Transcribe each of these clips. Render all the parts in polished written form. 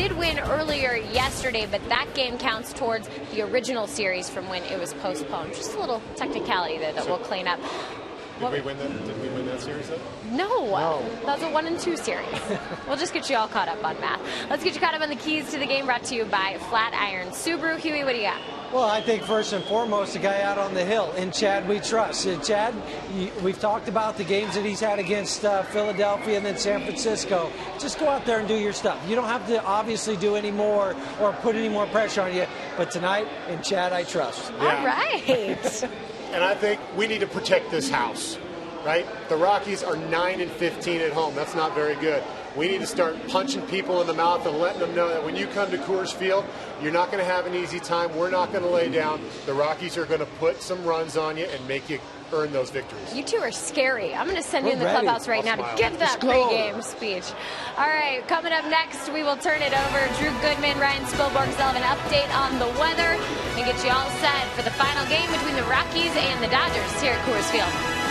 did win earlier yesterday, but that game counts towards the original series from when it was postponed. Just a little technicality there that we'll clean up. Did we win that series though? No. That was a 1-2 series. We'll just get you all caught up on math. Let's get you caught up on the keys to the game, brought to you by Flatiron Subaru. Huey, what do you got? Well, I think first and foremost, the guy out on the hill, in Chad we trust. Chad, we've talked about the games that he's had against Philadelphia and then San Francisco. Just go out there and do your stuff. You don't have to obviously do any more or put any more pressure on you. But tonight, in Chad, I trust. Yeah. All right. And I think we need to protect this house, right? The Rockies are 9-15 at home. That's not very good. We need to start punching people in the mouth and letting them know that when you come to Coors Field, you're not going to have an easy time. We're not going to lay down. The Rockies are going to put some runs on you and make you earn those victories. You two are scary. I'm going to send you in the clubhouse right now to give that pregame speech. All right, coming up next, we will turn it over. Drew Goodman, Ryan Spilborg, will have an update on the weather and get you all set for the final game between the Rockies and the Dodgers here at Coors Field.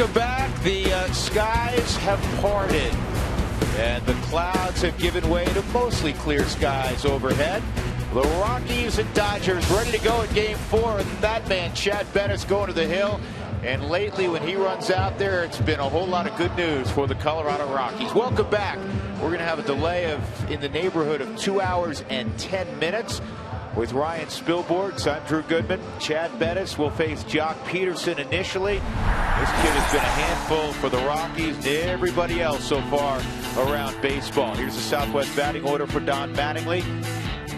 Welcome back. The skies have parted, and the clouds have given way to mostly clear skies overhead. The Rockies and Dodgers ready to go in Game 4, and that man, Chad Bettis, going to the hill. And lately, when he runs out there, it's been a whole lot of good news for the Colorado Rockies. Welcome back. We're going to have a delay of in the neighborhood of 2 hours and 10 minutes. With Ryan Spilborghs, I'm Drew Goodman. Chad Bettis will face Jock Peterson initially. This kid has been a handful for the Rockies and everybody else so far around baseball. Here's the Southwest batting order for Don Mattingly.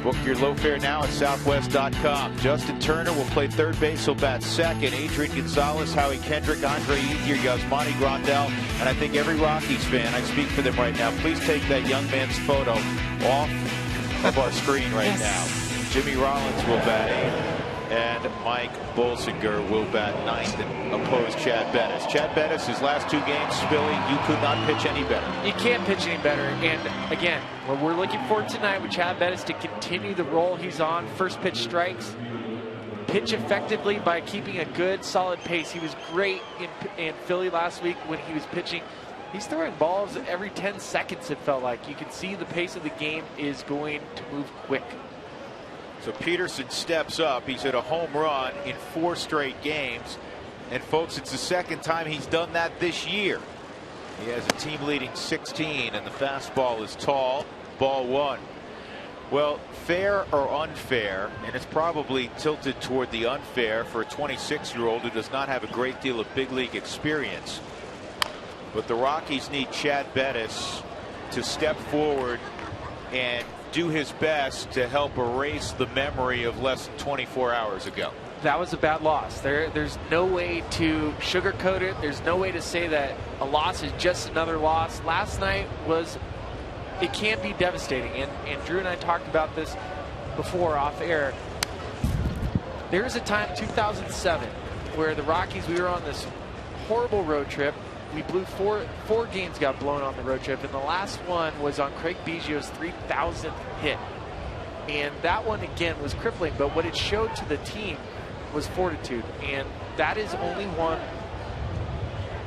Book your low fare now at Southwest.com. Justin Turner will play third base. He'll bat second. Adrian Gonzalez, Howie Kendrick, Andre Ethier, Yasmani Grandal, and I think every Rockies fan, I speak for them right now, please take that young man's photo off of our screen right now. Jimmy Rollins will bat eighth, and Mike Bolsinger will bat ninth and oppose Chad Bettis. Chad Bettis, his last 2 games, Spilly, you could not pitch any better. You can't pitch any better. And again, what we're looking for tonight with Chad Bettis to continue the role he's on. First pitch strikes, pitch effectively by keeping a good, solid pace. He was great in Philly last week when he was pitching. He's throwing balls every 10 seconds, it felt like. You can see the pace of the game is going to move quick. So Peterson steps up. He's hit a home run in 4 straight games. And folks, it's the second time he's done that this year. He has a team-leading 16, and the fastball is tall. Ball 1. Well, fair or unfair, and it's probably tilted toward the unfair for a 26-year-old who does not have a great deal of big league experience. But the Rockies need Chad Bettis to step forward and do his best to help erase the memory of less than 24 hours ago. That was a bad loss. There's no way to sugarcoat it. There's no way to say that a loss is just another loss. Last night it can be devastating. And Drew and I talked about this before off air. There was a time, 2007, where the Rockies, we were on this horrible road trip. We blew four games got blown on the road trip, and the last one was on Craig Biggio's 3,000th hit. And that one, again, was crippling, but what it showed to the team was fortitude. And that is only one,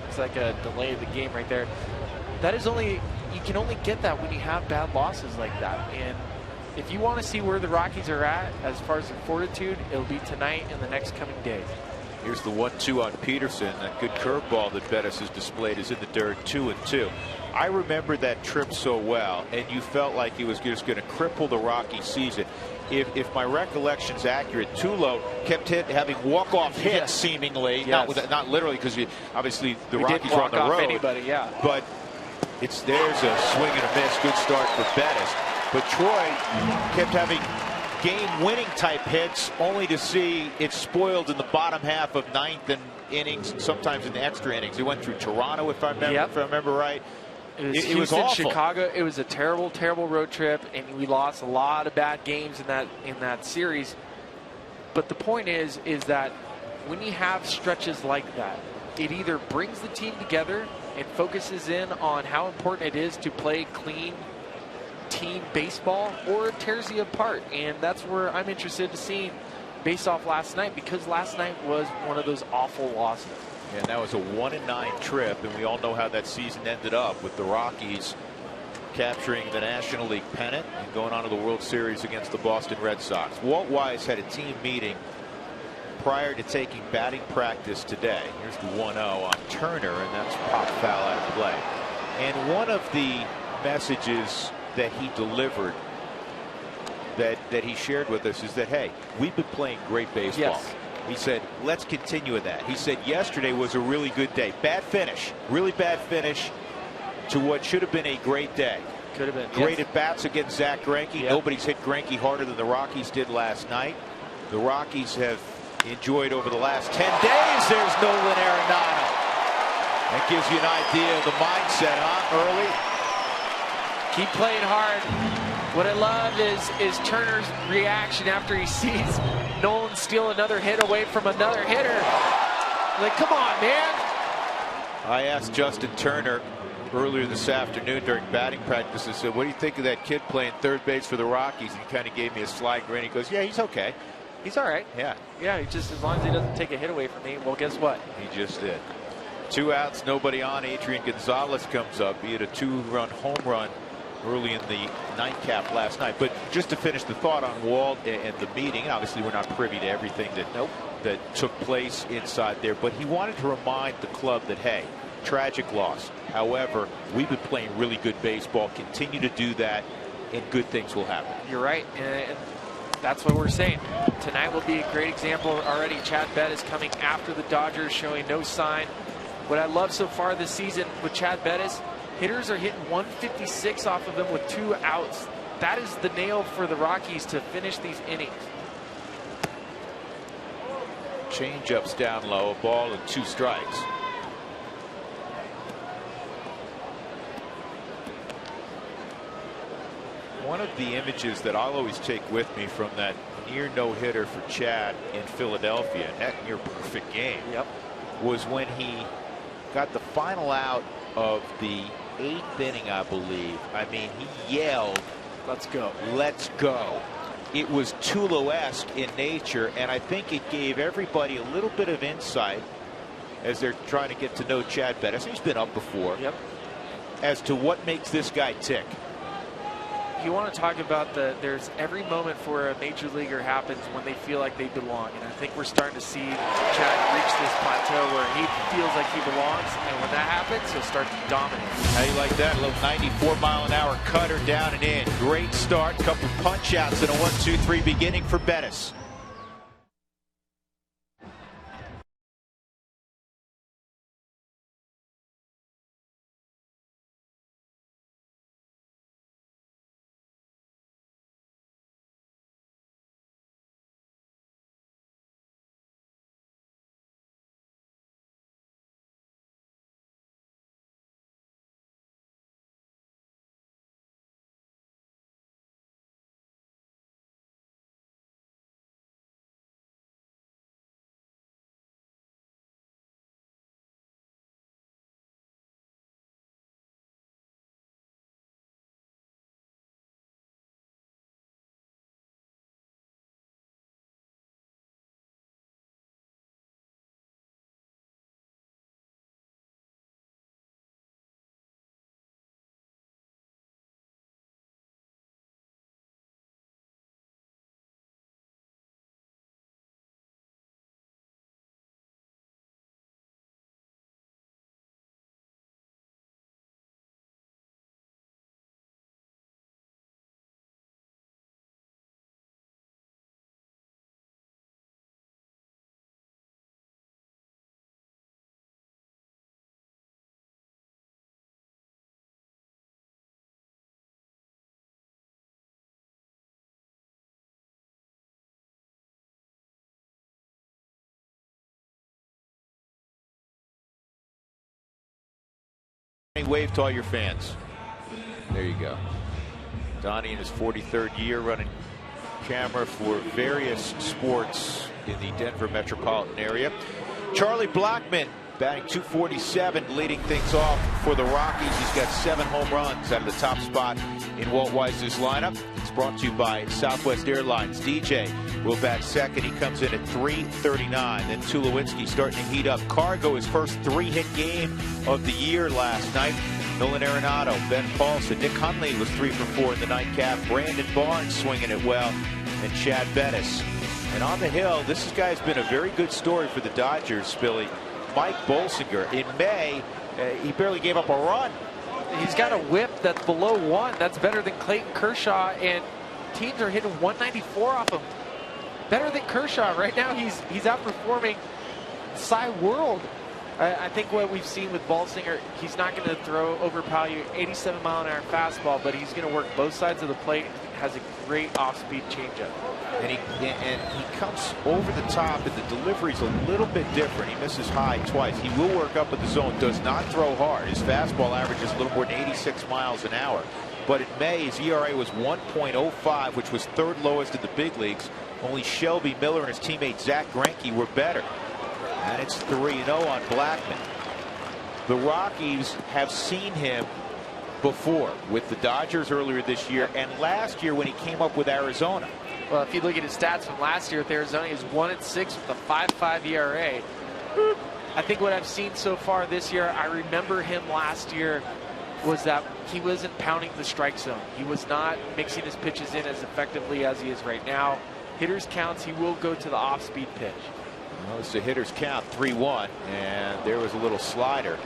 it's like a delay of the game right there. That is only, you can only get that when you have bad losses like that. And if you want to see where the Rockies are at as far as their fortitude, it'll be tonight and the next coming days. Here's the 1-2 on Peterson. That good curveball that Bettis has displayed is in the dirt, 2-2. I remember that trip so well, and you felt like he was just going to cripple the Rocky season. If my recollection's accurate, Tulo kept having walk-off hits seemingly, yes. not literally, because obviously the we Rockies were on the road. Anybody, yeah. But there's a swing and a miss. Good start for Bettis. But Troy kept having game-winning type hits, only to see it spoiled in the bottom half of 9th and innings, and sometimes in the extra innings. He went through Toronto, if I remember right. It was awful. Chicago. It was a terrible, terrible road trip, and we lost a lot of bad games in that series. But the point is that when you have stretches like that, it either brings the team together and focuses in on how important it is to play clean team baseball, or it tears you apart. And that's where I'm interested to see based off last night, because last night was one of those awful losses. And that was a 1-9 trip, and we all know how that season ended up with the Rockies capturing the National League pennant and going on to the World Series against the Boston Red Sox. Walt Weiss had a team meeting prior to taking batting practice today. Here's the 1-0 on Turner, and that's pop foul out of play. And one of the messages that he delivered, that he shared with us, is that, hey, we've been playing great baseball. Yes. He said, let's continue with that. He said yesterday was a really good day. Bad finish, really bad finish to what should have been a great day. Could have been. Great at bats against Zach Greinke. Yep. Nobody's hit Greinke harder than the Rockies did last night. The Rockies have enjoyed over the last 10 days. There's Nolan Arenado. That gives you an idea of the mindset, huh? Early. Keep playing hard. What I love is Turner's reaction after he sees Nolan steal another hit away from another hitter. Like, come on, man. I asked Justin Turner earlier this afternoon during batting practice. I said, what do you think of that kid playing third base for the Rockies? And he kind of gave me a sly grin. He goes, yeah, he's okay. He's all right. Yeah. Yeah, he just, as long as he doesn't take a hit away from me. Well, guess what? He just did. 2 outs, nobody on. Adrian Gonzalez comes up. He had a 2-run home run early in the nightcap last night. But just to finish the thought on Walt and the meeting, obviously we're not privy to everything that took place inside there, but he wanted to remind the club that, hey, tragic loss. However, we've been playing really good baseball. Continue to do that, and good things will happen. You're right, and that's what we're saying. Tonight will be a great example already. Chad Bettis coming after the Dodgers, showing no sign. What I love so far this season with Chad Bettis, hitters are hitting 156 off of him with 2 outs. That is the nail for the Rockies to finish these innings. Change-ups down low, a ball and 2 strikes. One of the images that I'll always take with me from that near no-hitter for Chad in Philadelphia, that near perfect game, was when he got the final out of the 8th inning, I believe. I mean, he yelled, "Let's go, let's go." It was Tulo-esque in nature, and I think it gave everybody a little bit of insight as they're trying to get to know Chad Bettis. He's been up before. As to what makes this guy tick. You want to talk about there's every moment for a major leaguer happens when they feel like they belong, and I think we're starting to see Chad reach this plateau where he feels like he belongs, and when that happens, he'll start to dominate. How you like that? A little 94-mile-an-hour cutter down and in. Great start. Couple punch outs and a 1-2-3 beginning for Bettis. Wave to all your fans. There you go. Donnie in his 43rd year running camera for various sports in the Denver metropolitan area. Charlie Blackmon batting .247, leading things off for the Rockies. He's got 7 home runs out of the top spot in Walt Weiss's lineup. It's brought to you by Southwest Airlines. DJ will bat second. He comes in at .339. Then Tulowitzki starting to heat up. Cargo, his first 3-hit game of the year last night. Nolan Arenado, Ben Paulson, Nick Hundley was 3 for 4 in the nightcap. Brandon Barnes swinging it well, and Chad Bettis. And on the hill, this guy's been a very good story for the Dodgers, Billy. Mike Bolsinger. In May, he barely gave up a run. He's got a whip that's below 1. That's better than Clayton Kershaw, and teams are hitting 194 off him. Better than Kershaw. Right now, he's outperforming Cy World. I think what we've seen with Bolsinger, he's not going to throw overpower you 87-mile-an-hour fastball, but he's going to work both sides of the plate. Has a great off-speed changeup. And he comes over the top, and the delivery's a little bit different. He misses high twice. He will work up at the zone, does not throw hard. His fastball averages a little more than 86 miles an hour. But in May, his ERA was 1.05, which was 3rd lowest in the big leagues. Only Shelby Miller and his teammate Zach Greinke were better. And it's 3-0 on Blackmon. The Rockies have seen him before with the Dodgers earlier this year and last year when he came up with Arizona. Well, if you look at his stats from last year with Arizona, he's 1-6 with a 5.5 ERA. I think what I've seen so far this year, I remember him last year, was that he wasn't pounding the strike zone. He was not mixing his pitches in as effectively as he is right now. Hitters counts, he will go to the off-speed pitch. Well, it's a hitter's count, 3-1, and there was a little slider.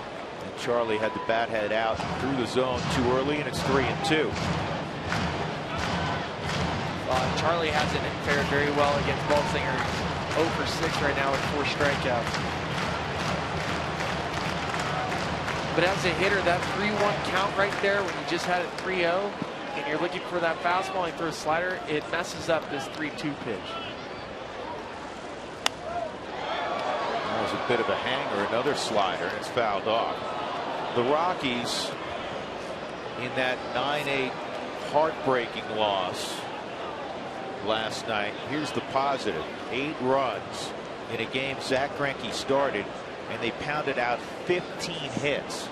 And Charlie had the bat head out through the zone too early, and it's 3-2. Charlie hasn't fared very well against Baltimore. 0 for 6 right now with 4 strikeouts. But as a hitter, that 3-1 count right there, when you just had it 3-0, and you're looking for that fastball and you throw a slider, it messes up this 3-2 pitch. That was a bit of a hanger, another slider, and it's fouled off. The Rockies, in that 9-8 heartbreaking loss last night, here's the positive: 8 runs in a game Zach Greinke started, and they pounded out 15 hits.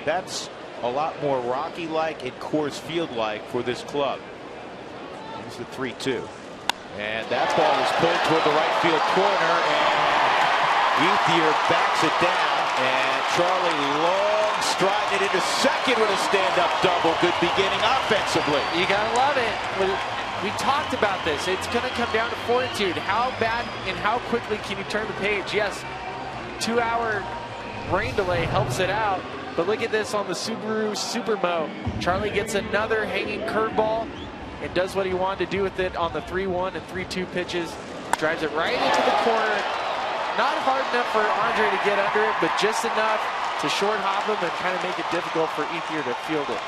That's a lot more Rocky-like and Coors Field-like for this club. Here's the 3-2, and that ball is pulled toward the right field corner, and Ethier backs it down, and Charlie long striding it into second with a stand-up double. Good beginning offensively. You gotta love it. We talked about this. It's going to come down to fortitude. How bad and how quickly can you turn the page? Yes, 2-hour rain delay helps it out, but look at this on the Subaru Supermo. Charlie gets another hanging curveball and does what he wanted to do with it on the 3-1 and 3-2 pitches. Drives it right into the corner. Not hard enough for Andre to get under it, but just enough to short hop him and kind of make it difficult for Ethier to field it.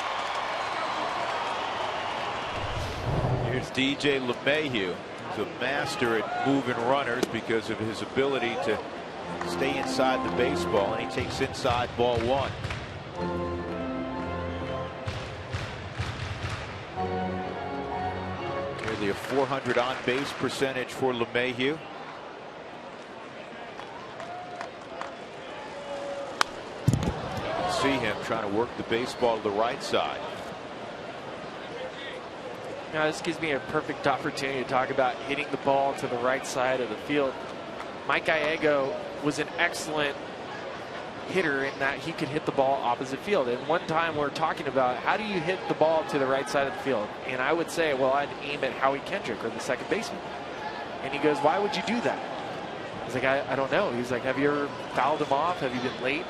Here's DJ LeMahieu. He's a master at moving runners because of his ability to stay inside the baseball, and he takes inside ball 1. Nearly a .400 on base percentage for LeMahieu. See him trying to work the baseball to the right side. Now this gives me a perfect opportunity to talk about hitting the ball to the right side of the field. Mike Gallego was an excellent hitter in that he could hit the ball opposite field. And one time we're talking about how do you hit the ball to the right side of the field? And I would say, well, I'd aim at Howie Kendrick or the second baseman. And he goes, why would you do that? I was like, I don't know. He's like, have you ever fouled him off? Have you been late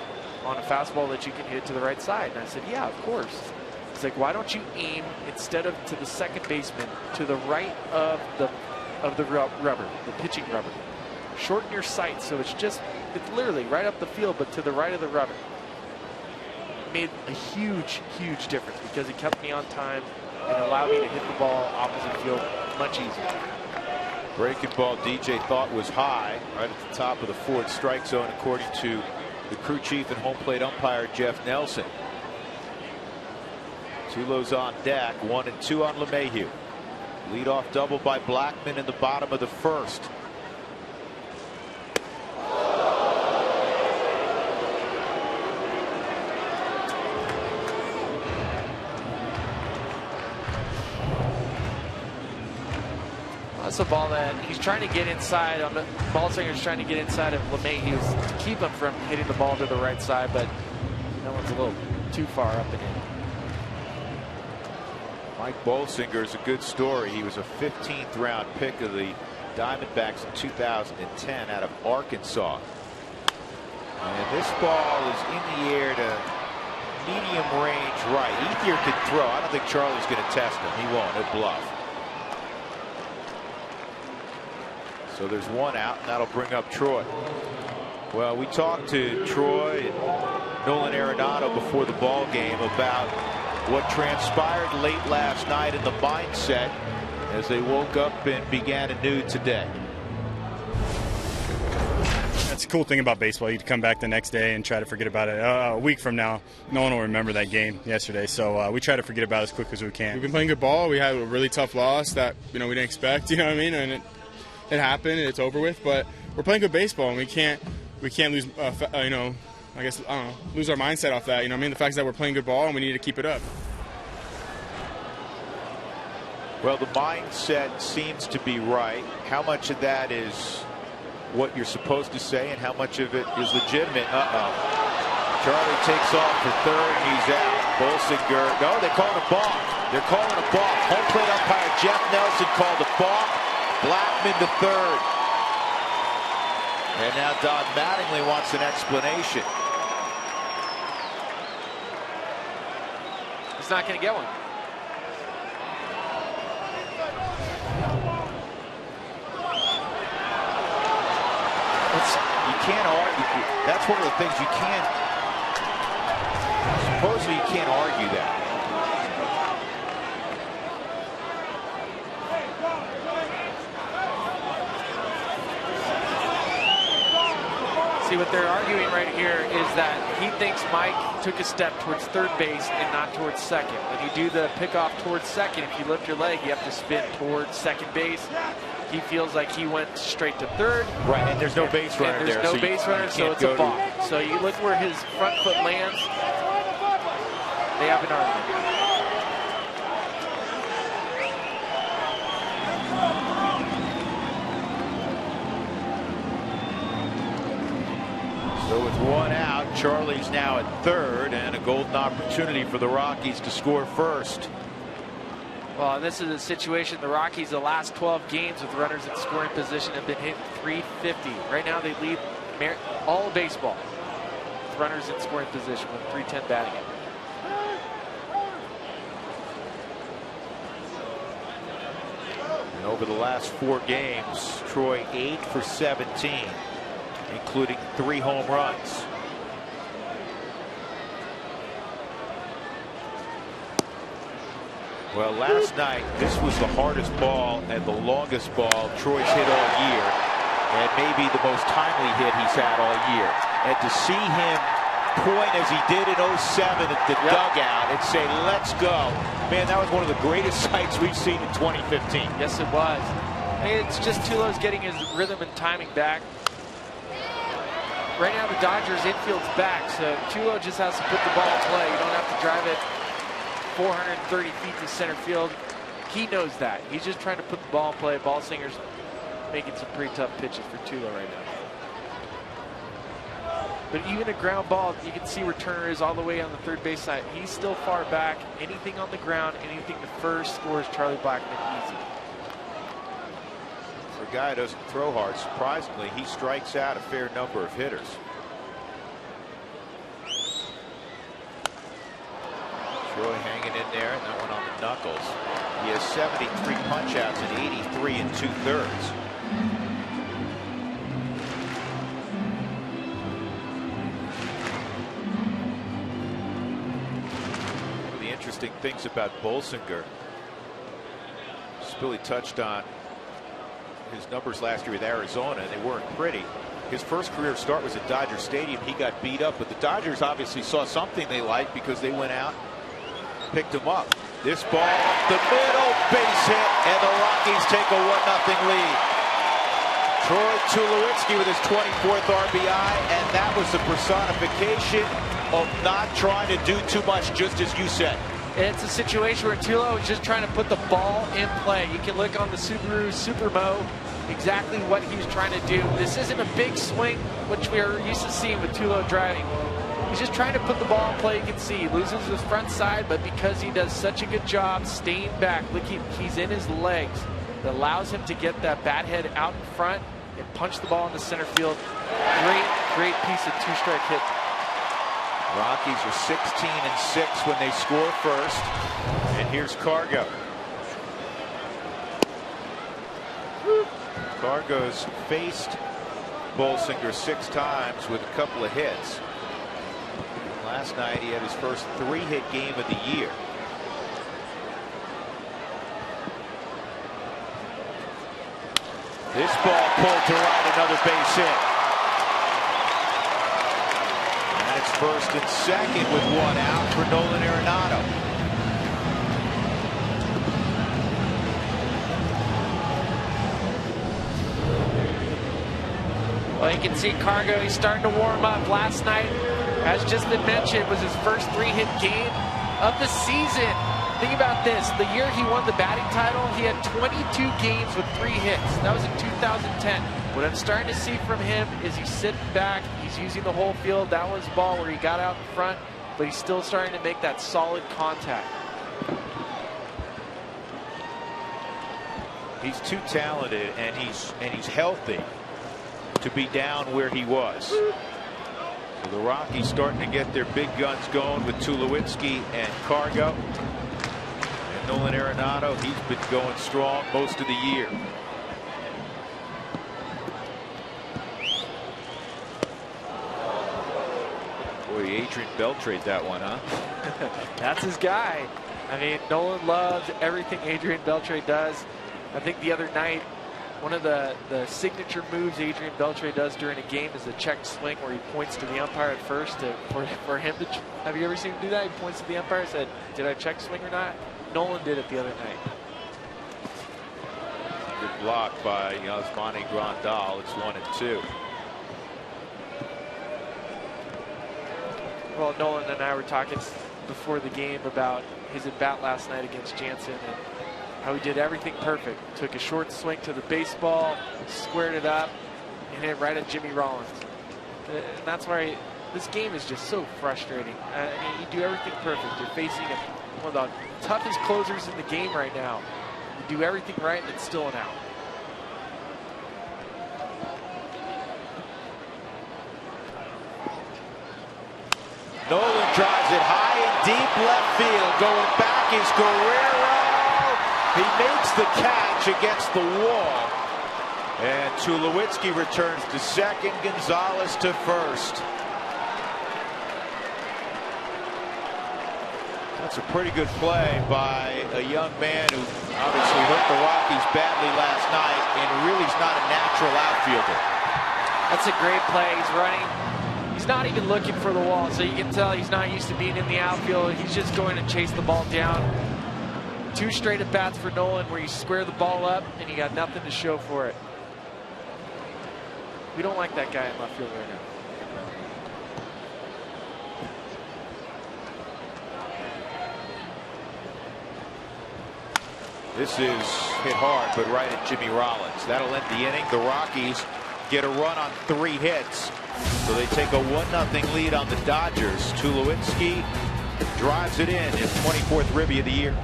on a fastball that you can hit to the right side? And I said, yeah, of course. He's like, why don't you aim instead of to the second baseman to the right of the rubber, the pitching rubber. Shorten your sight so it's literally right up the field, but to the right of the rubber. Made a huge difference because it kept me on time and allowed me to hit the ball opposite field much easier. Breaking ball DJ thought was high, right at the top of the Ford strike zone, according to the crew chief and home plate umpire Jeff Nelson. 2 lows on deck, 1 and 2 on LeMahieu. Leadoff double by Blackman in the bottom of the first. That's a ball that he's trying to get inside. On the ball singer's trying to get inside of LeMahieu to keep him from hitting the ball to the right side, but that one's a little too far up and in. Mike Bolsinger is a good story. He was a 15th round pick of the Diamondbacks in 2010 out of Arkansas. And this ball is in the air to medium range right. Ethier could throw. I don't think Charlie's going to test him. He won't. He'll bluff. So there's 1 out, and that'll bring up Troy. Well, we talked to Troy and Nolan Arenado before the ball game about what transpired late last night in the mindset as they woke up and began anew today. That's the cool thing about baseball. You can come back the next day and try to forget about it. A week from now, no one will remember that game yesterday. So we try to forget about it as quick as we can. We've been playing good ball. We had a really tough loss that we didn't expect. You know what I mean? And it happened. And it's over with. But we're playing good baseball, and we can't lose. I guess, lose our mindset off that. You know what I mean? The fact is that we're playing good ball and we need to keep it up. Well, the mindset seems to be right. How much of that is what you're supposed to say and how much of it is legitimate. Charlie takes off for third, and he's out. Bolsinger, no, they call it a balk. They're calling a balk. Home plate umpire Jeff Nelson called a balk. Blackman to third. And now Don Mattingly wants an explanation. He's not going to get one. You can't argue. That's one of the things you can't. Supposedly you can't argue that. See, what they're arguing right here is that he thinks Mike took a step towards third base and not towards second. When you do the pickoff towards second, if you lift your leg, you have to spin towards second base. He feels like he went straight to third. Right, and there's no base runner there. There's no base runner, so it's a balk. So you look where his front foot lands. They have an argument. So with one out, Charlie's now at third, and a golden opportunity for the Rockies to score first. Well, this is a situation, the Rockies, the last 12 games with runners in scoring position have been hit 350. Right now they lead all of baseball with runners in scoring position with 310 batting average. And over the last 4 games, Troy 8 for 17, including 3 home runs. Well, last night, this was the hardest ball and the longest ball Troy's hit all year, and maybe the most timely hit he's had all year. And to see him point as he did in 07 at the dugout and say, let's go. Man, that was one of the greatest sights we've seen in 2015. Yes, it was. It's just Tulo's getting his rhythm and timing back. Right now, the Dodgers' infield's back, so Tulo just has to put the ball in play. You don't have to drive it 430 feet to center field. He knows that. He's just trying to put the ball in play. Ball singer's making some pretty tough pitches for Tulo right now. But even a ground ball, you can see where Turner is all the way on the third base side. He's still far back. Anything on the ground, anything to first scores Charlie Blackman easy. For a guy who doesn't throw hard, surprisingly, he strikes out a fair number of hitters. Troy hanging in there, and that one on the knuckles. He has 73 punch-outs and 83 2/3. One of the interesting things about Bolsinger, Spilly touched on his numbers last year with Arizona, and they weren't pretty. His first career start was at Dodger Stadium. He got beat up, but the Dodgers obviously saw something they liked because they went out, picked him up. This ball up the middle, base hit, and the Rockies take a 1-0 lead. Troy Tulowitzki with his 24th RBI, and that was the personification of not trying to do too much, just as you said. It's a situation where Tulo is just trying to put the ball in play. You can look on the Subaru Supermo exactly what he's trying to do. This isn't a big swing, which we are used to seeing with Tulo driving. He's just trying to put the ball in play. You can see he loses his front side, but because he does such a good job staying back, look, he's in his legs. It allows him to get that bat head out in front and punch the ball in the center field. Great piece of 2-strike hit. Rockies are 16-6 when they score first. And here's Cargo. Cargo's faced Bolsinger 6 times with a couple of hits. Last night he had his first 3-hit game of the year. This ball pulled to right, another base hit. And it's first and second with 1 out for Nolan Arenado. Well, you can see Cargo, he's starting to warm up. Last night, as just been mentioned, was his first 3-hit game of the season. Think about this. The year he won the batting title, he had 22 games with 3 hits. That was in 2010. What I'm starting to see from him is he's sitting back, he's using the whole field. That was the ball where he got out in front, but he's still starting to make that solid contact. He's too talented, and he's healthy to be down where he was. So the Rockies starting to get their big guns going with Tulowitzki and Cargo. And Nolan Arenado, he's been going strong most of the year. Boy, Adrian Beltre that one, huh? That's his guy. I mean, Nolan loves everything Adrian Beltre does. I think the other night, one of the signature moves Adrian Beltre does during a game is a check swing where he points to the umpire at first for him to. Have you ever seen him do that? He points to the umpire and said, "Did I check swing or not?" Nolan did it the other night. Good block by Yasmani Grandal. It's 1-2. Well, Nolan and I were talking before the game about his at-bat last night against Jansen and how he did everything perfect. Took a short swing to the baseball, squared it up, and hit it right at Jimmy Rollins. And that's why this game is just so frustrating. I mean, you do everything perfect. You're facing one of the toughest closers in the game right now. You do everything right, and it's still an out. Nolan drives it high and deep left field. Going back is Guerrero. He makes the catch against the wall. And Tulowitzki returns to second, Gonzalez to first. That's a pretty good play by a young man who obviously hurt the Rockies badly last night and really is not a natural outfielder. That's a great play. He's running. He's not even looking for the wall, so you can tell he's not used to being in the outfield. He's just going to chase the ball down. 2 straight at bats for Nolan where you square the ball up and you got nothing to show for it. We don't like that guy in left field right now. This is hit hard, but right at Jimmy Rollins. That'll end the inning. The Rockies get a run on 3 hits. So they take a 1-0 lead on the Dodgers. Tulowitzki drives it in, his 24th ribby of the year.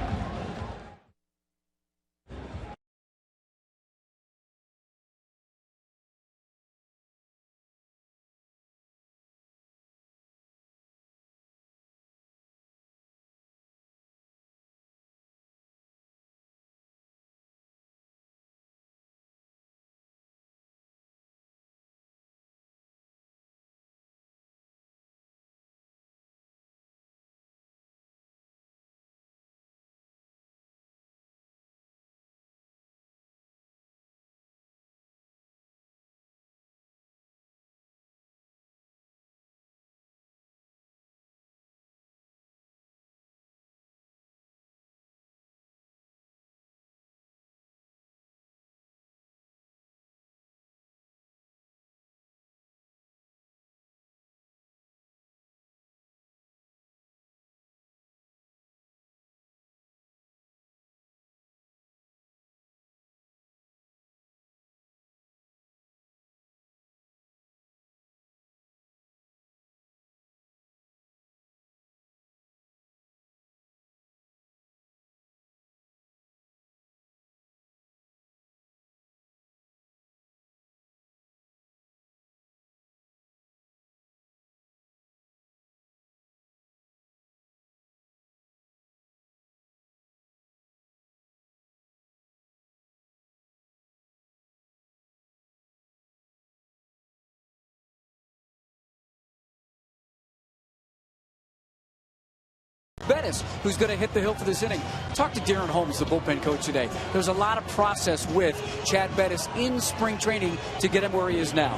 Bettis, who's going to hit the hill for this inning. Talk to Darren Holmes, the bullpen coach today. There's a lot of process with Chad Bettis in spring training to get him where he is now.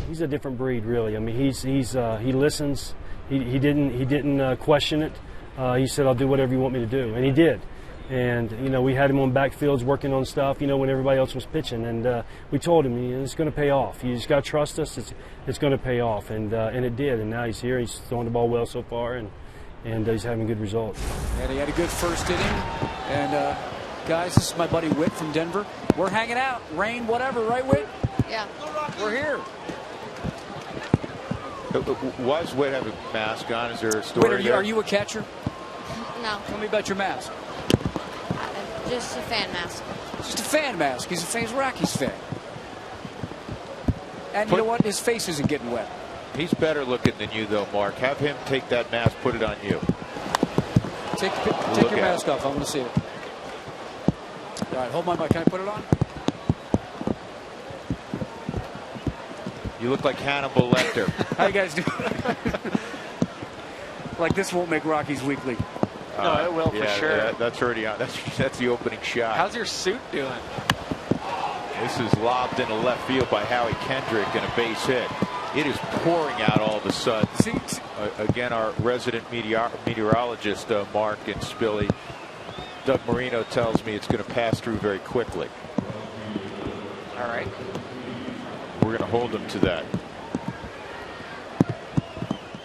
He's a different breed, really. I mean, he listens. He didn't question it. He said, "I'll do whatever you want me to do," and he did. And we had him on backfields working on stuff, when everybody else was pitching, and we told him, it's going to pay off. You just got to trust us. It's going to pay off, and it did. And now he's here. He's throwing the ball well so far, and he's having good results. And he had a good first inning, and Guys, this is my buddy Whit from Denver. We're hanging out. Rain, whatever, right, Whit? Yeah. We're here. Why does Whit have a mask on? Is there a story Whit, there? are you a catcher? No. Tell me about your mask. Just a fan mask. Just a fan mask. He's a Rockies fan. And you know what? His face isn't getting wet. He's better looking than you, though, Mark. Have him take that mask, put it on you. Take your mask off. I want to see it. All right, hold my mic. Can I put it on? You look like Hannibal Lecter. How you guys doing? Like this won't make Rockies Weekly. No, it will for sure. Yeah, that's already on. That's the opening shot. How's your suit doing? This is lobbed into left field by Howie Kendrick and a base hit. It is pouring out all of a sudden. Again, our resident meteorologist, Mark and Spilly, Doug Marino, tells me it's going to pass through very quickly. All right. We're going to hold them to that.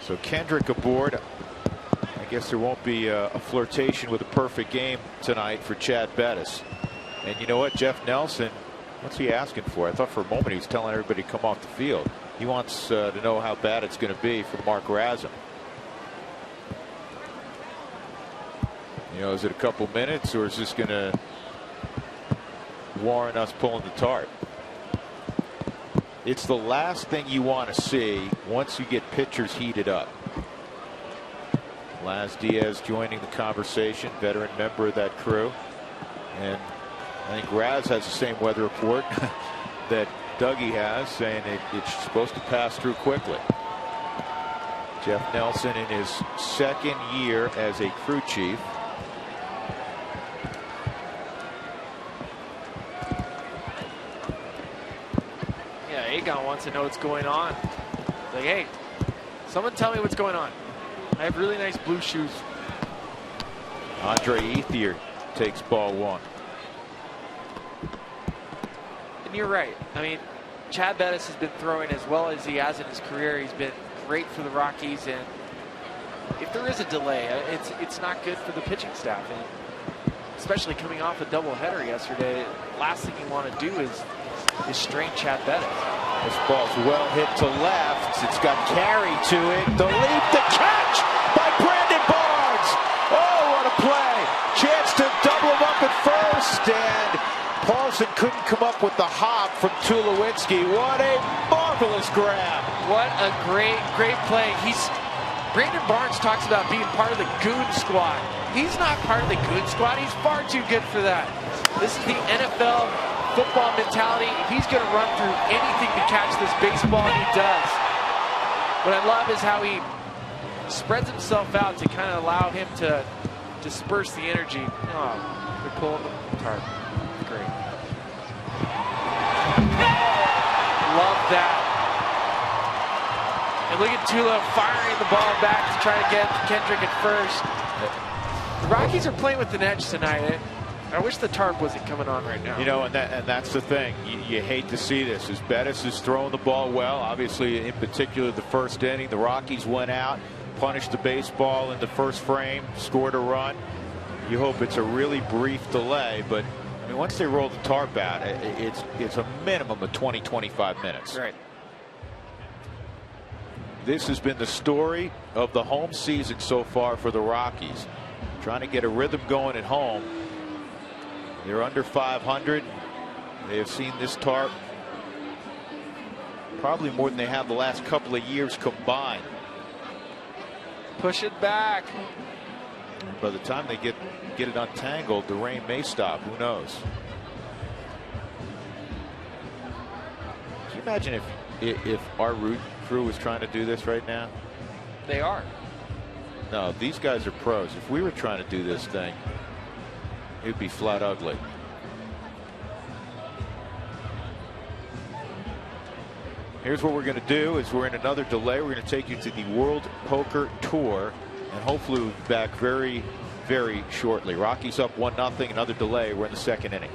So Kendrick aboard. I guess there won't be a flirtation with a perfect game tonight for Chad Bettis. And you know what, Jeff Nelson, what's he asking for? I thought for a moment he was telling everybody to come off the field. He wants to know how bad it's going to be for Mark Razum. You know, is it a couple minutes, or is this going to warrant us pulling the tarp? It's the last thing you want to see once you get pitchers heated up. Laz Diaz joining the conversation, veteran member of that crew. And I think Raz has the same weather report that Dougie has, saying it's supposed to pass through quickly. Jeff Nelson in his second year as a crew chief. Yeah, Agon wants to know what's going on. Like, hey, someone tell me what's going on. I have really nice blue shoes. Andre Ethier takes ball one. And you're right. I mean, Chad Bettis has been throwing as well as he has in his career. He's been great for the Rockies, and if there is a delay, it's not good for the pitching staff, and especially coming off a doubleheader yesterday. Last thing you want to do is strain Chad Bettis. This ball's well hit to left. It's got carry to it. The leap, the catch by Brandon Barnes. Oh, what a play. Chance to double him up at first, and Paulson couldn't come up with the hop from Tulowitzki. What a marvelous grab. What a great play. Brandon Barnes talks about being part of the goon squad. He's not part of the goon squad. He's far too good for that. This is the NFL football mentality. He's going to run through anything to catch this baseball, and he does. What I love is how he spreads himself out to kind of allow him to disperse the energy. Oh, they're pulling the tarp. Great. Love that. And look at Tulo firing the ball back to try to get Kendrick at first. The Rockies are playing with an edge tonight. I wish the tarp wasn't coming on right now. You know, and that's the thing. You hate to see this. As Bettis is throwing the ball well, obviously in particular the first inning, the Rockies went out, punished the baseball in the first frame, scored a run. You hope it's a really brief delay, but I mean, once they roll the tarp out, it's a minimum of 20-25 minutes. Right. This has been the story of the home season so far for the Rockies. Trying to get a rhythm going at home. They're under 500. They have seen this tarp probably more than they have the last couple of years combined. Push it back. By the time they get it untangled, the rain may stop. Who knows? Can you imagine if our root crew was trying to do this right now? They are. No, these guys are pros. If we were trying to do this thing, it'd be flat ugly. Here's what we're going to do is we're in another delay. We're going to take you to the World Poker Tour, and hopefully we'll be back very, very shortly. Rockies up 1-0. Another delay. We're in the second inning.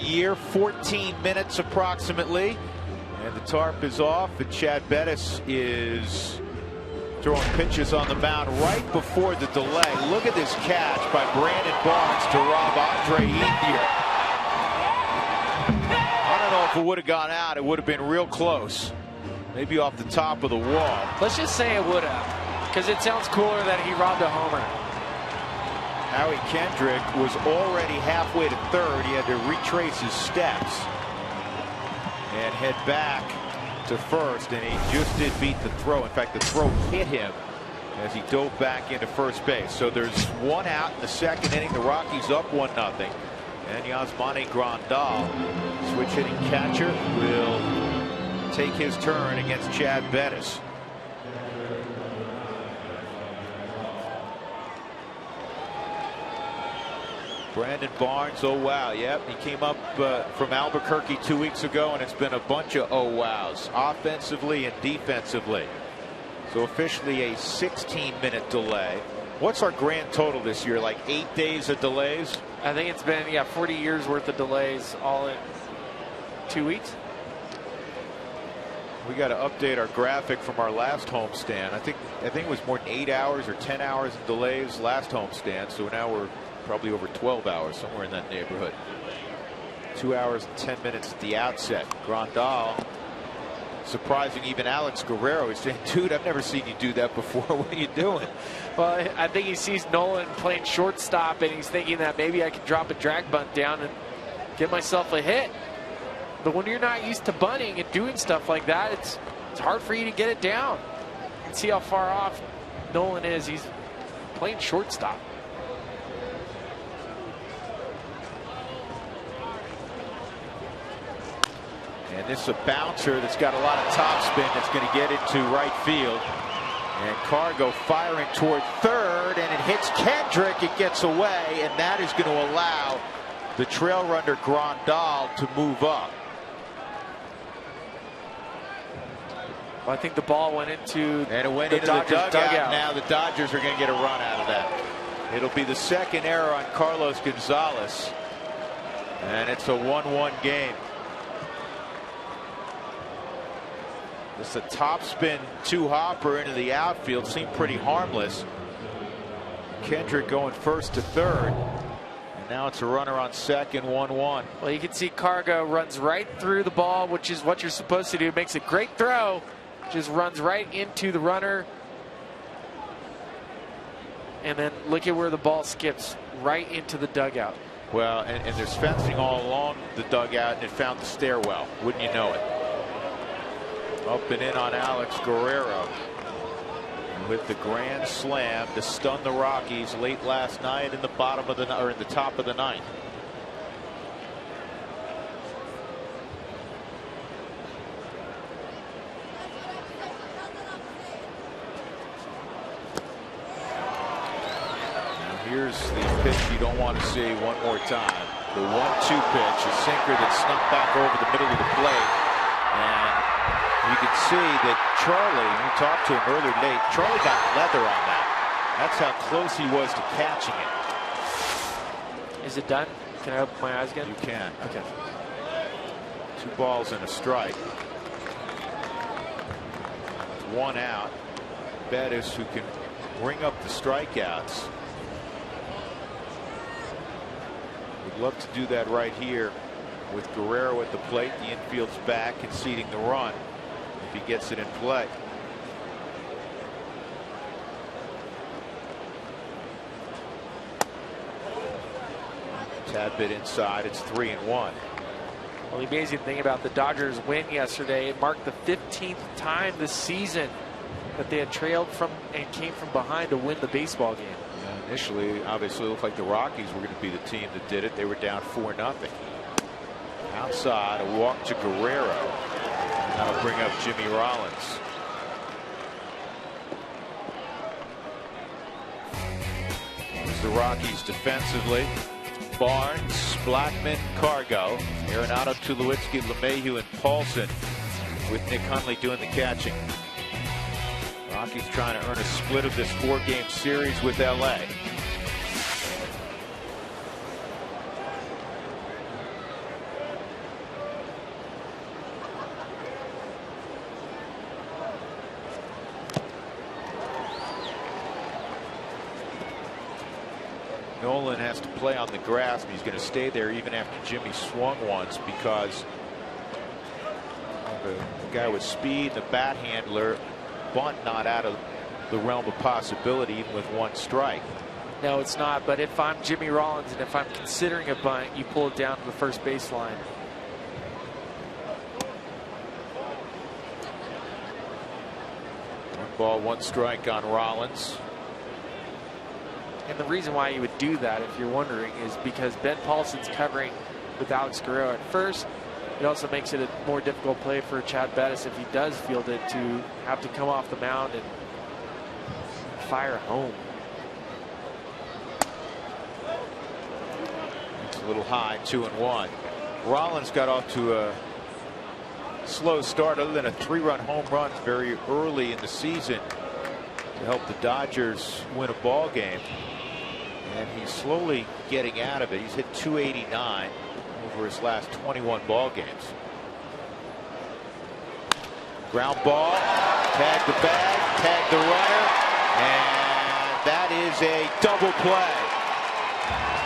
year, 14 minutes approximately. And the tarp is off, and Chad Bettis is throwing pitches on the mound right before the delay. Look at this catch by Brandon Barnes to rob Andre Ethier. I don't know if it would have gone out. It would have been real close. Maybe off the top of the wall. Let's just say it would have, because it sounds cooler that he robbed a homer. Howie Kendrick was already halfway to third. He had to retrace his steps and head back to first, and he just did beat the throw. In fact, the throw hit him as he dove back into first base. So there's one out in the second inning. The Rockies up 1-0. And Yasmani Grandal, switch hitting catcher, will take his turn against Chad Bettis. Brandon Barnes, oh wow, yep, he came up from Albuquerque 2 weeks ago, and it's been a bunch of oh wows, offensively and defensively. So officially a 16-minute delay. What's our grand total this year, like 8 days of delays? I think it's been, 40 years worth of delays all in 2 weeks. We got to update our graphic from our last homestand. I think it was more than 8 hours or 10 hours of delays last homestand, so now we're probably over 12 hours, somewhere in that neighborhood. 2 hours and 10 minutes at the outset. Grandal surprising even Alex Guerrero. He's saying, dude, I've never seen you do that before. What are you doing? Well, I think he sees Nolan playing shortstop, and he's thinking that maybe I can drop a drag bunt down and get myself a hit. But when you're not used to bunting and doing stuff like that, it's hard for you to get it down. You can see how far off Nolan is. He's playing shortstop. And this is a bouncer that's got a lot of topspin that's going to get into right field. And Cargo firing toward third, and it hits Kendrick. It gets away, and that is going to allow the trail runner Grandal to move up. Well, I think the ball went into the Dodgers dugout. Now the Dodgers are going to get a run out of that. It'll be the second error on Carlos Gonzalez, and it's a 1-1 game. This is a topspin two-hopper into the outfield. Seemed pretty harmless. Kendrick going first to third. And now it's a runner on second, 1-1. Well, you can see Cargo runs right through the ball, which is what you're supposed to do. Makes a great throw. Just runs right into the runner. And then look at where the ball skips. Right into the dugout. Well, and there's fencing all along the dugout, and it found the stairwell. Wouldn't you know it? Up and in on Alex Guerrero with the grand slam to stun the Rockies late last night in the bottom of the in the top of the ninth. Now here's the pitch you don't want to see one more time. The 1-2 pitch, a sinker that snuck back over the middle of the plate, and you can see that Charlie, we talked to him earlier today, Charlie got leather on that. That's how close he was to catching it. Is it done? Can I open my eyes again? You can. Okay. 2 balls and a strike. 1 out. Bettis, who can bring up the strikeouts. Would love to do that right here with Guerrero at the plate. The infield's back, conceding the run if he gets it in play. Tad bit inside. It's 3-1. Well, the amazing thing about the Dodgers win yesterday, it marked the 15th time this season that they had trailed from and came from behind to win the baseball game. Yeah, initially, obviously, it looked like the Rockies were going to be the team that did it. They were down 4-0. Outside, a walk to Guerrero. That'll bring up Jimmy Rollins. Here's the Rockies defensively. Barnes, Blackman, Cargo, Arenado, Tulowitzki, LeMahieu, and Paulson, with Nick Hundley doing the catching. Rockies trying to earn a split of this 4-game series with LA. Nolan has to play on the grass, and he's going to stay there even after Jimmy swung once because the guy with speed, the bat handler, bunt not out of the realm of possibility even with one strike. No, it's not. But if I'm Jimmy Rollins and if I'm considering a bunt, you pull it down to the first baseline. One ball, one strike on Rollins. And the reason why you would do that, if you're wondering, is because Ben Paulson's covering with Alex Guerrero at first. It also makes it a more difficult play for Chad Bettis if he does field it to have to come off the mound and fire home. It's a little high, 2-1. Rollins got off to a slow start other than a 3-run home run very early in the season to help the Dodgers win a ball game. And he's slowly getting out of it. He's hit 289 over his last 21 ball games. Ground ball, tag the bag, tag the runner, and that is a double play.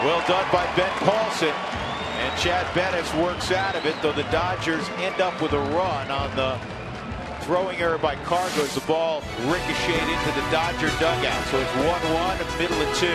Well done by Ben Paulson, and Chad Bettis works out of it, though the Dodgers end up with a run on the throwing error by Cargo as the ball ricocheted into the Dodger dugout. So it's 1-1, middle of 2.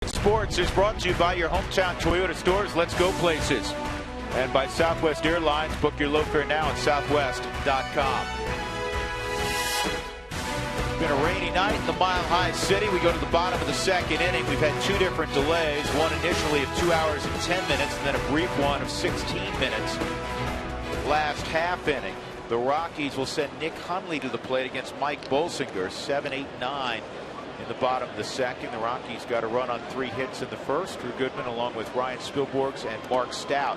Sports is brought to you by your hometown Toyota stores. Let's go places. And by Southwest Airlines. Book your low fare now at southwest.com. It's been a rainy night in the Mile High City. We go to the bottom of the second inning. We've had two different delays. One initially of 2 hours and 10 minutes, and then a brief one of 16 minutes. Last half inning, the Rockies will send Nick Hundley to the plate against Mike Bolsinger. 7-8-9. In the bottom of the second, the Rockies got a run on 3 hits in the first. Drew Goodman, along with Ryan Spilborghs and Mark Stout,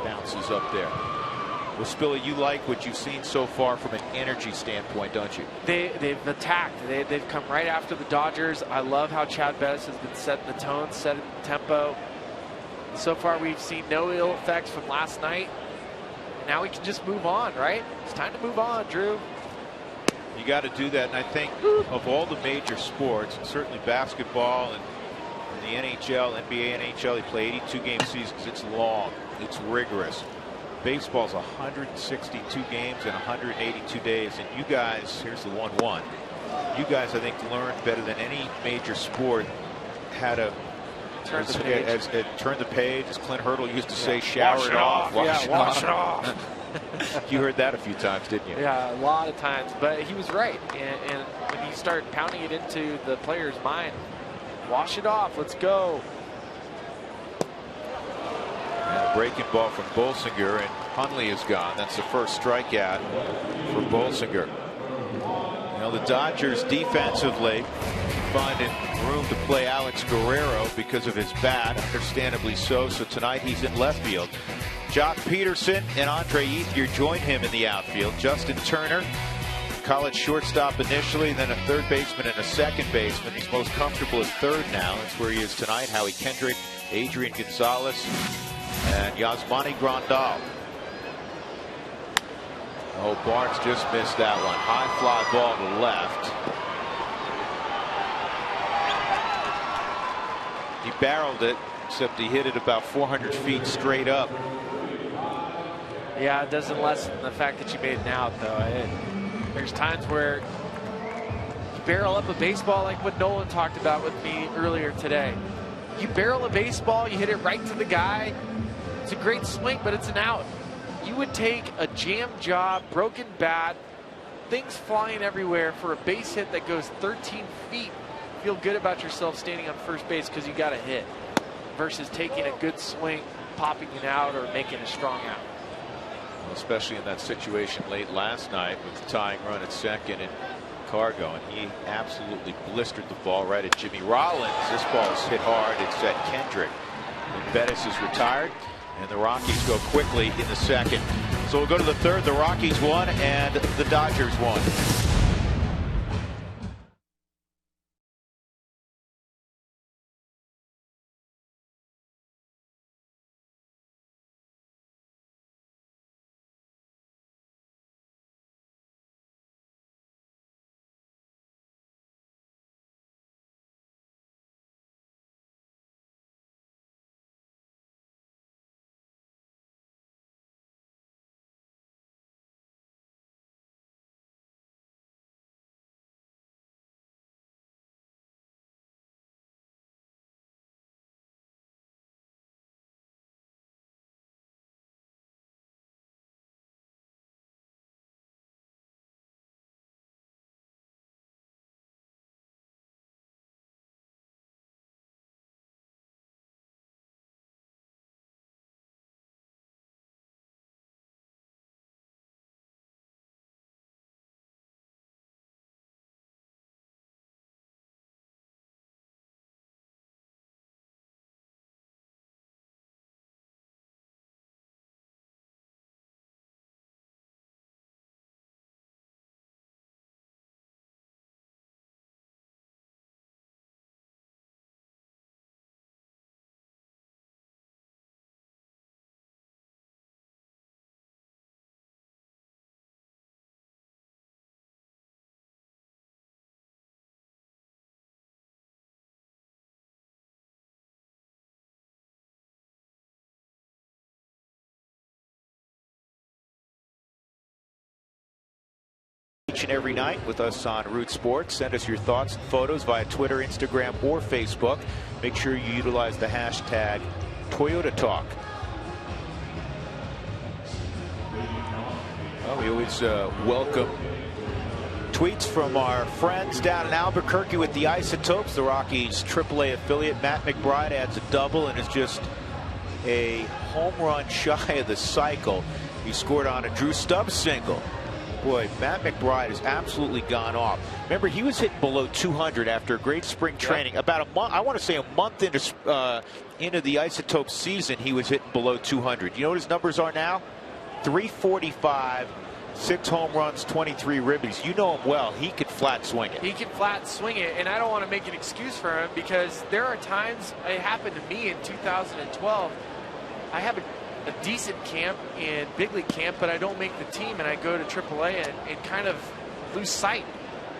bounces up there. Well, Spilla, you like what you've seen so far from an energy standpoint, don't you? They've attacked. They've come right after the Dodgers. I love how Chad Bettis has been setting the tone, setting the tempo. So far, we've seen no ill effects from last night. Now we can just move on, right? It's time to move on, Drew. You got to do that, and I think of all the major sports, and certainly basketball and the NHL, NBA, NHL, they play 82-game seasons. It's long. It's rigorous. Baseball's 162 games in 182 days, and you guys, here's the 1-1. You guys, I think, learned better than any major sport how to turn the page. Turn the page, as Clint Hurdle used to say, shower it off. Wash it off. You heard that a few times, didn't you? Yeah, a lot of times. But he was right. And when you start pounding it into the player's mind, wash it off. Let's go. And a breaking ball from Bolsinger, and Hundley is gone. That's the first strikeout for Bolsinger. You know, the Dodgers defensively finding room to play Alex Guerrero because of his bat, understandably so. So tonight he's in left field. Jock Peterson and Andre Ethier join him in the outfield. Justin Turner, college shortstop initially, then a third baseman and a second baseman. He's most comfortable at third now. That's where he is tonight. Howie Kendrick, Adrian Gonzalez, and Yasmani Grandal. Oh, Barnes just missed that one. High fly ball to left. He barreled it, except he hit it about 400 feet straight up. Yeah, it doesn't lessen the fact that you made an out, though. There's times where you barrel up a baseball like what Nolan talked about with me earlier today. You barrel a baseball, you hit it right to the guy. It's a great swing, but it's an out. You would take a jam job, broken bat, things flying everywhere for a base hit that goes 13 feet. Feel good about yourself standing on first base because you got a hit, versus taking a good swing, popping it out, or making a strong out. Well, especially in that situation late last night with the tying run at second and Cargo, and he absolutely blistered the ball right at Jimmy Rollins. This ball is hit hard. It's at Kendrick. And Bettis is retired, and the Rockies go quickly in the second. So we'll go to the third. The Rockies won, and the Dodgers won. And every night with us on Root Sports. Send us your thoughts and photos via Twitter, Instagram, or Facebook. Make sure you utilize the hashtag Toyota Talk. Well, we always welcome tweets from our friends down in Albuquerque with the Isotopes, the Rockies AAA affiliate. Matt McBride adds a double and is just a home run shy of the cycle. He scored on a Drew Stubbs single. Boy, Matt McBride has absolutely gone off. Remember, he was hitting below 200 after a great spring training. About a month, I want to say a month into the Isotope season, he was hitting below 200. You know what his numbers are now? 345, 6 home runs, 23 ribbies. You know him well. He could flat swing it. He can flat swing it, and I don't want to make an excuse for him because there are times, it happened to me in 2012. I have a decent camp in big league camp, but I don't make the team, and I go to AAA and kind of lose sight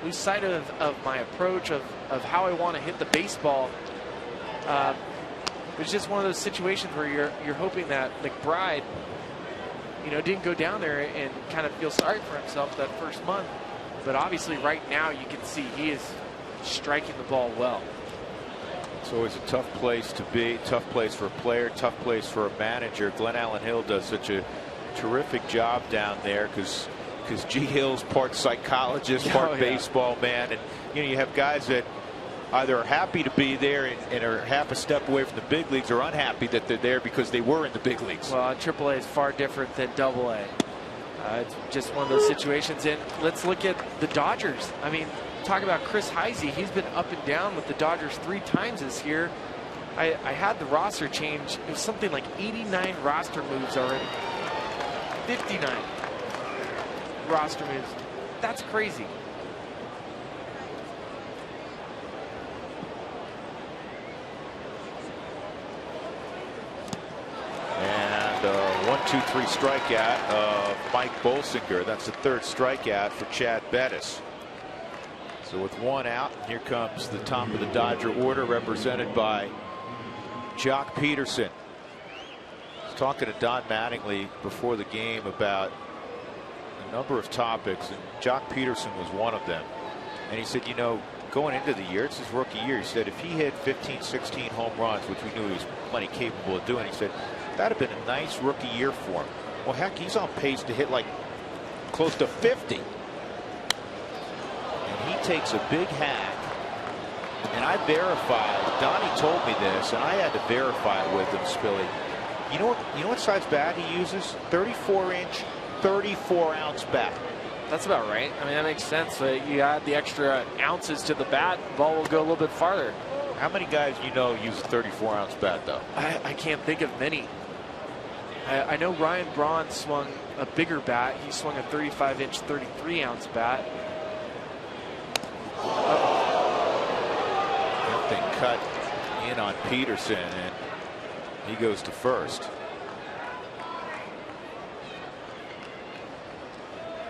of my approach of how I want to hit the baseball. It's just one of those situations where you're hoping that McBride, didn't go down there and kind of feel sorry for himself that first month, but obviously right now you can see he is striking the ball well. It's always a tough place to be, tough place for a player, tough place for a manager. Glenn Allen Hill does such a terrific job down there because G. Hill's part psychologist, part baseball man, and you have guys that either are happy to be there and are half a step away from the big leagues, or unhappy that they're there because they were in the big leagues. Well, AAA is far different than AA. It's just one of those situations. And let's look at the Dodgers. I mean, talk about Chris Heisey. He's been up and down with the Dodgers 3 times this year. I had the roster change. It was something like 89 roster moves already. 59 roster moves. That's crazy. And 1-2-3 strikeout of Mike Bolsinger. That's the 3rd strikeout for Chad Bettis. So with 1 out, here comes the top of the Dodger order, represented by Jock Peterson. I was talking to Don Mattingly before the game about a number of topics, and Jock Peterson was one of them. And he said, you know, going into the year, it's his rookie year, he said if he hit 15, 16 home runs, which we knew he was plenty capable of doing, he said that'd have been a nice rookie year for him. Well, heck, he's on pace to hit like close to 50. And he takes a big hack. And I verified, Donnie told me this, and I had to verify it with him, Spilly. You know what size bat he uses? 34-inch, 34-ounce bat. That's about right. I mean, that makes sense. You add the extra ounces to the bat, the ball will go a little bit farther. How many guys you know use a 34-ounce bat, though? I can't think of many. I know Ryan Braun swung a bigger bat. He swung a 35-inch, 33-ounce bat. Thing cut in on Peterson, and he goes to first.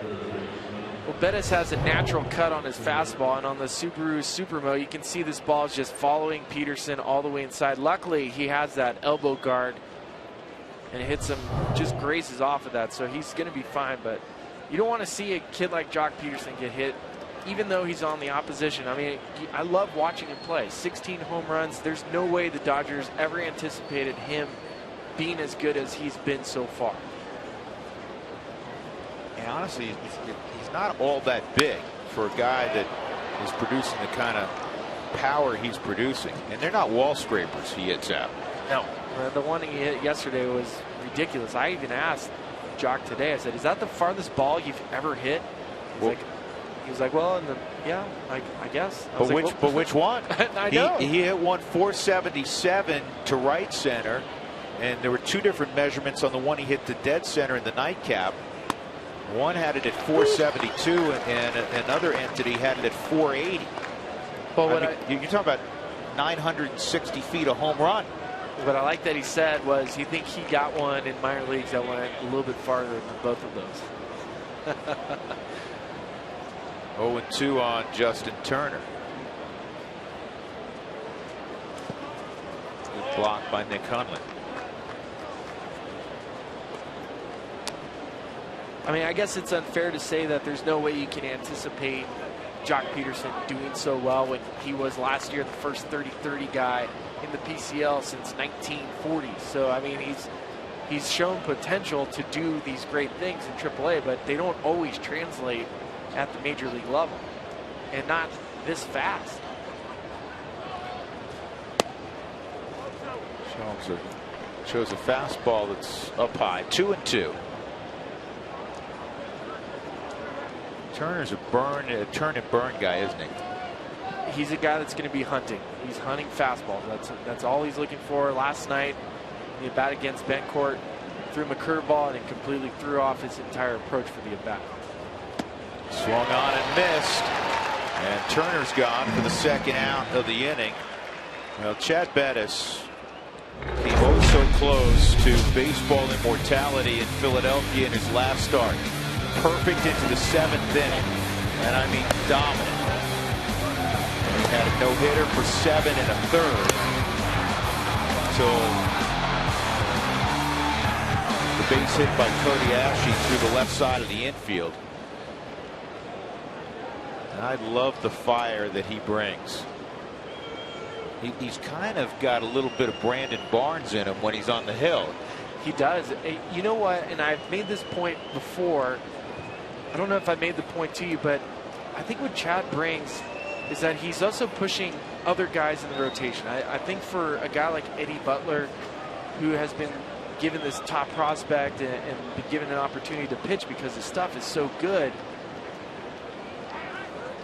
Well, Bettis has a natural cut on his fastball, and on the Subaru Supermo, you can see this ball is just following Peterson all the way inside. Luckily, he has that elbow guard, and it hits him, just grazes off of that, so he's going to be fine. But you don't want to see a kid like Jock Peterson get hit, even though he's on the opposition. I mean, I love watching him play. 16 home runs. There's no way the Dodgers ever anticipated him being as good as he's been so far. And honestly, he's not all that big for a guy that is producing the kind of power he's producing. And they're not wall scrapers he hits out. No. The one he hit yesterday was ridiculous. I even asked Jock today, I said, is that the farthest ball you've ever hit? He was like, well, yeah, I guess. But which one? I know. He hit one 477 to right center, and there were 2 different measurements on the one he hit to dead center in the nightcap. One had it at 472, and another entity had it at 480. Well, you're talking about 960 feet of home run. What I like that he said was he think he got one in minor leagues that went a little bit farther than both of those. 0-2 on Justin Turner. Good block by Nick Hunley. I mean, I guess it's unfair to say that there's no way you can anticipate Jock Peterson doing so well when he was last year the first 30-30 guy in the PCL since 1940. So, I mean, he's shown potential to do these great things in AAA, but they don't always translate at the major league level, and not this fast. Shows a fastball that's up high. 2-2. Turner's a turn and burn guy, isn't he? He's a guy that's going to be hunting. He's hunting fastballs. That's all he's looking for. Last night, the at bat against Bencourt, threw him a curveball, and it completely threw off his entire approach for the at bat. Swung on and missed, and Turner's gone for the 2nd out of the inning. Well, Chad Bettis came oh so close to baseball immortality in Philadelphia in his last start. Perfect into the 7th inning, and I mean dominant. And he had a no-hitter for 7 1/3 until the base hit by Cody Ashe through the left side of the infield. And I love the fire that he brings. He's kind of got a little bit of Brandon Barnes in him when he's on the hill. He does. You know what? And I've made this point before. I don't know if I made the point to you, but I think what Chad brings, is that he's also pushing other guys in the rotation. I think for a guy like Eddie Butler, who has been given this top prospect and been given an opportunity to pitch because his stuff is so good,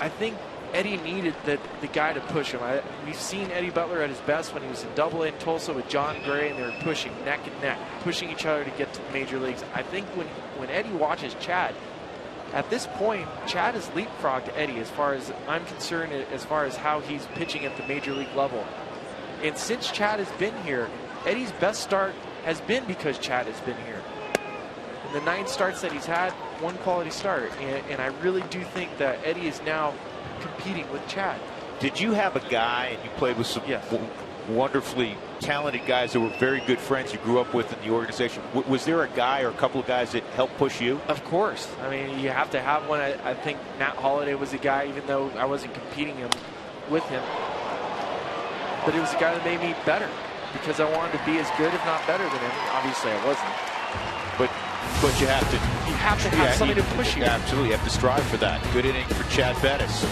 I think Eddie needed the guy to push him. We've seen Eddie Butler at his best when he was in Double-A in Tulsa with John Gray, and they were pushing neck and neck, pushing each other to get to the major leagues. I think when Eddie watches Chad, at this point, Chad has leapfrogged Eddie as far as I'm concerned, as far as how he's pitching at the major league level. And since Chad has been here, Eddie's best start has been because Chad has been here. In the 9 starts that he's had, one quality start. And I really do think that Eddie is now competing with Chad. Did you have a guy, and you played with some wonderfully talented guys that were very good friends you grew up with in the organization? Was there a guy or a couple of guys that helped push you? Of course. I mean, you have to have one. I think Matt Holliday was a guy, even though I wasn't competing with him. But it was a guy that made me better because I wanted to be as good, if not better than him. Obviously, I wasn't. But you have to have somebody to push you. Absolutely, you have to strive for that. Good inning for Chad Bettis.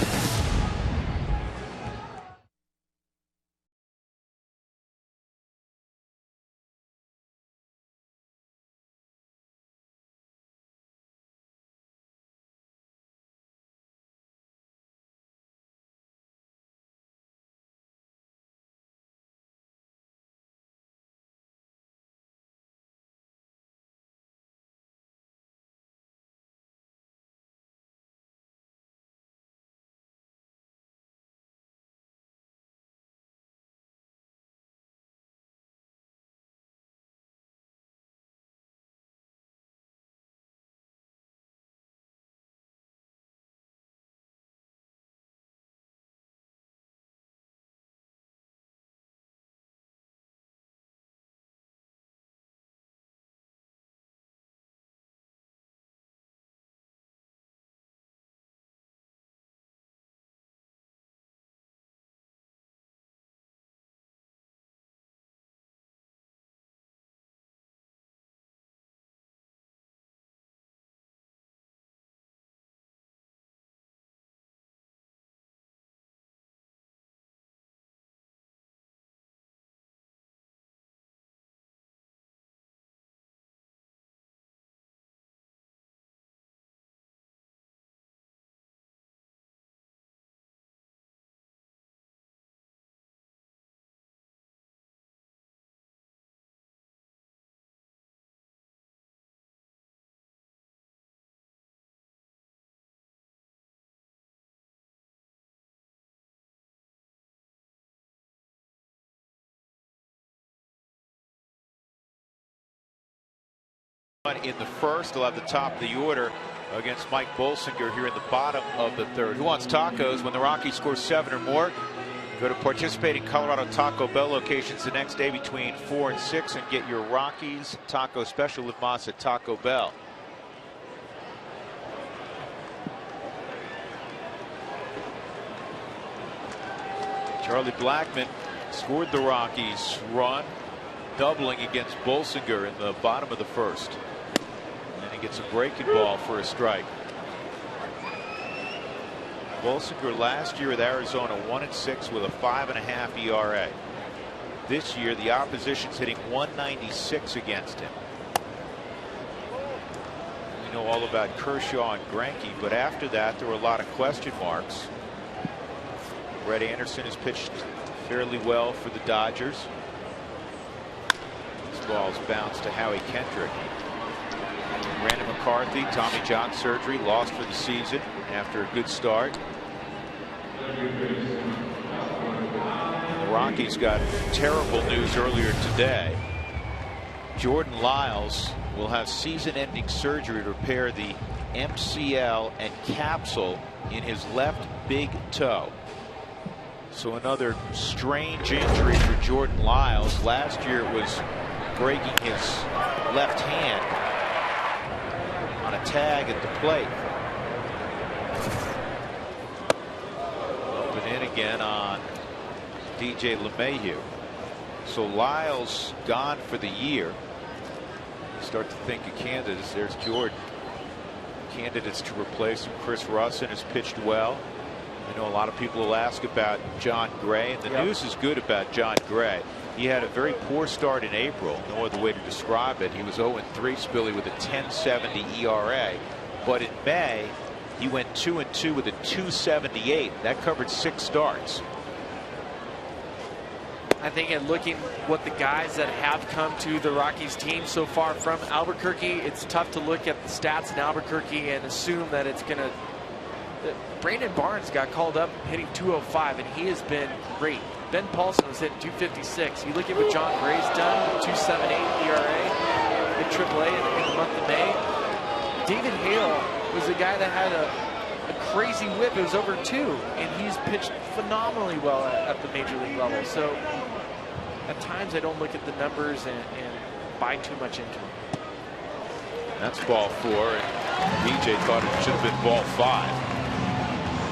In the first, they'll have the top of the order against Mike Bolsinger here in the bottom of the 3rd. Who wants tacos? When the Rockies score 7 or more, go to participating Colorado Taco Bell locations the next day between 4 and 6 and get your Rockies taco special with Moss at Taco Bell. Charlie Blackmon scored the Rockies run, doubling against Bolsinger in the bottom of the 1st. And he gets a breaking ball for a strike. Bolsinger last year with Arizona 1-6 with a 5.5 ERA. This year the opposition's hitting 196 against him. We know all about Kershaw and Greinke, but after that there were a lot of question marks. Brett Anderson has pitched fairly well for the Dodgers. This ball's bounced to Howie Kendrick. Brandon McCarthy, Tommy John surgery, lost for the season after a good start. And the Rockies got terrible news earlier today. Jordan Lyles will have season-ending surgery to repair the MCL and capsule in his left big toe. So another strange injury for Jordan Lyles. Last year it was breaking his left hand on a tag at the plate. Up and in again on DJ LeMahieu. So Lyles gone for the year. You start to think of candidates. There's Jordan. Candidates to replace him. Chris Russin has pitched well. I know a lot of people will ask about John Gray, and the news is good about John Gray. He had a very poor start in April. No other way to describe it. He was 0-3, Spilly, with a 10.70 ERA. But in May, he went 2-2 with a 2.78. That covered 6 starts. I think in looking what the guys that have come to the Rockies team so far from Albuquerque, it's tough to look at the stats in Albuquerque and assume that it's going to. Brandon Barnes got called up hitting 205, and he has been great. Ben Paulson was hitting 256. You look at what John Gray's done with 2.78 ERA in AAA in the month of May. David Hale was a guy that had a crazy whip. It was over 2, and he's pitched phenomenally well at the major league level. So at times I don't look at the numbers and buy too much into them. That's ball 4, and DJ thought it should have been ball 5.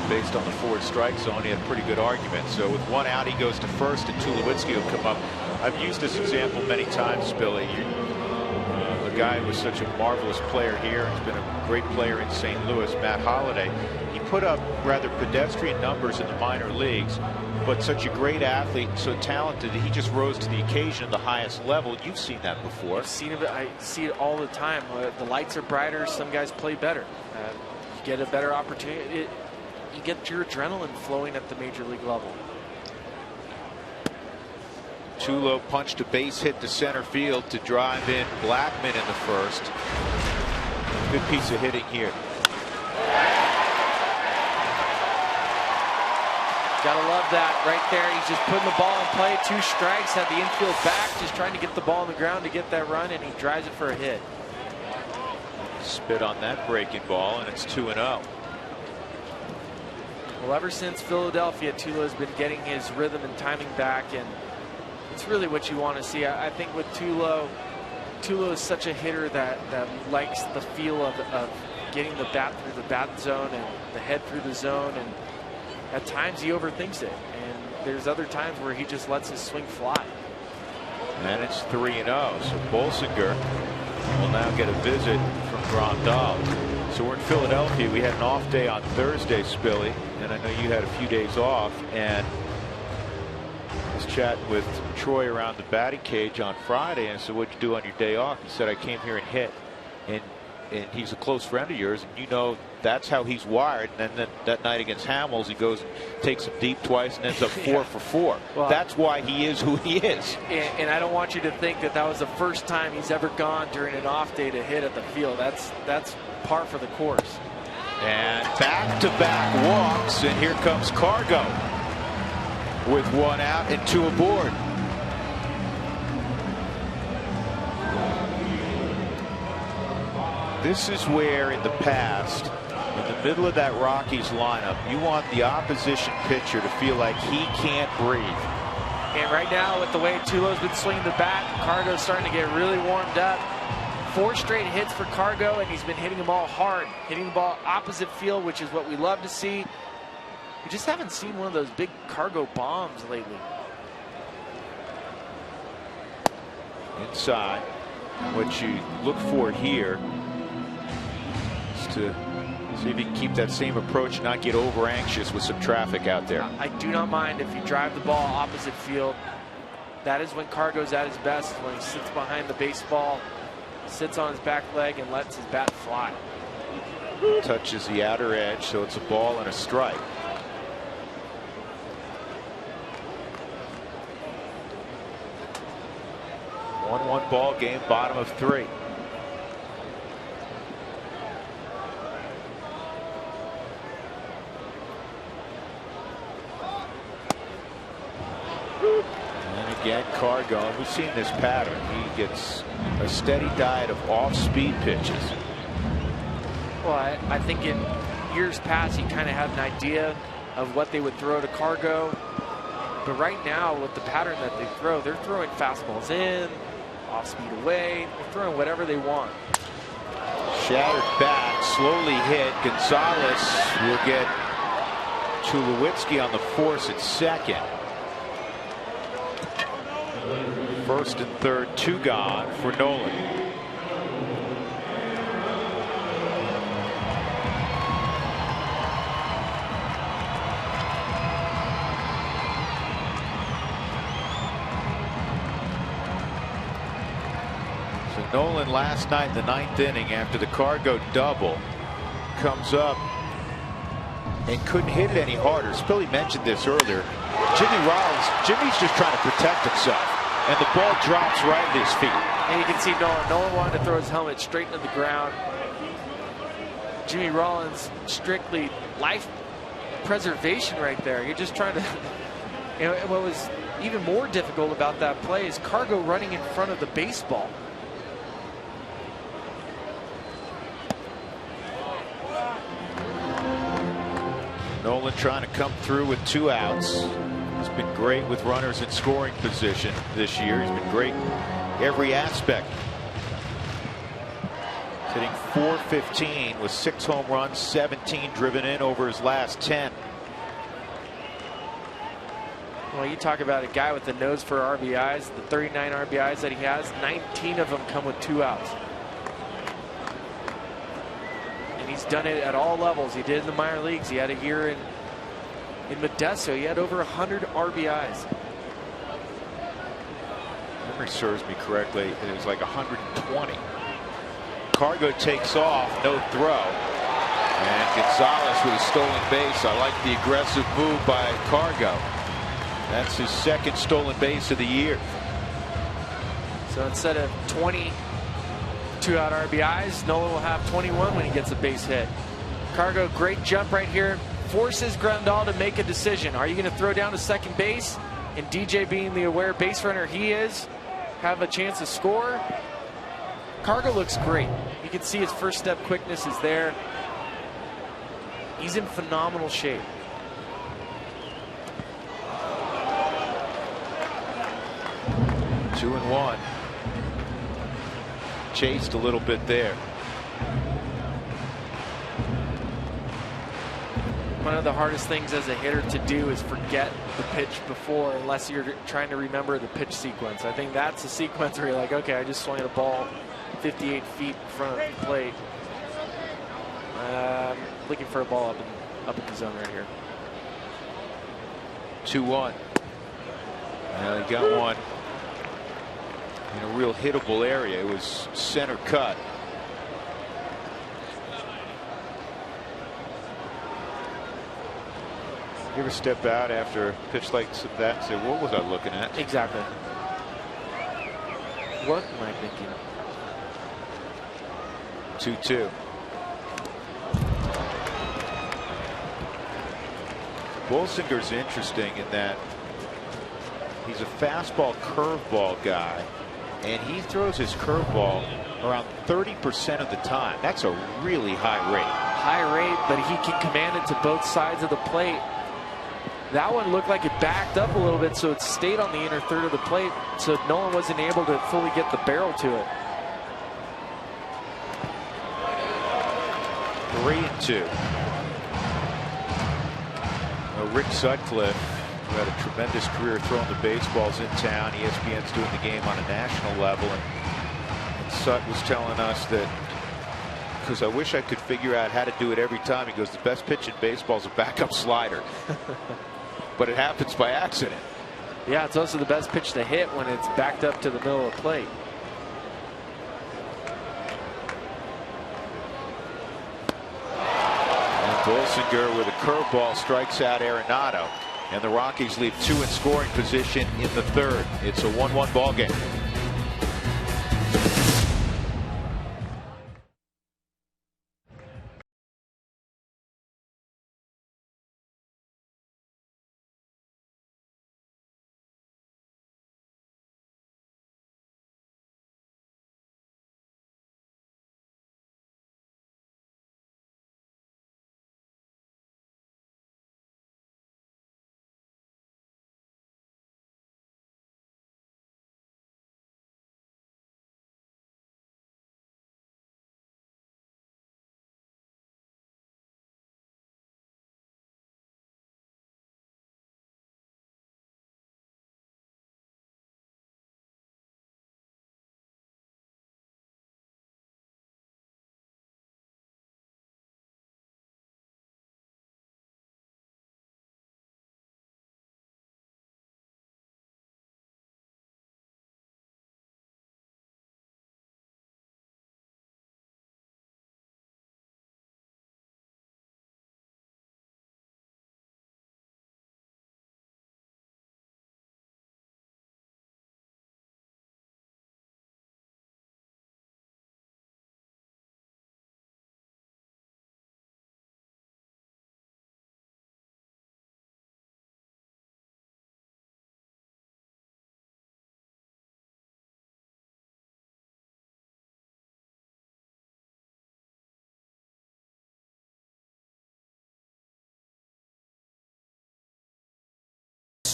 Based on the forward strike zone, he had a pretty good argument. So with 1 out, he goes to first, and Tulowitzki will come up. I've used this example many times, Billy. A guy who was such a marvelous player here, he's been a great player in St. Louis, Matt Holliday. He put up rather pedestrian numbers in the minor leagues, but such a great athlete, so talented, that he just rose to the occasion at the highest level. You've seen that before. I've seen it. I see it all the time. The lights are brighter. Some guys play better. You get a better opportunity. You get your adrenaline flowing at the major league level. Tulo punched a base hit to center field to drive in Blackman in the first. Good piece of hitting here. Gotta love that right there. He's just putting the ball in play. 2 strikes, had the infield back, just trying to get the ball on the ground to get that run, and he drives it for a hit. Spit on that breaking ball, and it's 2-0. Well, ever since Philadelphia, Tulo's been getting his rhythm and timing back, and it's really what you want to see. I think with Tulo is such a hitter that likes the feel of getting the bat through the bat zone and the head through the zone, and at times he overthinks it, and there's other times where he just lets his swing fly. And it's 3-0. So Bolsinger will now get a visit from Grandal. So we're in Philadelphia. We had an off day on Thursday, Spilly, and I know you had a few days off, and I was chatting with Troy around the batting cage on Friday, and I said, what'd you do on your day off? He said, I came here and hit. And he's a close friend of yours, and you know that's how he's wired. And then that night against Hamels, he goes and takes him deep twice and ends up 4 for 4. Well, that's why he is who he is. And I don't want you to think that was the first time he's ever gone during an off day to hit at the field. That's par for the course. And back-to-back walks, and here comes Cargo with 1 out and 2 aboard. This is where in the past, in the middle of that Rockies lineup, you want the opposition pitcher to feel like he can't breathe. And right now, with the way Tulo's been swinging the bat, Cargo's starting to get really warmed up. 4 straight hits for Cargo, and he's been hitting them all hard, hitting the ball opposite field, which is what we love to see. We just haven't seen one of those big Cargo bombs lately. Inside, what you look for here is to see if you can keep that same approach, not get over anxious with some traffic out there. I do not mind if you drive the ball opposite field. That is when Cargo's at his best, when he sits behind the baseball, sits on his back leg, and lets his bat fly. Touches the outer edge, so it's a ball and a strike. One ball game, bottom of 3. And again, Cargo, and we've seen this pattern. He gets a steady diet of off-speed pitches. Well, I think in years past, he kind of had an idea of what they would throw to Cargo. But right now, with the pattern that they throw, they're throwing fastballs in, off speed away. They're throwing whatever they want. Shattered bat, slowly hit. Gonzalez will get Tulowitzki on the force at second. First and third, 2 gone for Nolan. Nolan last night in the 9th inning after the Cargo double comes up and couldn't hit it any harder. Spilly mentioned this earlier. Jimmy's just trying to protect himself, and the ball drops right at his feet. And you can see Nolan wanted to throw his helmet straight into the ground. Jimmy Rollins, strictly life preservation right there. You're just trying to, what was even more difficult about that play is Cargo running in front of the baseball. Nolan trying to come through with 2 outs. He's been great with runners in scoring position this year. He's been great every aspect. He's hitting .415 with 6 home runs, 17 driven in over his last 10. Well, you talk about a guy with the nose for RBIs, the 39 RBIs that he has, 19 of them come with 2 outs. And he's done it at all levels. He did in the minor leagues. He had a year in Modesto. He had over 100 RBIs. Memory serves me correctly, it was like 120. Cargo takes off, no throw. And Gonzalez with a stolen base. I like the aggressive move by Cargo. That's his 2nd stolen base of the year. So instead of 20 2-out RBIs, Nolan will have 21 when he gets a base hit. Cargo, great jump right here. Forces Grandal to make a decision. Are you going to throw down to second base? And DJ, being the aware base runner he is, have a chance to score? Cargo looks great. You can see his first step quickness is there. He's in phenomenal shape. Two and one. Chased a little bit there. One of the hardest things as a hitter to do is forget the pitch before, unless you're trying to remember the pitch sequence. I think that's a sequence where you're like, okay, I just swung at a ball 58 feet in front of the plate. Looking for a ball up in the zone right here. 2-1. Well, he got one in a real hittable area. It was center cut. You ever step out after a pitch like that and say, what was I looking at? Exactly. What am I thinking? 2-2. Bolsinger's interesting in that he's a fastball curveball guy, and he throws his curveball around 30% of the time. That's a really high rate. High rate, but he can command it to both sides of the plate. That one looked like it backed up a little bit, so it stayed on the inner third of the plate, so Nolan wasn't able to fully get the barrel to it. 3-2. Rick Sutcliffe, who had a tremendous career throwing the baseballs in town. ESPN's doing the game on a national level, and Sut was telling us that, because I wish I could figure out how to do it every time. He goes, the best pitch in baseball is a backup slider. But it happens by accident. Yeah, it's also the best pitch to hit when it's backed up to the middle of the plate. And Bolsinger with a curveball strikes out Arenado. And the Rockies leave 2 in scoring position in the 3rd. It's a 1-1 ball game.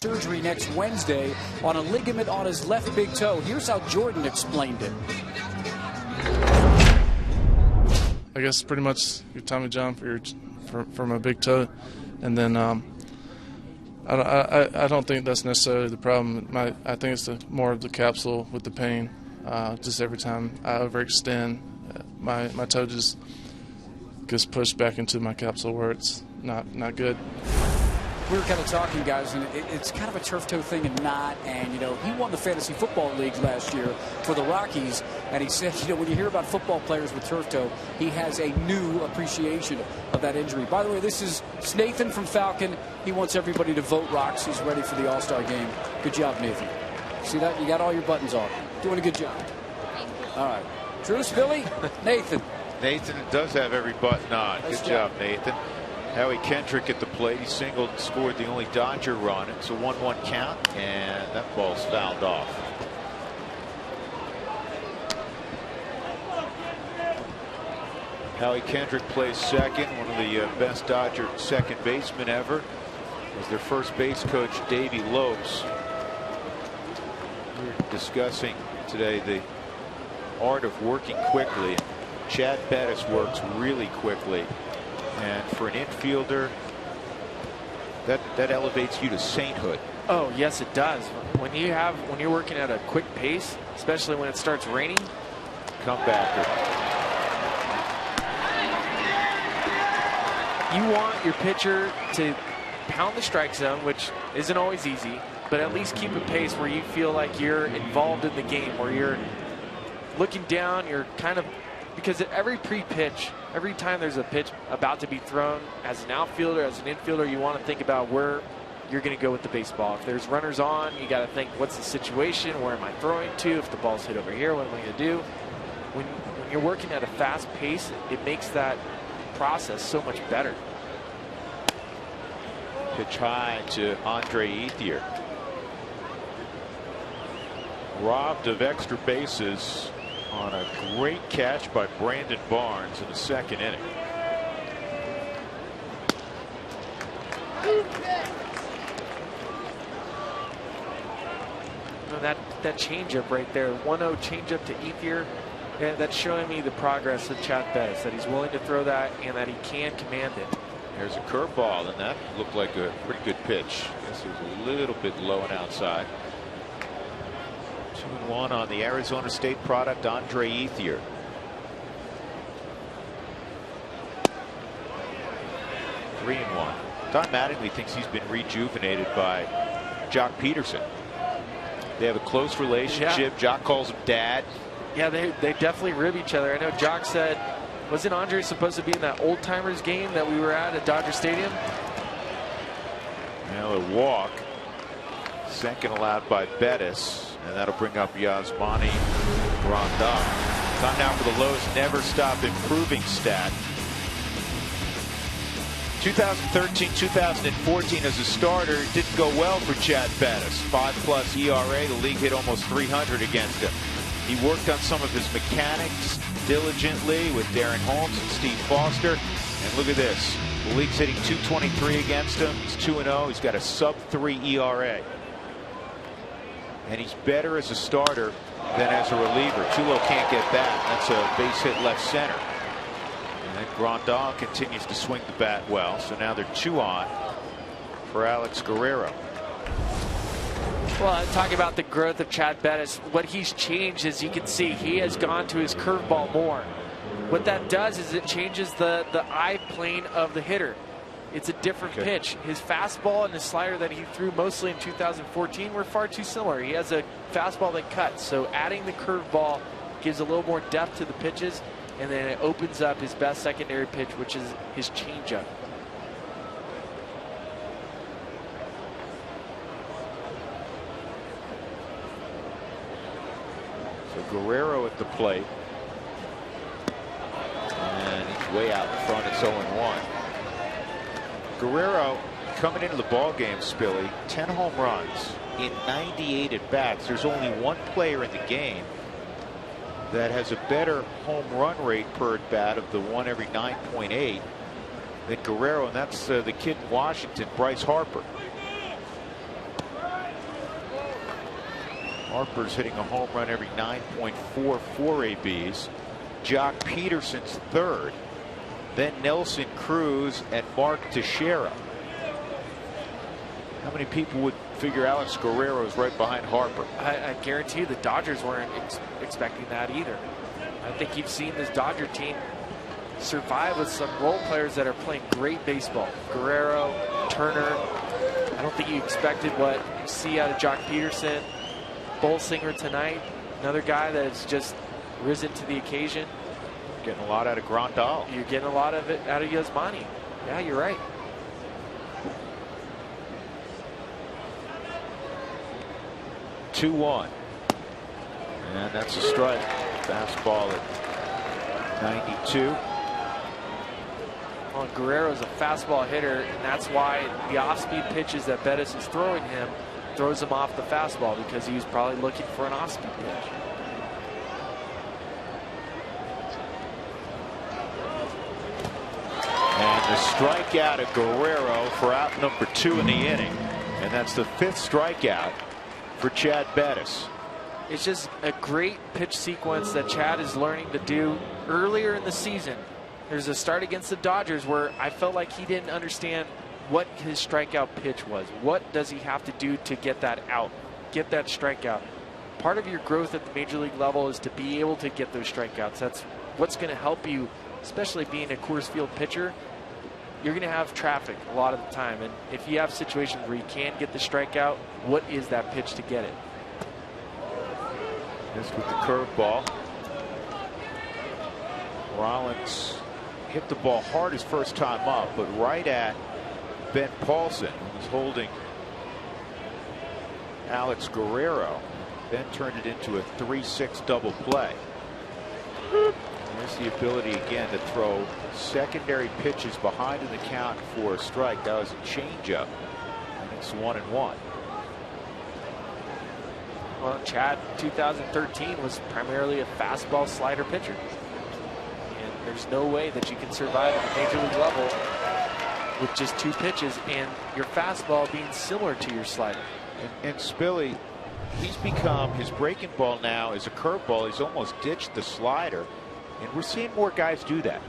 surgery next Wednesday on a ligament on his left big toe. Here's how Jordan explained it. I guess pretty much your Tommy John for my big toe, and then I don't think that's necessarily the problem. I think it's more of the capsule with the pain. Just every time I overextend, my toe just gets pushed back into my capsule where it's not good. We were kind of talking, guys, and it's kind of a turf toe thing and not. And, you know, he won the Fantasy Football League last year for the Rockies. And he said, you know, when you hear about football players with turf toe, he has a new appreciation of that injury. By the way, this is Nathan from Falcon. He wants everybody to vote Rocks. He's ready for the All-Star game. Good job, Nathan. See that? You got all your buttons on. Doing a good job. All right. Truce, Philly? Nathan. Nathan does have every button on. Good job, Nathan. Howie Kendrick at the plate. He singled and scored the only Dodger run. It's a 1-1 count, and that ball's fouled off. Howie Kendrick plays second, one of the best Dodger second basemen ever. It was their first base coach, Davey Lopes. We were discussing today the art of working quickly. Chad Bettis works really quickly. And for an infielder, that elevates you to sainthood. Oh, yes, it does. When you're working at a quick pace, especially when it starts raining. Comebacker. You want your pitcher to pound the strike zone, which isn't always easy, but at least keep a pace where you feel like you're involved in the game, where you're looking down, you're kind of, because at every pre-pitch, every time there's a pitch about to be thrown, as an outfielder, as an infielder, you want to think about where you're going to go with the baseball. If there's runners on, you got to think, what's the situation? Where am I throwing to? If the ball's hit over here, what am I going to do? When you're working at a fast pace, it makes that process so much better. Pitch high to Andre Ethier. Robbed of extra bases on a great catch by Brandon Barnes in the second inning. That changeup right there, 1-0 changeup to Ethier, that's showing me the progress of Chad Bettis, that he's willing to throw that and that he can command it. There's a curveball, and that looked like a pretty good pitch. I guess it was a little bit low and outside. 2-1 on the Arizona State product, Andre Ethier. Three and 1. Don Mattingly thinks he's been rejuvenated by Jock Peterson. They have a close relationship. Yeah. Jock calls him Dad. Yeah, they definitely rib each other. I know Jock said, wasn't Andre supposed to be in that old timers game that we were at Dodger Stadium? Now a walk. Second allowed by Bettis. And that'll bring up Yasmani Grandal. Time now for the Lowe's Never Stop Improving stat. 2013-2014 as a starter, it didn't go well for Chad Bettis. 5+ ERA. The league hit almost 300 against him. He worked on some of his mechanics diligently with Darren Holmes and Steve Foster. And look at this. The league's hitting .223 against him. He's 2-0. He's got a sub-3 ERA. And he's better as a starter than as a reliever. Tulo can't get that. That's a base hit left center. And Grandal continues to swing the bat well. So now they're 2 on for Alex Guerrero. Well, talking about the growth of Chad Bettis, what he's changed, as you can see, he has gone to his curveball more. What that does is it changes the eye plane of the hitter. It's a different pitch. His fastball and his slider that he threw mostly in 2014 were far too similar. He has a fastball that cuts, so adding the curveball gives a little more depth to the pitches, and then it opens up his best secondary pitch, which is his changeup. So Guerrero at the plate. And he's way out in front. It's 0-1. Guerrero coming into the ball game, Spilly, 10 home runs in 98 at bats. There's only one player in the game that has a better home run rate per at bat of the 1 every 9.8 than Guerrero, and that's the kid in Washington, Bryce Harper. Harper's hitting a home run every 9.44 ABs. Jock Peterson's third. Then Nelson Cruz and Mark Teixeira. How many people would figure Alex Guerrero is right behind Harper? I guarantee you the Dodgers weren't expecting that either. I think you've seen this Dodger team survive with some role players that are playing great baseball. Guerrero, Turner. I don't think you expected what you see out of Jock Peterson. Bolsinger tonight, another guy that has just risen to the occasion. Getting a lot out of Grandal. You're getting a lot of it out of Yasmani. Yeah, you're right. Two-one. And that's a strike. Fastball at 92. Well, Guerrero's a fastball hitter, and that's why the off-speed pitches that Bettis is throwing him throws him off the fastball, because he was probably looking for an off-speed pitch. And the strikeout of Guerrero for out number 2 in the inning. And that's the 5th strikeout for Chad Bettis. It's just a great pitch sequence that Chad is learning to do earlier in the season. There's a start against the Dodgers where I felt like he didn't understand what his strikeout pitch was. What does he have to do to get that out, get that strikeout? Part of your growth at the major league level is to be able to get those strikeouts. That's what's going to help you, especially being a Coors Field pitcher. You're going to have traffic a lot of the time, and if you have situations where you can get the strikeout, what is that pitch to get it? This with the curveball. Rollins hit the ball hard his first time up, but right at Ben Paulson, who was holding Alex Guerrero. Ben turned it into a 3-6 double play. There's the ability again to throw secondary pitches behind in the count for a strike. That was a changeup, and it's 1-1. Well, Chad, 2013 was primarily a fastball slider pitcher. And there's no way that you can survive at the major league level with just 2 pitches and your fastball being similar to your slider. And Spilly, he's become, his breaking ball now is a curveball. He's almost ditched the slider. And we're seeing more guys do that.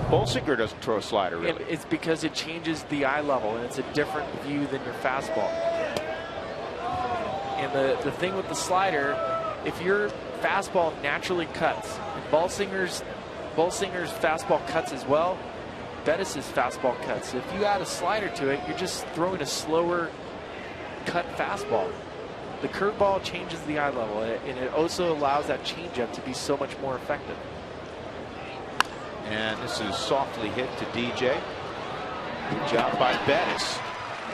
Bolsinger doesn't throw a slider, really. It's because it changes the eye level, and it's a different view than your fastball. And the thing with the slider, if your fastball naturally cuts, and Bolsinger's fastball cuts as well, Bettis's fastball cuts. If you add a slider to it, you're just throwing a slower cut fastball. The curveball changes the eye level, and it also allows that changeup to be so much more effective. And this is softly hit to DJ. Good job by Bettis.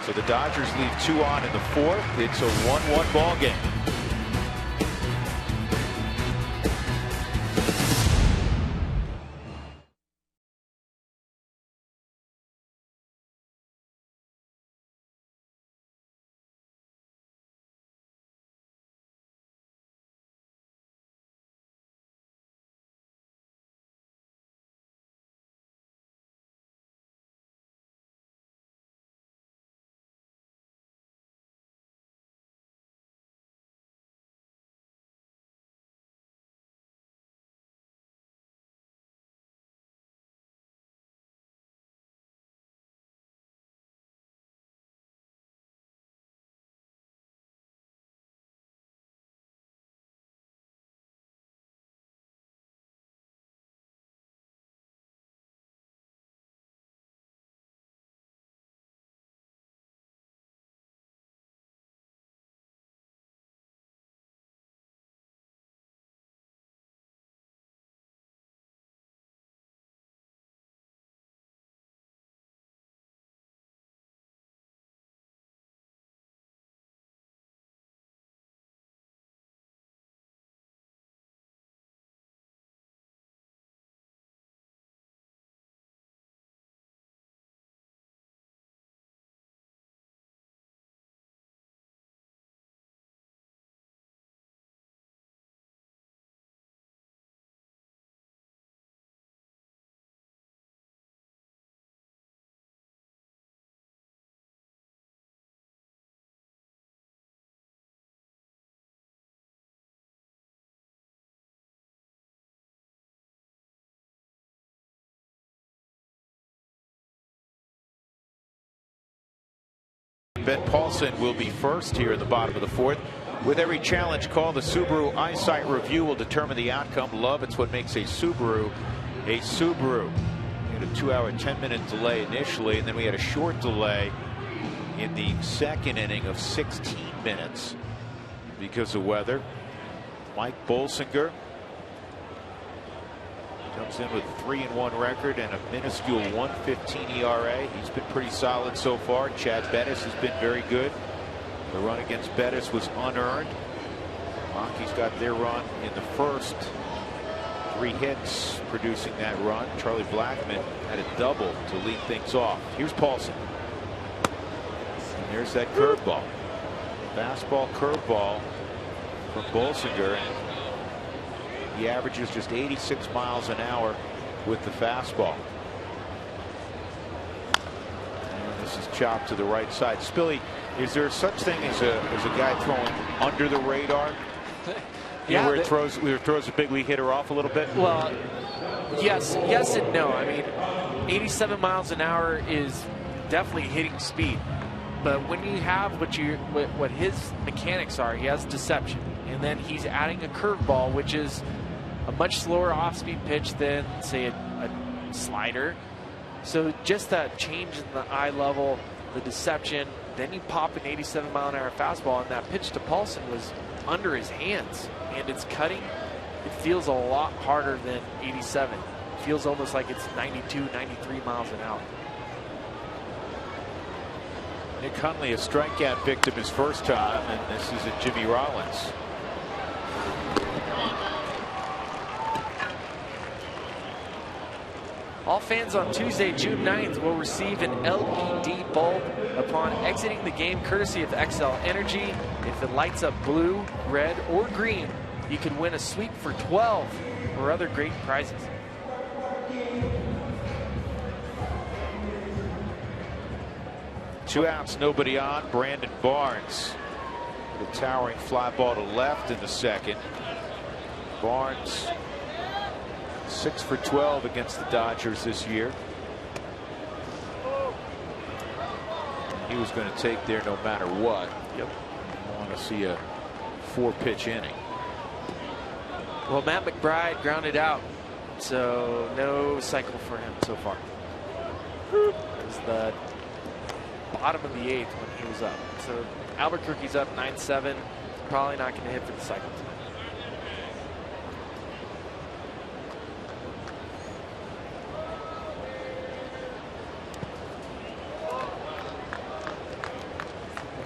So the Dodgers leave 2 on in the 4th. It's a 1-1 ball game. Ben Paulson will be first here in the bottom of the fourth. With every challenge call, the Subaru Eyesight Review will determine the outcome. Love, it's what makes a Subaru a Subaru. We had a 2-hour, 10-minute delay initially, and then we had a short delay in the second inning of 16 minutes because of weather. Mike Bolsinger comes in with a 3-1 record and a minuscule 1.15 ERA. He's been pretty solid so far. Chad Bettis has been very good. The run against Bettis was unearned. Rockies got their run in the first. 3 hits producing that run. Charlie Blackmon had a double to lead things off. Here's Paulson. And there's that curveball. Fastball curveball from Bolsinger. And he averages just 86 miles an hour with the fastball. And this is chopped to the right side. Spilly, is there such thing as a guy throwing under the radar? Yeah, where it throws a big league hitter off a little bit? Well, yes and no. I mean, 87 miles an hour is definitely hitting speed. But when you have what his mechanics are, he has deception. And then he's adding a curveball, which is a much slower off-speed pitch than, say, a slider. So just that change in the eye level, the deception, then you pop an 87-mile-an-hour fastball, and that pitch to Paulson was under his hands. And it's cutting. It feels a lot harder than 87. It feels almost like it's 92, 93 miles an hour. Nick Hundley, a strikeout victim his first time, and this is a Jimmy Rollins. All fans on Tuesday, June 9th will receive an LED bulb upon exiting the game, courtesy of XL Energy. If it lights up blue, red, or green, you can win a suite for 12 or other great prizes. Two outs, nobody on. Brandon Barnes with a towering fly ball to left in the second. Barnes 6 for 12 against the Dodgers this year. He was going to take there no matter what. Yep. I want to see a 4-pitch inning. Well, Matt McBride grounded out, so no cycle for him so far. It was the bottom of the 8th when he was up. So Albuquerque's up 9-7. Probably not going to hit for the cycle tonight.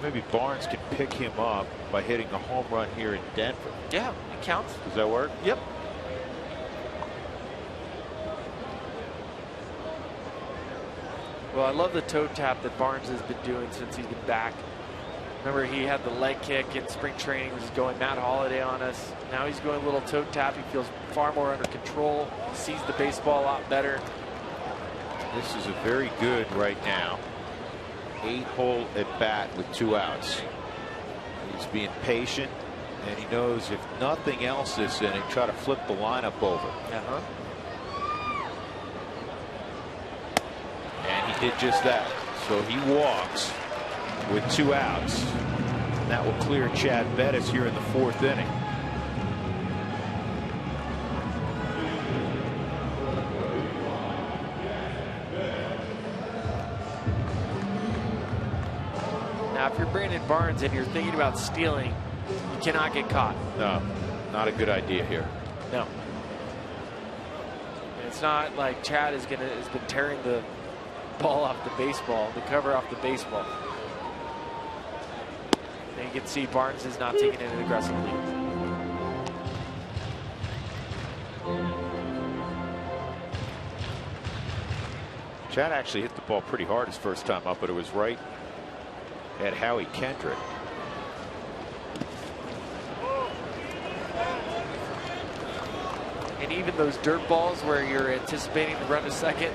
Maybe Barnes can pick him up by hitting a home run here in Denver. Yeah, it counts. Does that work? Yep. Well, I love the toe tap that Barnes has been doing since he's been back. Remember, he had the leg kick in spring training, was going Matt Holliday on us. Now he's going a little toe tap. He feels far more under control. He sees the baseball a lot better. This is a very good right now. 8-hole at bat with 2 outs. He's being patient, and he knows if nothing else this inning, try to flip the lineup over. And he did just that. So he walks with 2 outs. And that will clear Chad Bettis here in the 4th inning. Now, if you're Brandon Barnes and you're thinking about stealing, you cannot get caught. No, not a good idea here. No. It's not like Chad has been tearing the ball off the baseball, the cover off the baseball. And you can see Barnes is not taking it aggressively. Chad actually hit the ball pretty hard his first time up, but it was right at Howie Kendrick. And even those dirt balls where you're anticipating to run to second,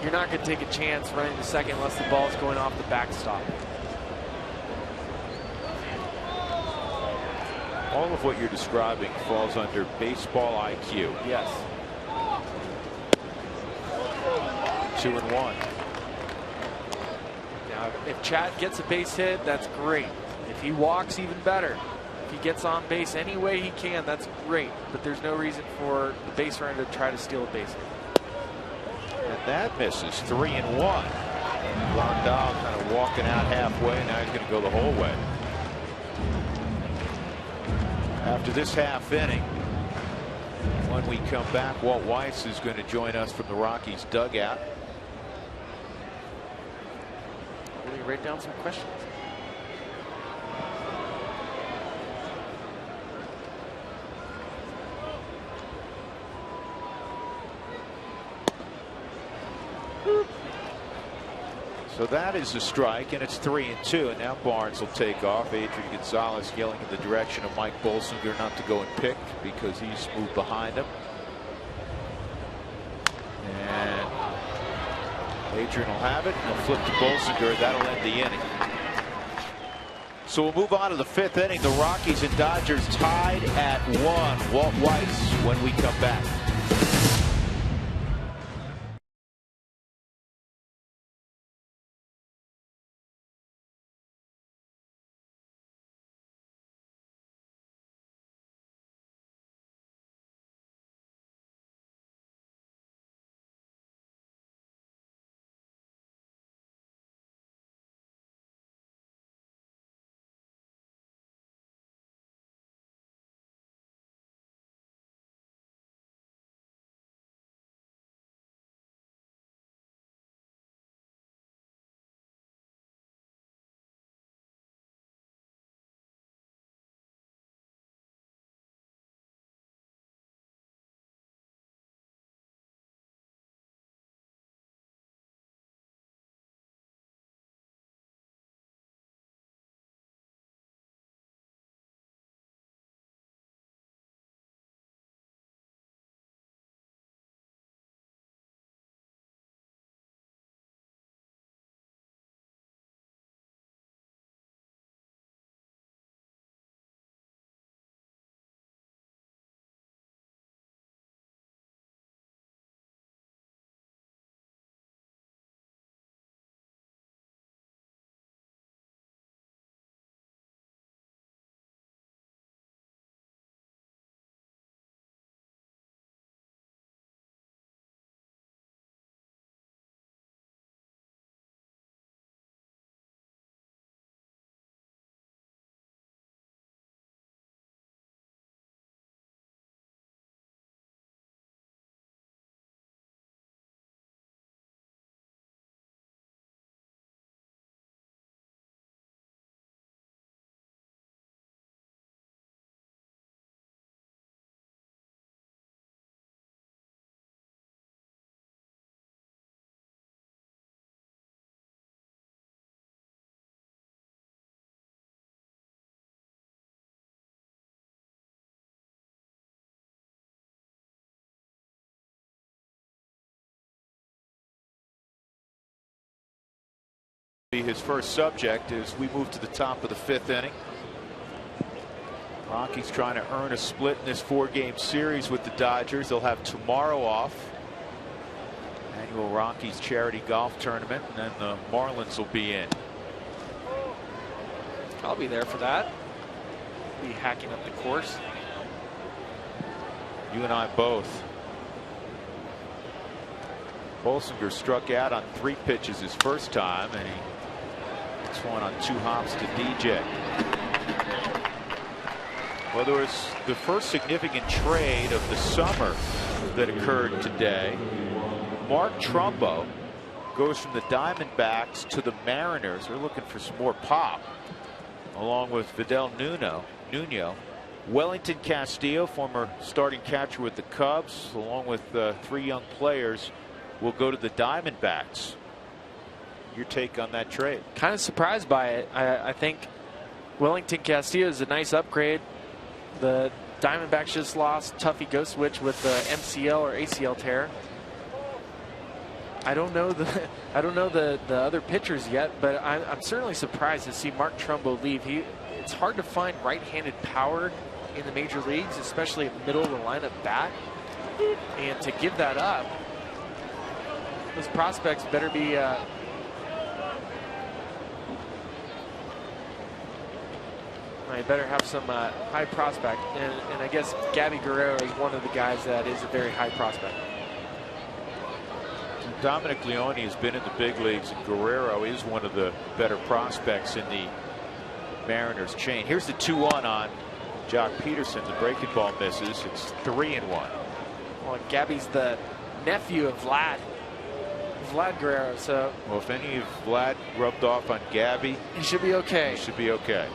you're not going to take a chance running to second unless the ball's going off the backstop. All of what you're describing falls under baseball IQ. Yes. 2-1. Now If Chad gets a base hit, that's great. If he walks, even better. If he gets on base any way he can, that's great. But there's no reason for the base runner to try to steal a base hit. And that misses. 3-1. Blondal kind of walking out halfway. Now he's going to go the whole way. After this half inning, when we come back, Walt Weiss is going to join us from the Rockies dugout. Will you write down some questions? So that is a strike, and it's 3-2. And now Barnes will take off. Adrian Gonzalez yelling in the direction of Mike Bolsinger not to go and pick because he's moved behind him. And Adrian will have it. He'll flip to Bolsinger. That'll end the inning. So we'll move on to the 5th inning. The Rockies and Dodgers tied at 1. Walt Weiss when we come back. His first subject as we move to the top of the 5th inning. Rockies trying to earn a split in this 4-game series with the Dodgers. They'll have tomorrow off. Annual Rockies charity golf tournament, and then the Marlins will be in. I'll be there for that. Be hacking up the course. You and I both. Bolsinger struck out on 3 pitches his first time, and he one on 2 hops to DJ. Well, there was the first significant trade of the summer that occurred today. Mark Trumbo goes from the Diamondbacks to the Mariners. They're looking for some more pop, along with Vidal Nuno. Wellington Castillo, former starting catcher with the Cubs, along with 3 young players, will go to the Diamondbacks. Your take on that trade? Kind of surprised by it. I think Wellington Castillo is a nice upgrade. The Diamondbacks just lost Tuffy Ghostwich with the MCL or ACL tear. I don't know the other pitchers yet, but I'm certainly surprised to see Mark Trumbo leave. It's hard to find right-handed power in the major leagues, especially a middle of the lineup bat, and to give that up, those prospects better be You better have some high prospect, and I guess Gabby Guerrero is one of the guys that is a very high prospect. Dominic Leone has been in the big leagues, and Guerrero is one of the better prospects in the Mariners chain. Here's the 2-1 on Jock Peterson. The breaking ball misses. It's 3-1. Well, Gabby's the nephew of Vlad Guerrero, so. Well, if any of Vlad rubbed off on Gabby, he should be okay. He should be okay.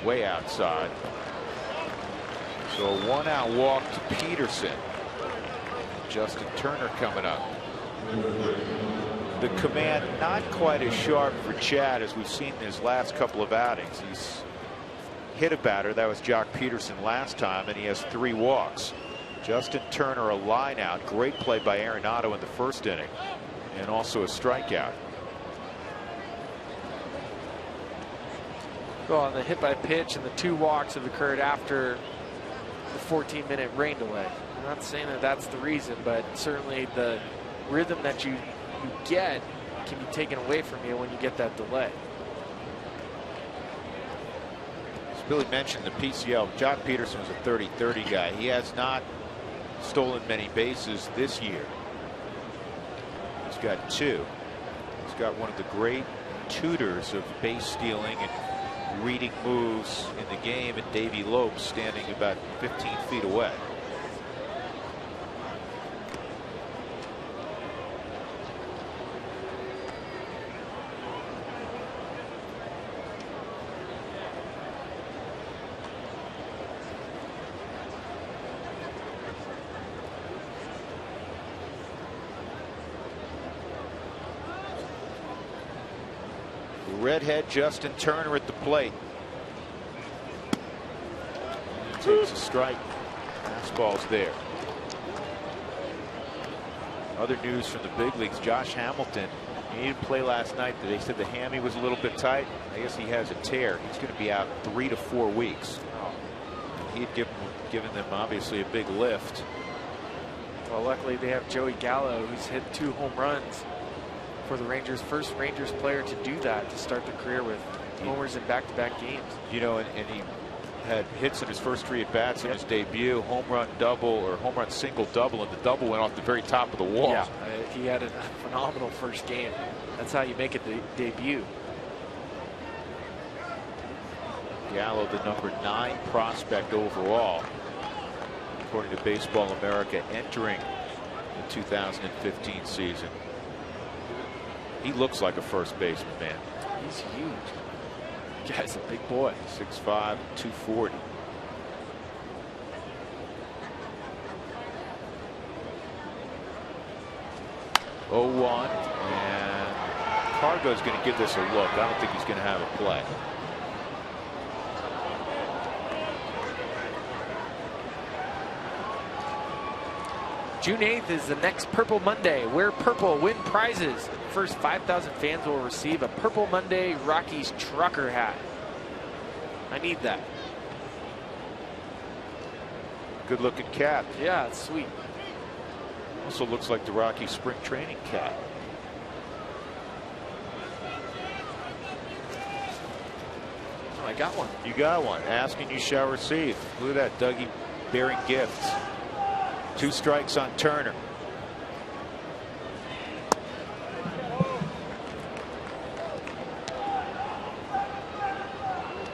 Way outside. So a 1-out walk to Peterson. Justin Turner coming up. The command not quite as sharp for Chad as we've seen in his last couple of outings. He's hit a batter. That was Jock Peterson last time, and he has 3 walks. Justin Turner, a line out. Great play by Arenado in the first inning, and also a strikeout. Well, on the hit by pitch and the 2 walks have occurred after the 14-minute rain delay. I'm not saying that that's the reason, but certainly the rhythm that you get can be taken away from you when you get that delay. As Billy mentioned, the PCL, Jock Peterson was a 30-30 guy. He has not stolen many bases this year. He's got 2. He's got one of the great tutors of base stealing and reading moves in the game, and Davey Lopes standing about 15 feet away. Redhead Justin Turner at the plate. Takes a strike. Fastball's there. Other news from the big leagues, Josh Hamilton, he didn't play last night. They said the hammy was a little bit tight. I guess he has a tear. He's going to be out 3 to 4 weeks. He had given them obviously a big lift. Well, luckily they have Joey Gallo, who's hit 2 home runs for the Rangers. First Rangers player to do that, to start the career with homers in back-to-back games. You know, and he had hits in his first 3 at-bats in his debut, home run double or home run single double, and the double went off the very top of the wall. Yeah, he had a phenomenal first game. That's how you make it the debut. Gallo, the number 9 prospect overall, according to Baseball America, entering the 2015 season. He looks like a first baseman, man. He's huge. Guy's a big boy. 6'5", 240. Oh, 1, and Cargo's going to give this a look. I don't think he's going to have a play. June 8th is the next Purple Monday. Wear purple, win prizes. First 5,000 fans will receive a Purple Monday Rockies trucker hat. I need that. Good looking cap. Yeah, it's sweet. Also looks like the Rockies spring training cap. Oh, I got one. You got one. Ask and you shall receive. Look at that, Dougie bearing gifts. 2 strikes on Turner.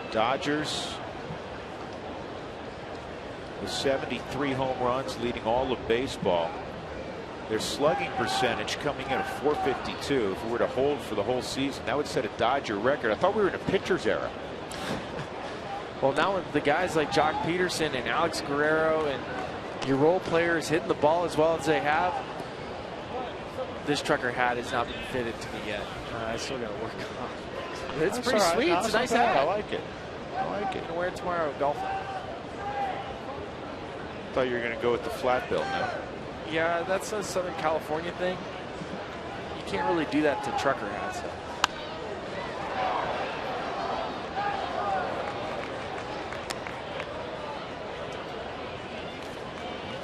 Dodgers with 73 home runs, leading all of baseball. Their slugging percentage coming in at .452. If we were to hold for the whole season, that would set a Dodger record. I thought we were in a pitcher's era. Well, now with the guys like Jock Peterson and Alex Guerrero and your role players hitting the ball as well as they have, this trucker hat has not been fitted to me yet. I still got to work on it. It's pretty sweet. It's a nice hat. I like it. I like it. I'm going to wear it tomorrow golfing. I thought you were going to go with the flat bill now. Yeah, that's a Southern California thing. You can't really do that to trucker hats.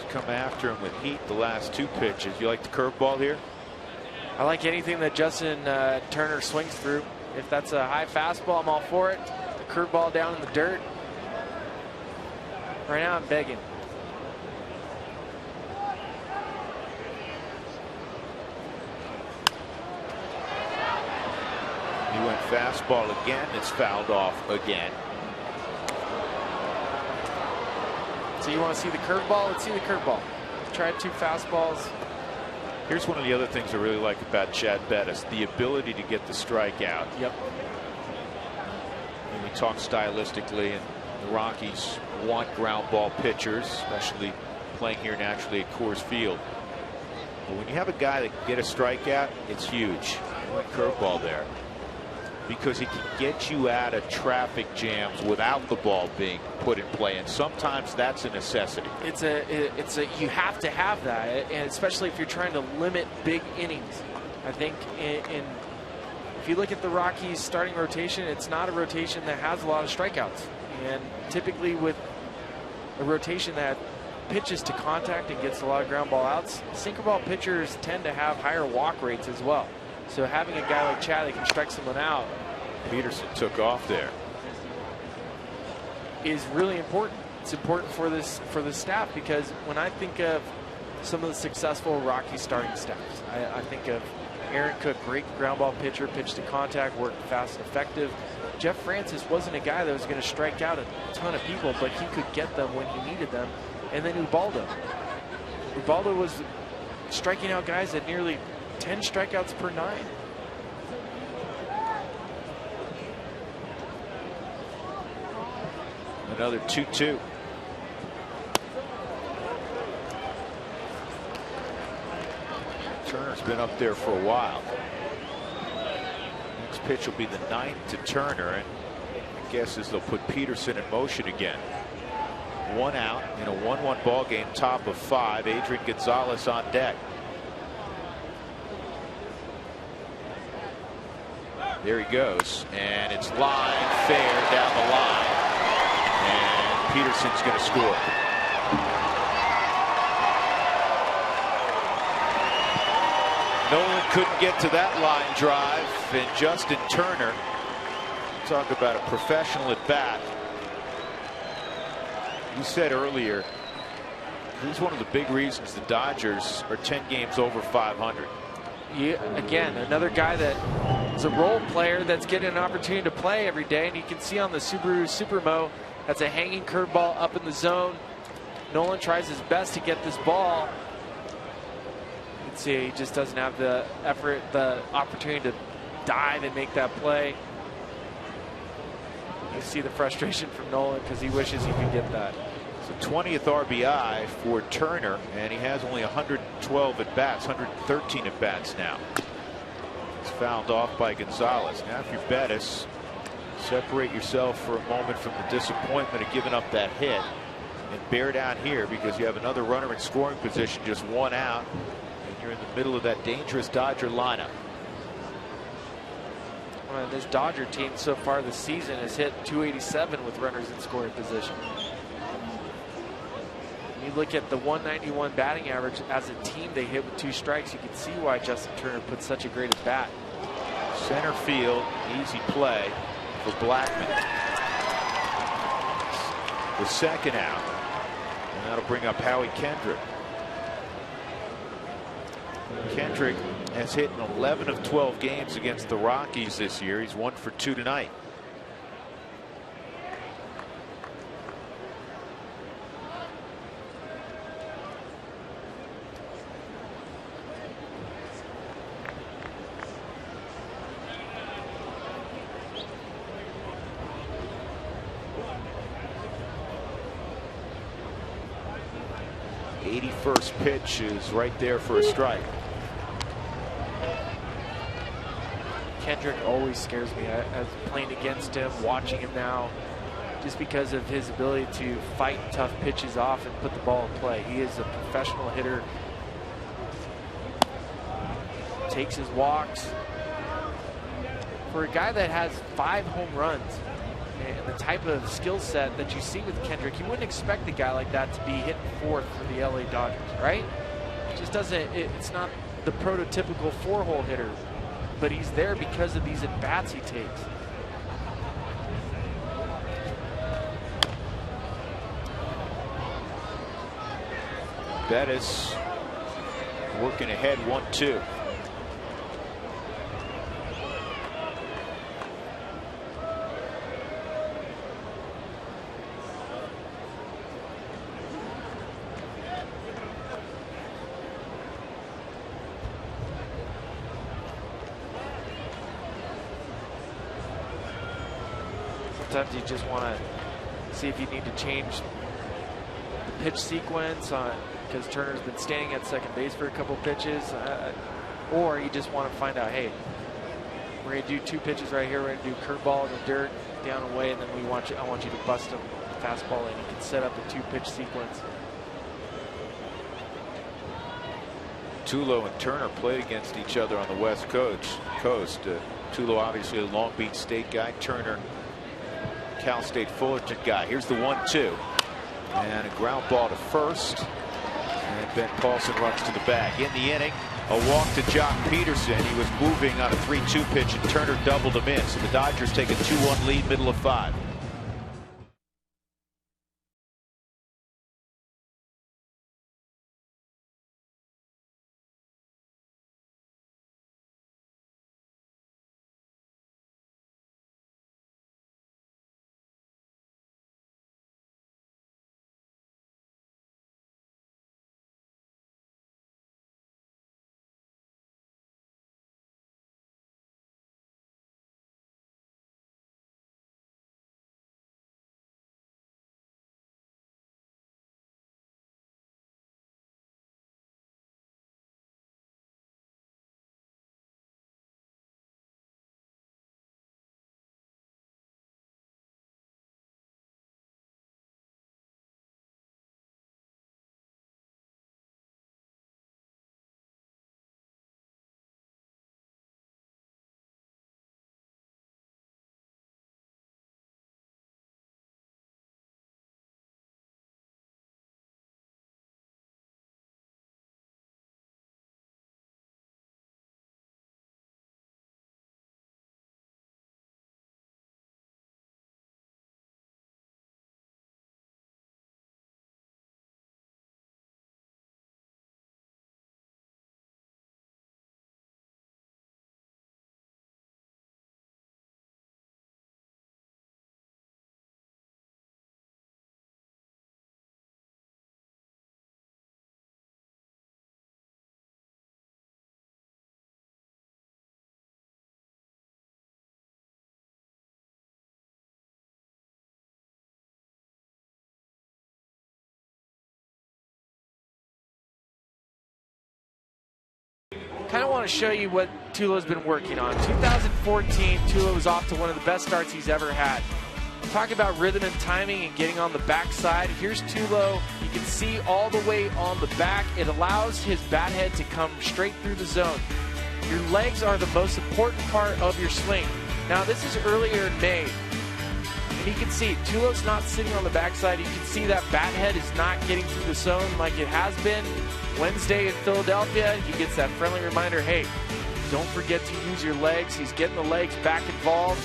Come after him with heat the last 2 pitches. You like the curveball here? I like anything that Justin Turner swings through. If that's a high fastball, I'm all for it. curveball down in the dirt. Right now I'm begging. He went fastball again. It's fouled off again. So you want to see the curveball? Let's see the curveball. Tried 2 fastballs. Here's one of the other things I really like about Chad Bettis, the ability to get the strikeout. Yep. And we talk stylistically, and the Rockies want ground ball pitchers, especially playing here naturally at Coors Field. But when you have a guy that can get a strikeout, it's huge. Curveball there, because he can get you out of traffic jams without the ball being put in play, and sometimes that's a necessity. It's a you have to have that, and especially if you're trying to limit big innings. I think if you look at the Rockies starting rotation, it's not a rotation that has a lot of strikeouts, and typically with a rotation that pitches to contact and gets a lot of ground ball outs, sinker ball pitchers tend to have higher walk rates as well. So having a guy like Chad that can strike someone out, Peterson took off there, is really important. It's important for this staff, because when I think of some of the successful Rockies starting staffs, I think of Aaron Cook, great ground ball pitcher, pitch to contact, worked fast and effective. Jeff Francis wasn't a guy that was going to strike out a ton of people, but he could get them when he needed them. And then Ubaldo. Ubaldo was striking out guys at nearly 10 strikeouts per 9. Another 2-2. Turner's been up there for a while. Next pitch will be the 9th to Turner, and my guess is they'll put Peterson in motion again. 1 out in a 1-1 ball game, top of 5. Adrian Gonzalez on deck. There he goes, and it's line fair down the line, and Peterson's going to score. Nolan couldn't get to that line drive, and Justin Turner, talk about a professional at bat. You said earlier, he's one of the big reasons the Dodgers are 10 games over 500. Yeah, again, another guy that is a role player that's getting an opportunity to play every day, and you can see on the Subaru Supermo, that's a hanging curveball up in the zone. Nolan tries his best to get this ball. You can see he just doesn't have the effort, the opportunity to dive and make that play. You see the frustration from Nolan because he wishes he could get that. So 20th RBI for Turner, and he has only 112 at bats, 113 at bats now. It's fouled off by Gonzalez. Now, if you're Bettis, separate yourself for a moment from the disappointment of giving up that hit and bear down here, because you have another runner in scoring position, just 1 out, and you're in the middle of that dangerous Dodger lineup. Well, this Dodger team so far this season has hit .287 with runners in scoring position. You look at the 191 batting average as a team they hit with 2 strikes. You can see why Justin Turner put such a great at bat. Center field, easy play for Blackman. The second out, and that'll bring up Howie Kendrick. Kendrick has hit in 11 of 12 games against the Rockies this year. He's 1 for 2 tonight. First pitch is right there for a strike. Kendrick always scares me. As playing against him, watching him now, just because of his ability to fight tough pitches off and put the ball in play. He is a professional hitter. Takes his walks. For a guy that has 5 home runs and the type of skill set that you see with Kendrick, you wouldn't expect a guy like that to be hitting 4th for the LA Dodgers, right? It just doesn't, it's not the prototypical 4-hole hitter, but he's there because of these at-bats he takes. Bettis working ahead 1-2. Sometimes you just want to see if you need to change the pitch sequence because Turner's been standing at second base for a couple pitches, or you just want to find out, hey, we're going to do 2 pitches right here. We're going to do curveball in the dirt, down and away, and then I want you to bust them fastball in. You can set up a 2-pitch sequence. Tulo and Turner played against each other on the West Coast. Tulo obviously a Long Beach State guy. Turner, Cal State Fullerton guy. Here's the 1-2. And a ground ball to first. And Ben Paulson runs to the bag. In the inning, a walk to Jock Peterson. He was moving on a 3-2 pitch, and Turner doubled him in. So the Dodgers take a 2-1 lead, middle of 5. Kind of want to show you what Tulo's been working on. 2014, Tulo was off to one of the best starts he's ever had. Talk about rhythm and timing and getting on the backside. Here's Tulo. You can see all the way on the back. It allows his bat head to come straight through the zone. Your legs are the most important part of your swing. Now, this is earlier in May. And you can see Tulo's not sitting on the backside. You can see that bat head is not getting through the zone like it has been. Wednesday in Philadelphia, he gets that friendly reminder, hey, don't forget to use your legs. He's getting the legs back involved.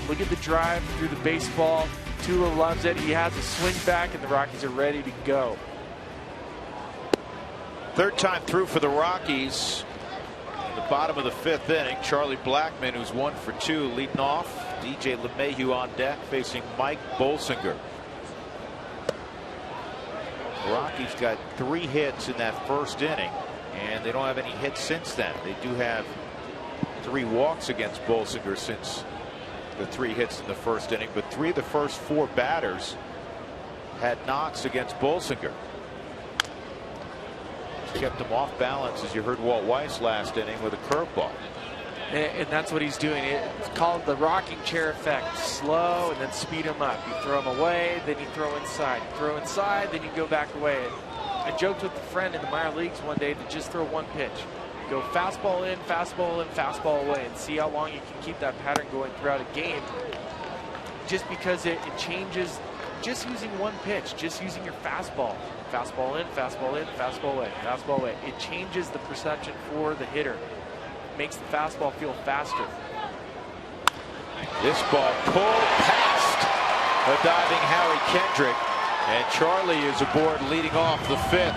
Look at the drive through the baseball. Tulo loves it. He has a swing back, and the Rockies are ready to go. Third time through for the Rockies. In the bottom of the 5th inning, Charlie Blackmon, who's 1 for 2, leading off. DJ LeMahieu on deck, facing Mike Bolsinger. The Rockies got 3 hits in that first inning, and they don't have any hits since then. They do have 3 walks against Bolsinger since the 3 hits in the first inning, but 3 of the first 4 batters had knocks against Bolsinger. Kept him off balance, as you heard Walt Weiss last inning, with a curveball. And that's what he's doing. It's called the rocking chair effect. Slow and then speed him up. You throw him away, then you throw inside. You throw inside, then you go back away. I joked with a friend in the minor leagues one day to just throw 1 pitch. Go fastball in, fastball in, fastball away, and see how long you can keep that pattern going throughout a game. Just because it changes, just using 1 pitch, just using your fastball. Fastball in, fastball in, fastball away, fastball away. It changes the perception for the hitter. Makes the fastball feel faster. This ball pulled past a diving Howie Kendrick, and Charlie is aboard leading off the 5th.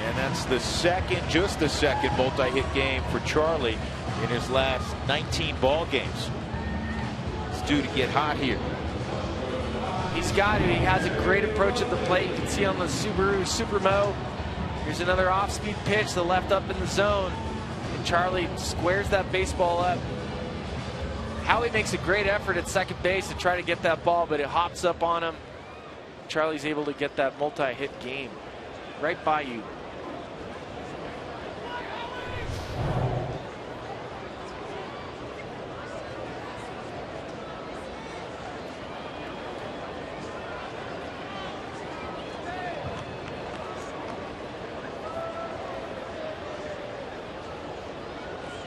And that's just the second multi-hit game for Charlie in his last 19 ball games. It's due to get hot here. He's got it. He has a great approach at the plate. You can see on the Subaru Supermo. Here's another off-speed pitch, the left up in the zone. And Charlie squares that baseball up. Howie makes a great effort at second base to try to get that ball, but it hops up on him. Charlie's able to get that multi-hit game right by you.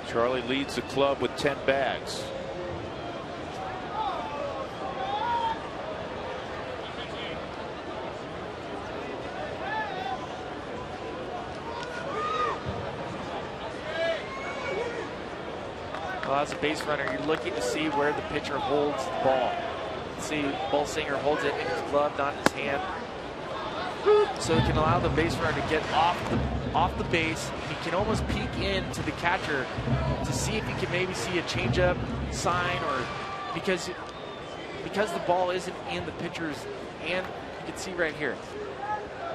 Charlie leads the club with 10 bags. Well, as a base runner, you're looking to see where the pitcher holds the ball. See, Bolsinger holds it in his glove, not in his hand. So it can allow the base runner to get off the base. He can almost peek into the catcher to see if he can maybe see a changeup sign, or because the ball isn't in the pitcher's hand. You can see right here,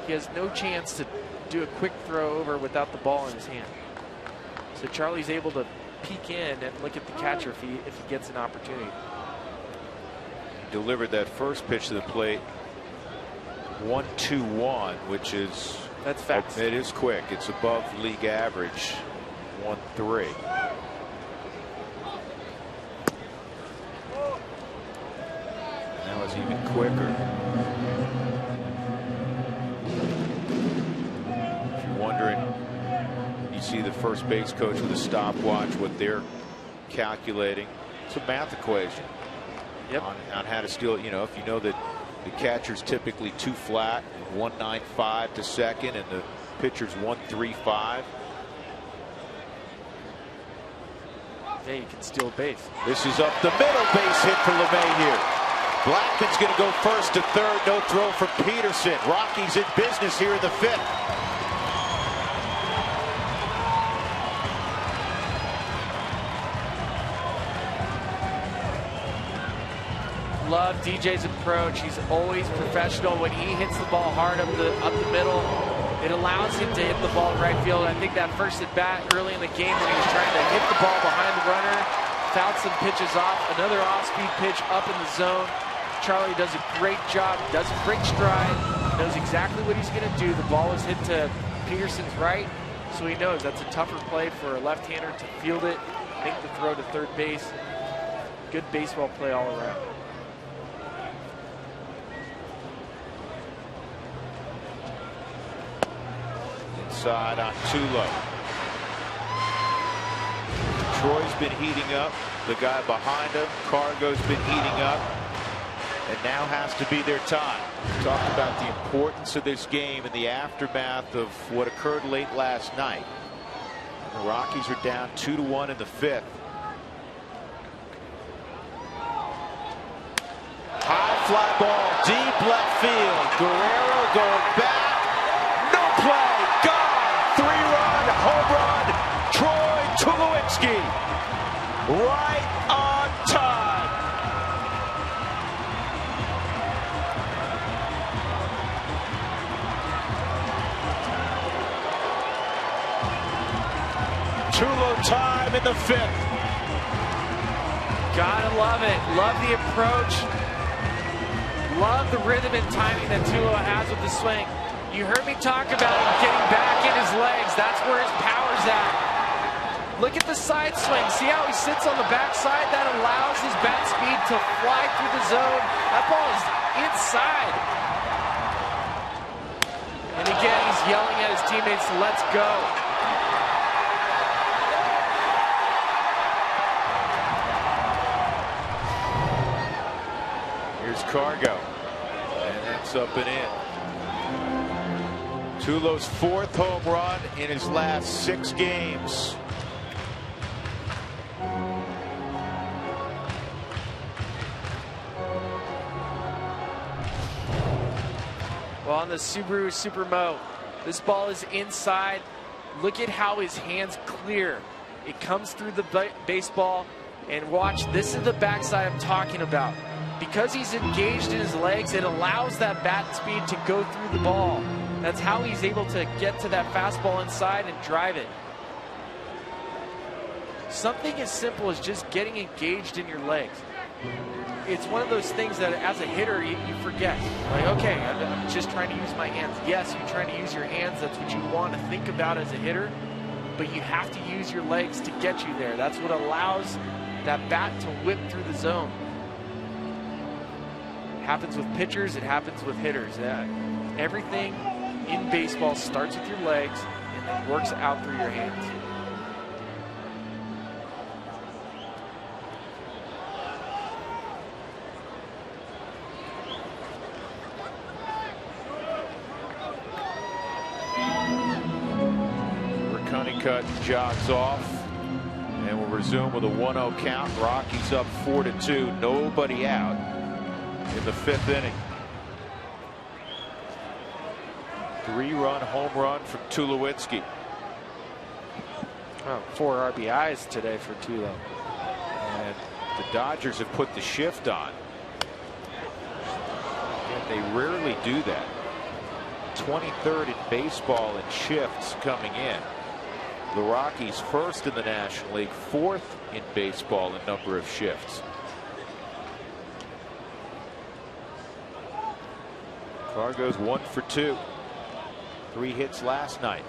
he has no chance to do a quick throw over without the ball in his hand. So Charlie's able to peek in and look at the catcher if he gets an opportunity. Delivered that first pitch to the plate. 1-2-1, which is, that's fast. It is quick. It's above league average. 1-3. Now it's even quicker. If you're wondering, you see the first base coach with a stopwatch, what they're calculating. It's a math equation. Yep. On how to steal it. You know, if you know that the catcher's typically too flat, 1.95 to second, and the pitcher's 1.35. Yeah, you can steal a base. This is up the middle, base hit for LeMahieu. Blackman's going to go first to third. No throw for Peterson. Rockies in business here in the fifth. Love DJ's approach. He's always professional. When he hits the ball hard up the middle, it allows him to hit the ball in right field. I think that first at bat early in the game when he was trying to hit the ball behind the runner, fouled some pitches off. Another off-speed pitch up in the zone. Charlie does a great job. Doesn't break stride. Knows exactly what he's going to do. The ball is hit to Peterson's right, so he knows that's a tougher play for a left-hander to field it. Make the throw to third base. Good baseball play all around. Inside on Tulo. Troy's been heating up. The guy behind him, Cargo's been heating up. And now has to be their time. Talked about the importance of this game in the aftermath of what occurred late last night. And the Rockies are down 2-1 in the fifth. High fly ball, deep left field. Guerrero going back. No play. Gone. 3-run home run. Troy Tulowitzki. Right on time. Tulo time in the fifth. Gotta love it. Love the approach. Love the rhythm and timing that Tulo has with the swing. You heard me talk about him getting back in his legs. That's where his power's at. Look at the side swing. See how he sits on the backside? That allows his bat speed to fly through the zone. That ball is inside. And again, he's yelling at his teammates, let's go. Here's Cargo, and that's up and in. Tulo's fourth home run in his last 6 games. Well, on the Subaru Supermo, This ball is inside. Look at how his hands clear. It comes through the baseball. And watch, this is the backside I'm talking about. Because he's engaged in his legs, it allows that bat speed to go through the ball. That's how he's able to get to that fastball inside and drive it. Something as simple as just getting engaged in your legs. It's one of those things that as a hitter, you forget. Like, okay, I'm just trying to use my hands. Yes, you're trying to use your hands. That's what you want to think about as a hitter. But you have to use your legs to get you there. That's what allows that bat to whip through the zone. It happens with pitchers. It happens with hitters. Everything in baseball starts with your legs and then works out through your hands. Cut jogs off, and we'll resume with a 1-0 count. Rockies up 4-2, nobody out in the 5th inning. 3-run home run from Tulowitzki. 4 RBIs today for Tulo. And the Dodgers have put the shift on. And they rarely do that. 23rd in baseball in shifts coming in. The Rockies first in the National League, 4th in baseball in number of shifts. Carr goes 1 for 2. 3 hits last night.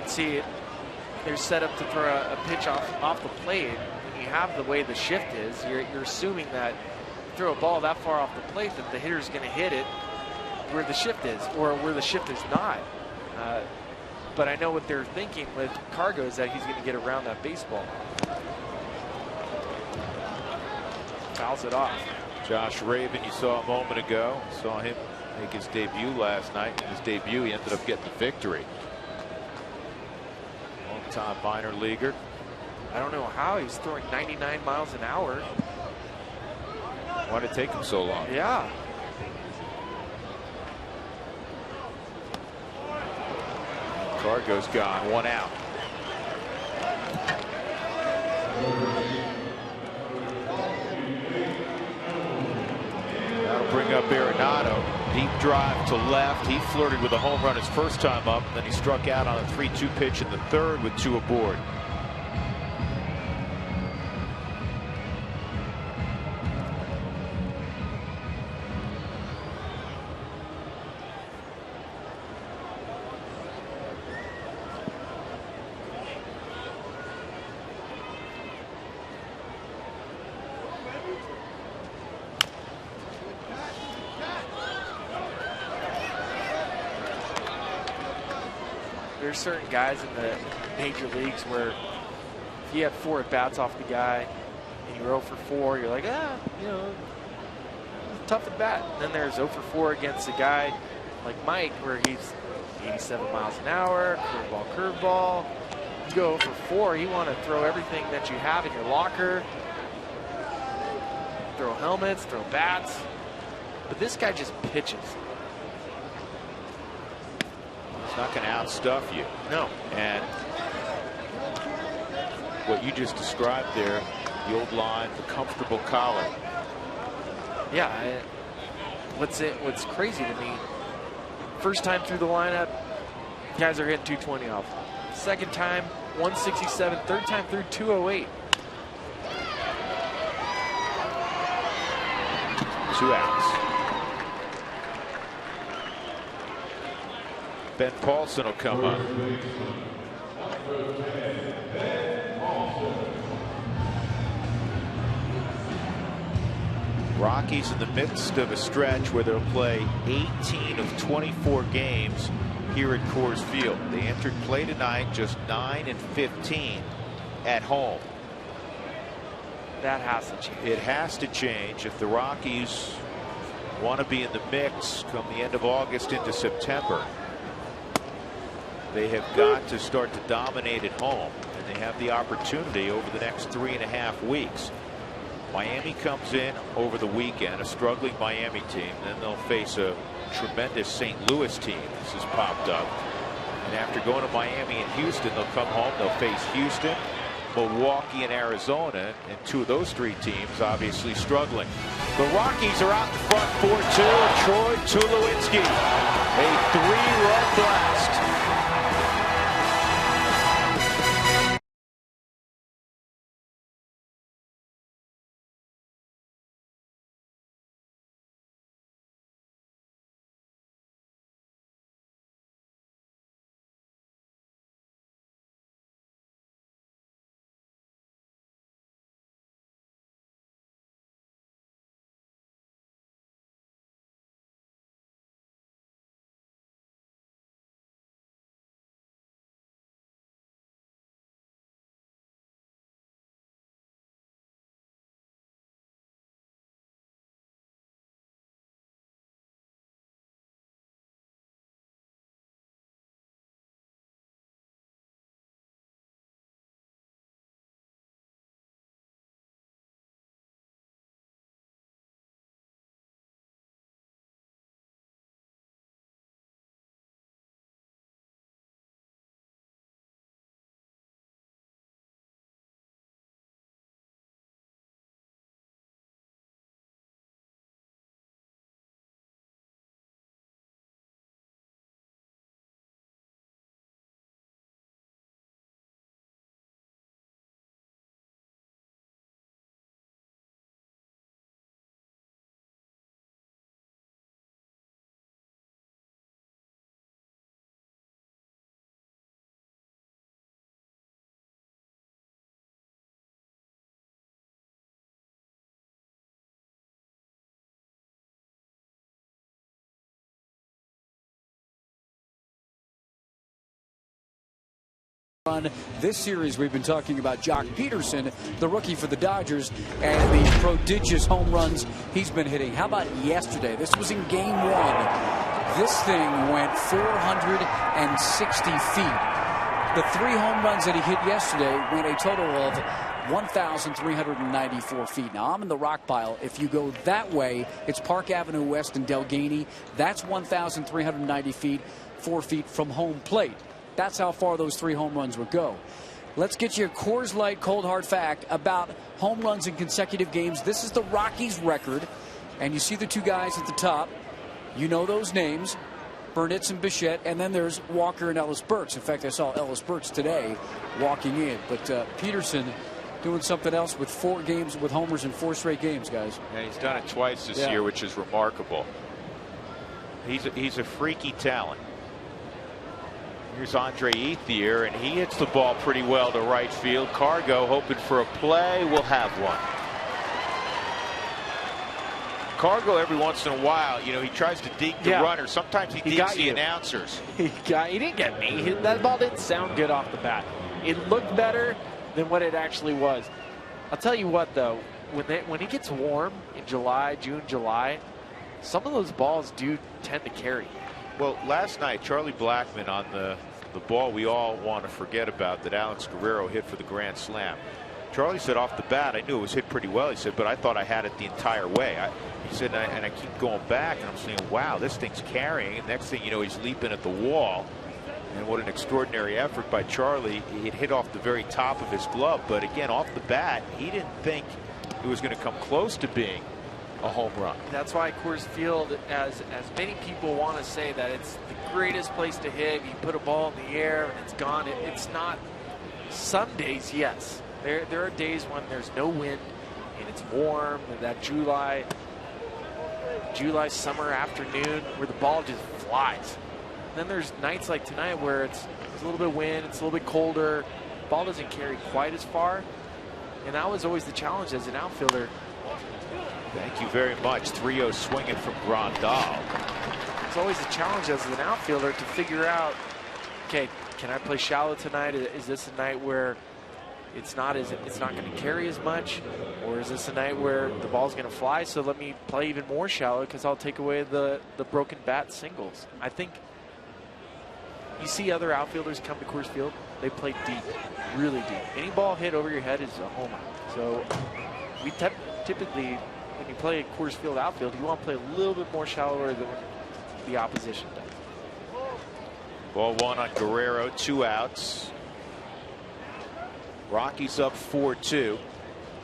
See it, they're set up to throw a pitch off the plate. When you have the way the shift is, you're assuming that you throw a ball that far off the plate that the hitter's going to hit it where the shift is, or where the shift is not. But I know what they're thinking with Cargo is that he's going to get around that baseball. Fouls it off. Josh Raven, you saw a moment ago, saw him make his debut last night. In his debut, he ended up getting the victory. Long-time minor leaguer. I don't know how he's throwing 99 miles an hour. Why did it take him so long? Yeah. Cargo's gone, 1 out. That'll bring up Arenado. Deep drive to left. He flirted with a home run his first time up, and then he struck out on a 3-2 pitch in the 3rd with 2 aboard. There's certain guys in the major leagues where if you have 4 at-bats off the guy and you're 0 for 4, you're like, you know, tough at bat. And then there's 0 for 4 against a guy like Mike where he's 87 miles an hour, curveball. You go 0 for 4, you want to throw everything that you have in your locker. Throw helmets, throw bats. But this guy just pitches. He's not going to outstuff you. No. And what you just described there, the old line, the comfortable collar. Yeah. What's crazy to me, first time through the lineup, guys are hitting 220 off. Second time, 167. Third time through, 208. 2 outs. Ben Paulson will come up. Rockies in the midst of a stretch where they'll play 18 of 24 games here at Coors Field. They entered play tonight just 9-15 at home. That has to change. It has to change if the Rockies want to be in the mix come the end of August into September. They have got to start to dominate at home, and they have the opportunity over the next 3.5 weeks. Miami comes in over the weekend, a struggling Miami team. Then they'll face a tremendous St. Louis team. This has popped up. And after going to Miami and Houston, they'll come home. They'll face Houston, Milwaukee, and Arizona. And 2 of those 3 teams obviously struggling. The Rockies are out in front 4-2. Troy Tulowitzki, a 3-run blast. This series we've been talking about Jock Peterson, the rookie for the Dodgers, and the prodigious home runs he's been hitting. How about yesterday? This was in game 1. This thing went 460 feet. The 3 home runs that he hit yesterday went a total of 1,394 feet. Now, I'm in the rock pile. If you go that way, it's Park Avenue West and Delgany. That's 1,390 feet, 4 feet from home plate. That's how far those 3 home runs would go. Let's get you a Coors Light cold hard fact about home runs in consecutive games. This is the Rockies record, and you see the 2 guys at the top. You know those names, Burnitz and Bichette, and then there's Walker and Ellis Burks. In fact, I saw Ellis Burks today walking in. But Peterson doing something else with 4 games with homers in 4 straight games, guys. And he's done it twice this year, which is remarkable. He's a freaky talent. Here's Andre Ethier, and he hits the ball pretty well to right field. Cargo hoping for a play. We'll have one. Cargo, every once in a while, you know, he tries to deke the runner. Sometimes he dekes the announcers. He didn't get me. That ball didn't sound good off the bat. It looked better than what it actually was. I'll tell you what, though, when it gets warm in June, July, some of those balls do tend to carry. Well, last night, Charlie Blackmon on the ball we all want to forget about that Alex Guerrero hit for the grand slam. Charlie said off the bat, I knew it was hit pretty well. He said, but I thought I had it the entire way. He said, and I keep going back, and I'm saying, wow, this thing's carrying. And next thing you know, he's leaping at the wall. And what an extraordinary effort by Charlie. It hit off the very top of his glove. But again, off the bat, he didn't think it was going to come close to being a home run. That's why Coors Field, as many people want to say that it's the greatest place to hit. You put a ball in the air and it's gone. It's not. Some days, yes. There are days when there's no wind and it's warm, and that July summer afternoon where the ball just flies. And then there's nights like tonight where it's a little bit of wind, it's a little bit colder, the ball doesn't carry quite as far, and that was always the challenge as an outfielder. Thank you very much. 3-0 swinging from Grandal. It's always a challenge as an outfielder to figure out, okay, can I play shallow tonight? Is this a night where it's not going to carry as much, or is this a night where the ball's going to fly? So let me play even more shallow because I'll take away the broken bat singles. I think you see other outfielders come to Coors Field, they play deep, really deep. Any ball hit over your head is a homer. So we typically, when you play Coors Field outfield, you want to play a little bit more shallower than the opposition does. Ball one on Guerrero, 2 outs. Rockies up 4-2.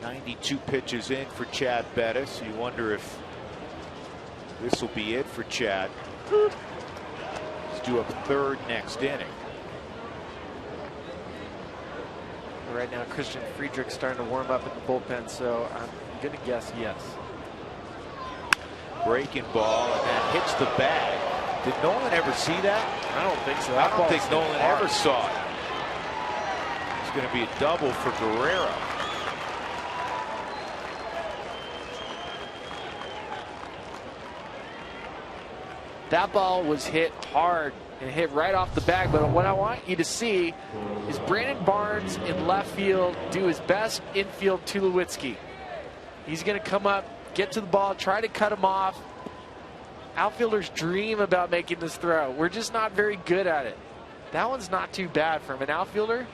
92 pitches in for Chad Bettis. You wonder if this will be it for Chad. He's due up 3rd next inning. Right now, Christian Friedrich's starting to warm up in the bullpen, so I'm going to guess yes. Breaking ball, and that hits the bag. Did Nolan ever see that? I don't think so. I don't think Nolan ever saw it. It's going to be a double for Guerrero. That ball was hit hard and hit right off the bag, but what I want you to see is Brandon Barnes in left field do his best infield Tulowitzki. He's going to come up, get to the ball, try to cut him off. Outfielders dream about making this throw. We're just not very good at it. That one's not too bad from an outfielder.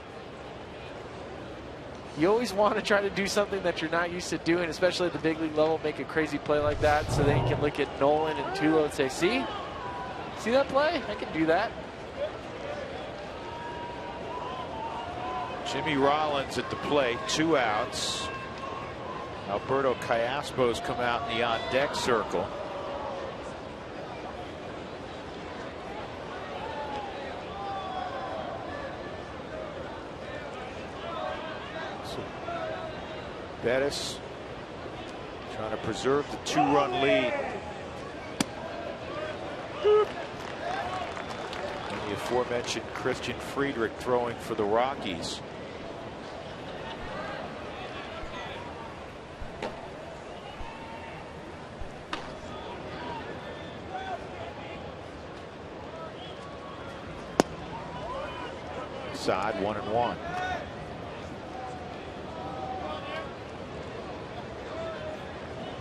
You always want to try to do something that you're not used to doing, especially at the big league level, make a crazy play like that, so then you can look at Nolan and Tulo and say, see that play? I can do that. Jimmy Rollins at the plate, 2 outs. Alberto Callaspo's come out in the on-deck circle. Bettis trying to preserve the 2-run lead. And the aforementioned Christian Friedrich throwing for the Rockies. Side 1-1.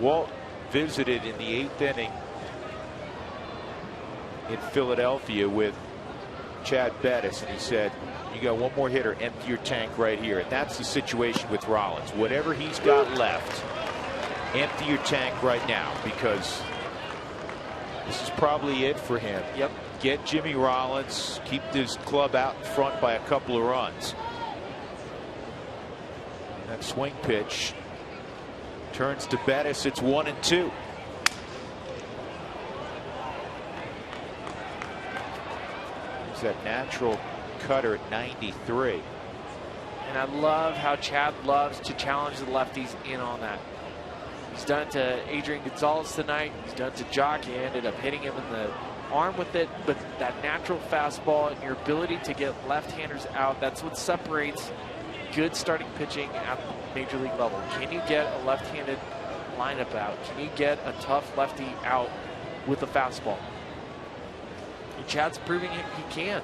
Walt visited in the 8th inning in Philadelphia with Chad Bettis, and he said, you got one more hitter, empty your tank right here. And that's the situation with Rollins. Whatever he's got left, empty your tank right now, because this is probably it for him. Yep. Get Jimmy Rollins, keep this club out in front by a couple of runs. And that swing pitch turns to Bettis. It's 1-2. There's that natural cutter at 93. And I love how Chad loves to challenge the lefties in on that. He's done it to Adrian Gonzalez tonight. He's done it to Jock. He ended up hitting him in the arm with it. But that natural fastball and your ability to get left-handers out, that's what separates good starting pitching at the major league level. Can you get a left-handed lineup out? Can you get a tough lefty out with a fastball? And Chad's proving he can.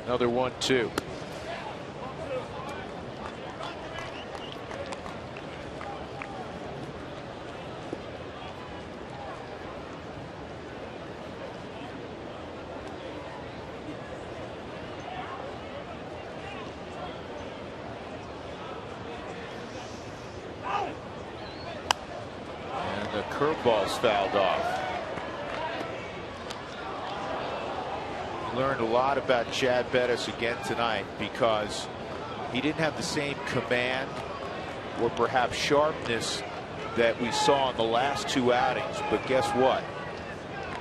Another 1-2. And the curveball's fouled off. Learned a lot about Chad Bettis again tonight, because he didn't have the same command or perhaps sharpness that we saw in the last 2 outings. But guess what?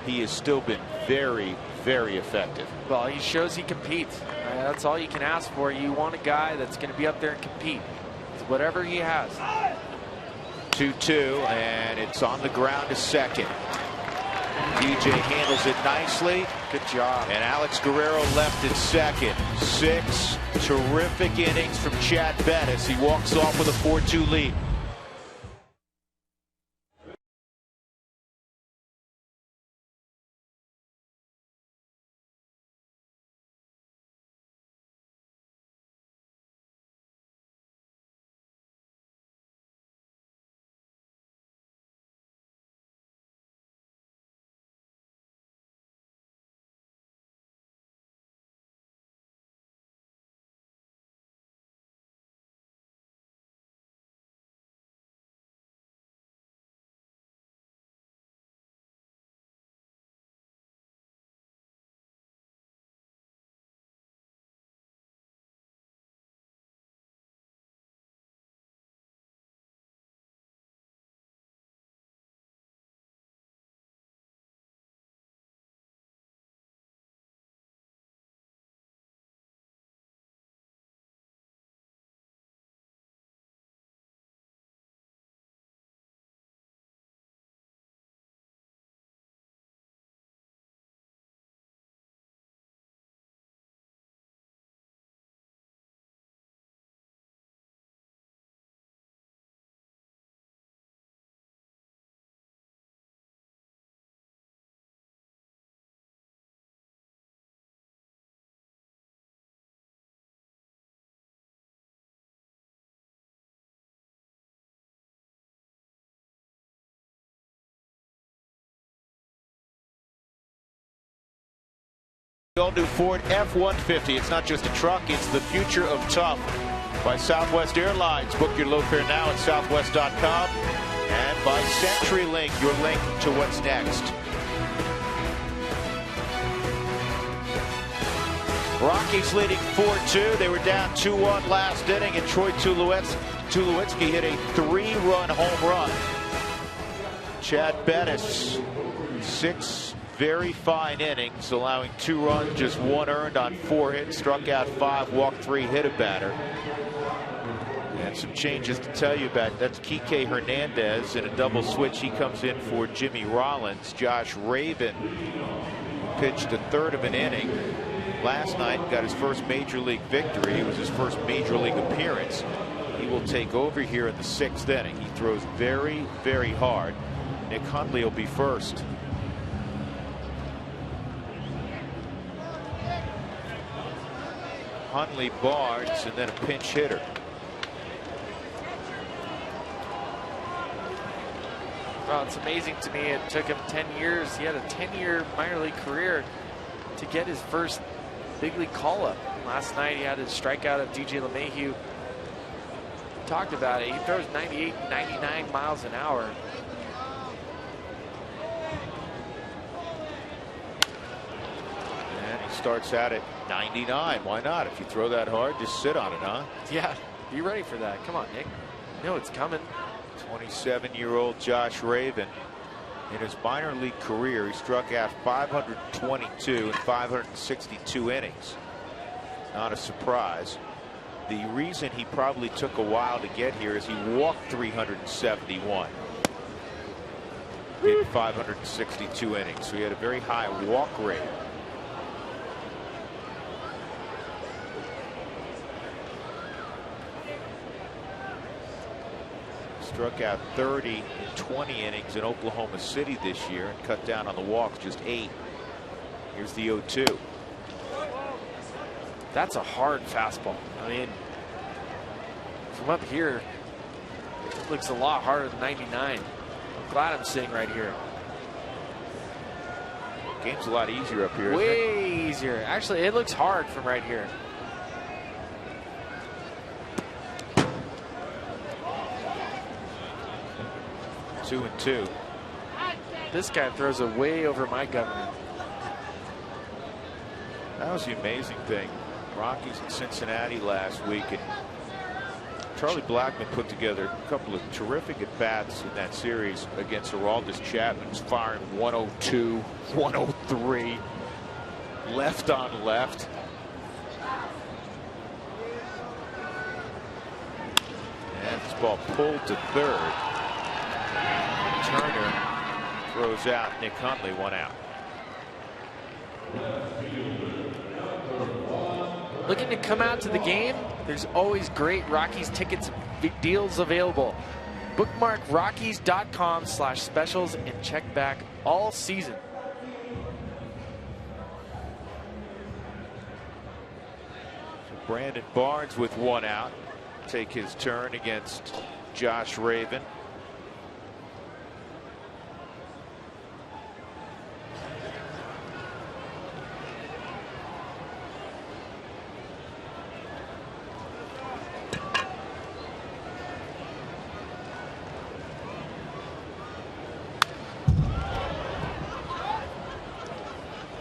He has still been very, very effective. Well, he shows he competes. That's all you can ask for. You want a guy that's going to be up there and compete. It's whatever he has. 2-2, and it's on the ground to second. DJ handles it nicely. Good job. And Alex Guerrero left at second. 6 terrific innings from Chad Bettis. He walks off with a 4-2 lead. All-new Ford F-150. It's not just a truck, it's the future of tough. By Southwest Airlines. Book your low fare now at southwest.com. And by CenturyLink, your link to what's next. Rockies leading 4-2. They were down 2-1 last inning, and Troy Tulowitzki hit a 3-run home run. Chad Bettis, 6 very fine innings, allowing 2 runs, just 1 earned on 4 hits, struck out 5, walked 3, hit a batter. And some changes to tell you about. That's Kike Hernandez in a double switch. He comes in for Jimmy Rollins. Josh Raven pitched a third of an inning last night, got his first major league victory. It was his first major league appearance. He will take over here in the 6th inning. He throws very, very hard. Nick Hundley will be first. Hundley, Barnes, and then a pinch hitter. Well, it's amazing to me. It took him 10 years. He had a 10-year minor league career to get his first big league call-up. Last night he had his strikeout of DJ LeMahieu. Talked about it. He throws 98, 99 miles an hour. And he starts out at 99. Why not? If you throw that hard, just sit on it, huh? Yeah, be ready for that. Come on, Nick. You know it's coming. 27-year-old Josh Raven. In his minor league career, he struck out 522 in 562 innings. Not a surprise. The reason he probably took a while to get here is he walked 371 in 562 innings. So he had a very high walk rate. Struck out 30 in 20 innings in Oklahoma City this year and cut down on the walks, just 8. Here's the 0-2. That's a hard fastball. I mean, from up here, it looks a lot harder than 99. I'm glad I'm sitting right here. Game's a lot easier up here. Way easier. Actually, it looks hard from right here. Two and 2. This guy throws it way over my government. That was the amazing thing. Rockies in Cincinnati last week, and Charlie Blackmon put together a couple of terrific at-bats in that series against Aroldis Chapman. He's firing 102, 103, left on left. And this ball pulled to third. Turner throws out Nick Hundley, 1 out. Looking to come out to the game? There's always great Rockies tickets deals available. Bookmark Rockies.com/specials and check back all season. So Brandon Barnes with 1 out. Take his turn against Josh Raven.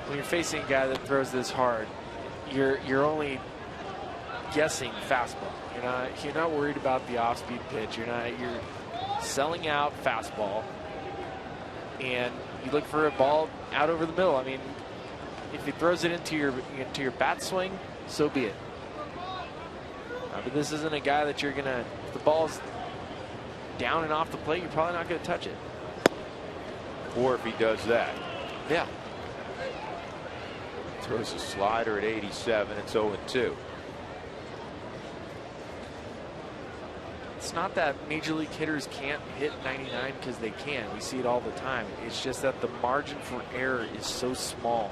When you're facing a guy that throws this hard, you're only guessing fastball. You're not worried about the off-speed pitch. You're selling out fastball, and you look for a ball out over the middle. I mean, if he throws it into your bat swing, so be it. But this isn't a guy that you're gonna. If the ball's down and off the plate, you're probably not gonna touch it. Or if he does that. Yeah. Throws a slider at 87. It's 0-2. It's not that major league hitters can't hit 99 because they can. We see it all the time. It's just that the margin for error is so small.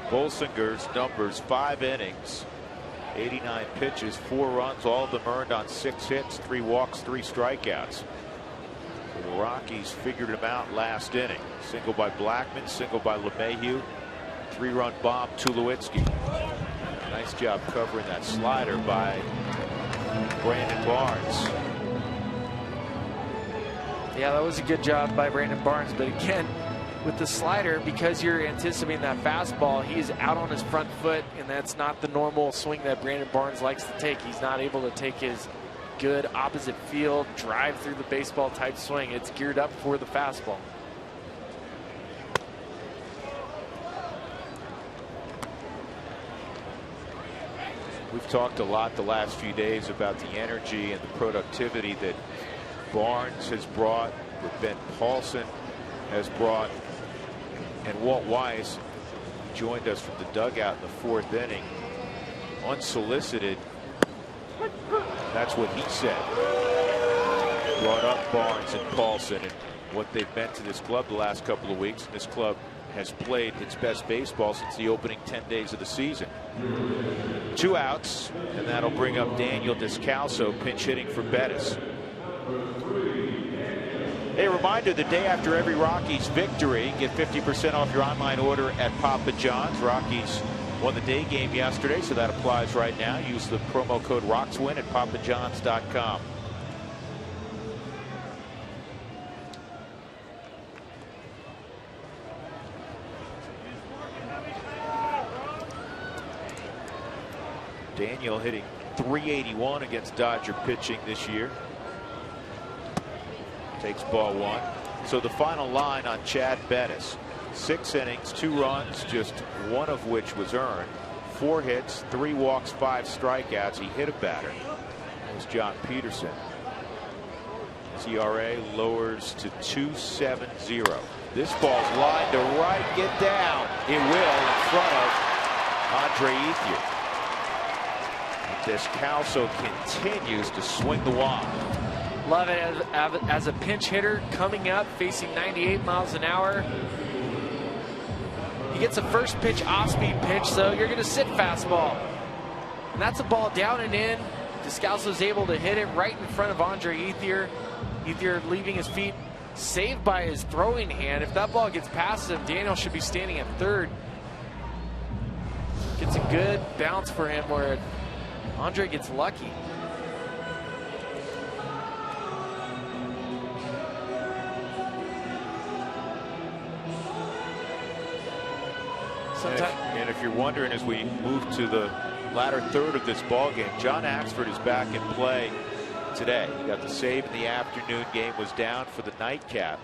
Bolsinger's numbers: 5 innings, 89 pitches, 4 runs, all of them earned on 6 hits, 3 walks, 3 strikeouts. The Rockies figured him out last inning. Single by Blackman, single by LeMahieu, 3-run bomb to Tulowitzki. Nice job covering that slider by Brandon Barnes. Yeah, that was a good job by Brandon Barnes, but again, with the slider, because you're anticipating that fastball, he's out on his front foot, and that's not the normal swing that Brandon Barnes likes to take. He's not able to take his good opposite field, drive through the baseball type swing. It's geared up for the fastball. We've talked a lot the last few days about the energy and the productivity that Barnes has brought, that Ben Paulson has brought, and Walt Weiss joined us from the dugout in the 4th inning, unsolicited. That's what he said. Brought up Barnes and Paulson and what they've meant to this club the last couple of weeks. And this club has played its best baseball since the opening 10 days of the season. 2 outs, and that'll bring up Daniel Descalso, pinch hitting for Bettis. A reminder, the day after every Rockies victory, get 50% off your online order at Papa John's. Rockies won the day game yesterday, so that applies right now. Use the promo code ROCKSWIN at papajohns.com. Daniel hitting .381 against Dodger pitching this year. Takes ball 1. So the final line on Chad Bettis: 6 innings, 2 runs, just 1 of which was earned. 4 hits, 3 walks, 5 strikeouts. He hit a batter. That was John Peterson. His ERA lowers to 2.70. This ball's lined to right. Get down. It will, in front of Andre Ethier. Descalso continues to swing the wand. Love it as a pinch hitter coming up, facing 98 miles an hour. He gets a first pitch off-speed pitch, so you're going to sit fastball. And that's a ball down and in. Descalso's able to hit it right in front of Andre Ethier. Ethier leaving his feet, saved by his throwing hand. If that ball gets past him, Daniel should be standing at third. Gets a good bounce for him where Andre gets lucky. And if you're wondering, as we move to the latter third of this ball game, John Axford is back in play today. He got the save in the afternoon game, was down for the nightcap.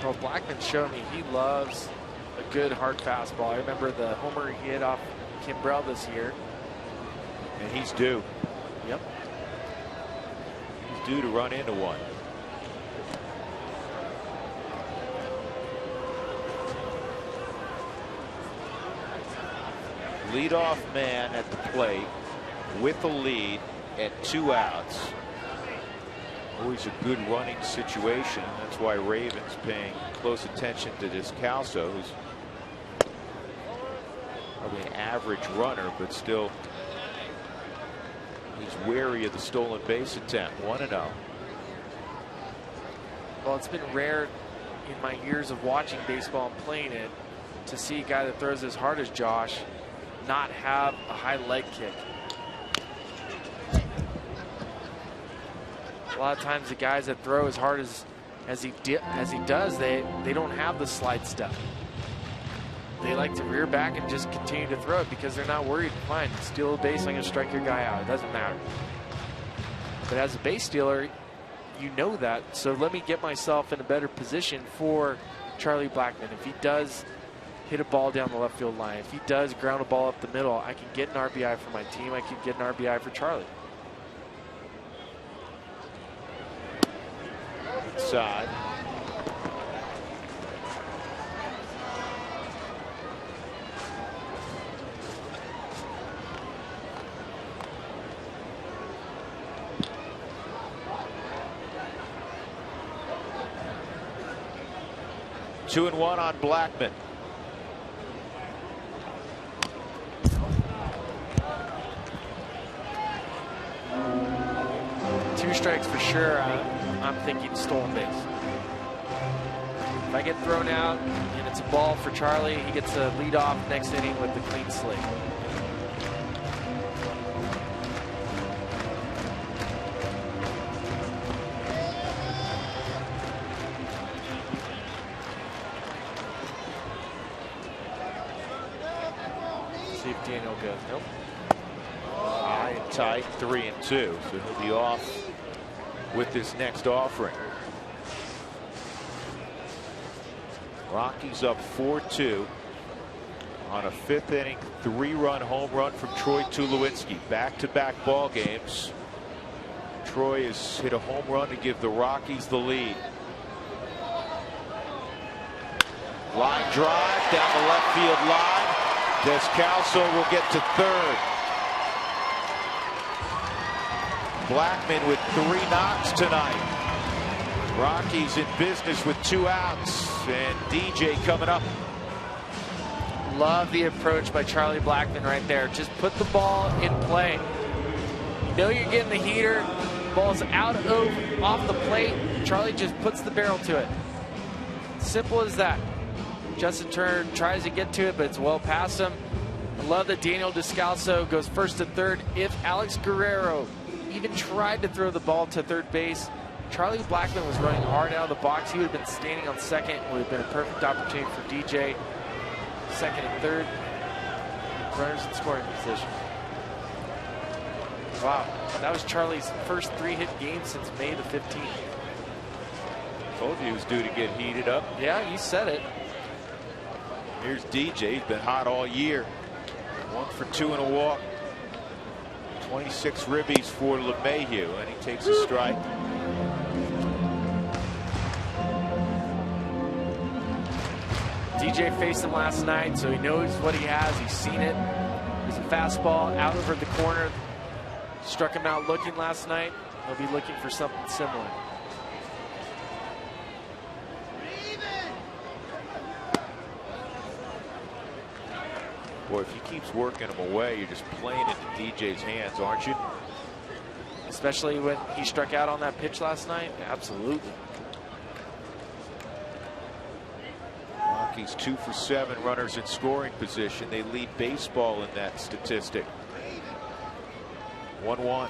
Well, Blackman showed me he loves a good hard fastball. I remember the homer he hit off Kimbrell this year. And he's due. Yep. He's due to run into one. Leadoff man at the plate with the lead at 2 outs. Always a good running situation. That's why Ravens paying close attention to Descalso, who's probably an average runner, but still he's wary of the stolen base attempt. 1-0. Well, it's been rare in my years of watching baseball and playing it to see a guy that throws as hard as Josh not have a high leg kick. A lot of times the guys that throw as hard as he does, they don't have the slide step. They like to rear back and just continue to throw it because they're not worried. Fine, steal a base, I'm going to strike your guy out. It doesn't matter. But as a base stealer, you know that. So let me get myself in a better position for Charlie Blackman. If he does hit a ball down the left field line, if he does ground a ball up the middle, I can get an RBI for my team. I can get an RBI for Charlie. side. Two and one on Blackman. Two strikes for sure. I'm thinking stolen base. If I get thrown out and it's a ball for Charlie, he gets a lead off next inning with the clean slate. See if Daniel goes. Nope. High and tight, 3-2. So he'll be off with this next offering. Rockies up 4-2 on a 5th inning 3-run home run from Troy Tulowitzki. Back-to-back ball games. Troy has hit a home run to give the Rockies the lead. Line drive down the left field line. Descalso will get to third. Blackman with 3 knocks tonight. Rockies in business with 2 outs, and DJ coming up. Love the approach by Charlie Blackman right there. Just put the ball in play. You know you're getting the heater. Ball's out off the plate. Charlie just puts the barrel to it. Simple as that. Justin Turner tries to get to it, but it's well past him. I love that Daniel Descalso goes first to third. If Alex Guerrero even tried to throw the ball to third base, Charlie Blackman was running hard out of the box. He would have been standing on second. It would have been a perfect opportunity for DJ. Second and third. Runners in scoring position. Wow, that was Charlie's first 3-hit game since May the 15th. Told you he was due to get heated up. Yeah, you said it. Here's DJ. He's been hot all year. 1 for 2 and a walk. 26 ribbies for LeMahieu, and he takes a strike. DJ faced him last night, so he knows what he has. He's seen it. There's a fastball out over the corner. Struck him out looking last night. He'll be looking for something similar. Boy, if he keeps working him away, you're just playing into DJ's hands, aren't you? Especially when he struck out on that pitch last night. Absolutely. Rockies 2 for 7 runners in scoring position. They lead baseball in that statistic. 1-1.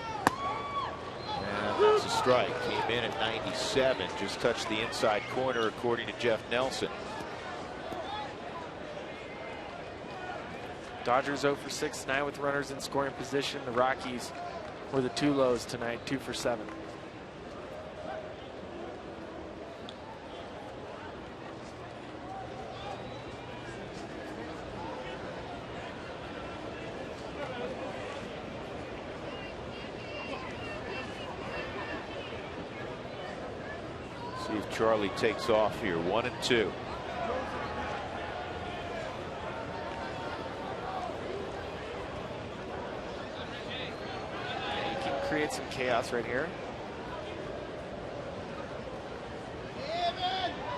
And that's a strike. Came in at 97. Just touched the inside corner, according to Jeff Nelson. Dodgers 0 for 6 tonight with runners in scoring position. The Rockies were the 2 lows tonight, 2 for 7. See if Charlie takes off here. 1-2. Create some chaos right here.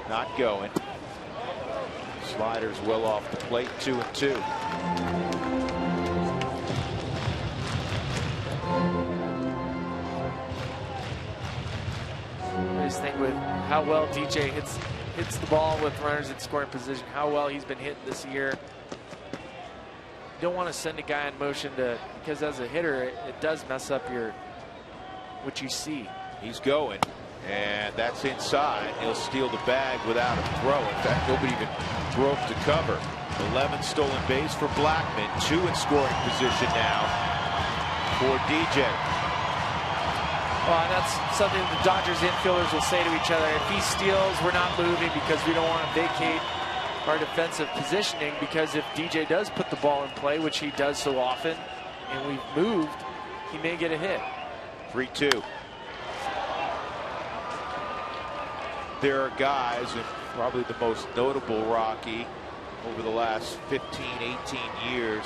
Not going. Sliders well off the plate. 2-2. I just think with how well DJ hits the ball with runners in scoring position, how well he's been hitting this year. You don't want to send a guy in motion because as a hitter it does mess up what you see. He's going, and that's inside. He'll steal the bag without a throw. In fact, nobody even broke to cover. 11 stolen base for Blackman. 2 in scoring position now for DJ. Well, and that's something the Dodgers infielders will say to each other. If he steals, we're not moving because we don't want to vacate our defensive positioning, because if DJ does put the ball in play, which he does so often, and we've moved, he may get a hit. 3-2. there are guys, and probably the most notable Rocky over the last 15, 18 years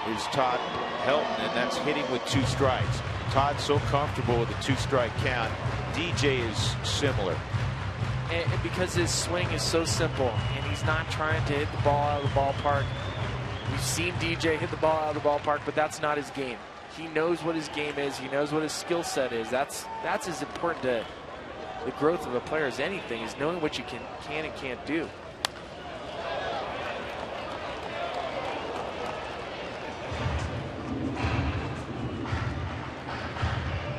is Todd Helton, and that's hitting with 2 strikes. Todd's so comfortable with a 2-strike count. DJ is similar. And because his swing is so simple, and he's not trying to hit the ball out of the ballpark. We've seen DJ hit the ball out of the ballpark, but that's not his game. He knows what his game is. He knows what his skill set is. That's as important to the growth of a player as anything, is knowing what you can and can't do.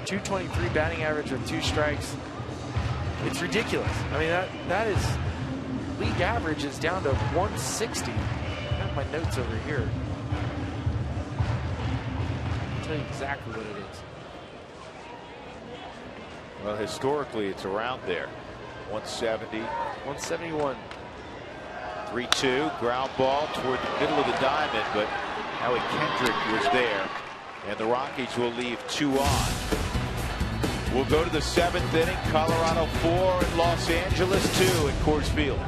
.223 batting average with 2 strikes. It's ridiculous. I mean, that is league average is down to 160. I have my notes over here. I'll tell you exactly what it is. Well, historically, it's around there. 170. 171. 3-2. Ground ball toward the middle of the diamond, but Howie Kendrick was there. And the Rockies will leave 2 on. We'll go to the 7th inning. Colorado 4 and Los Angeles 2 at Coors Field.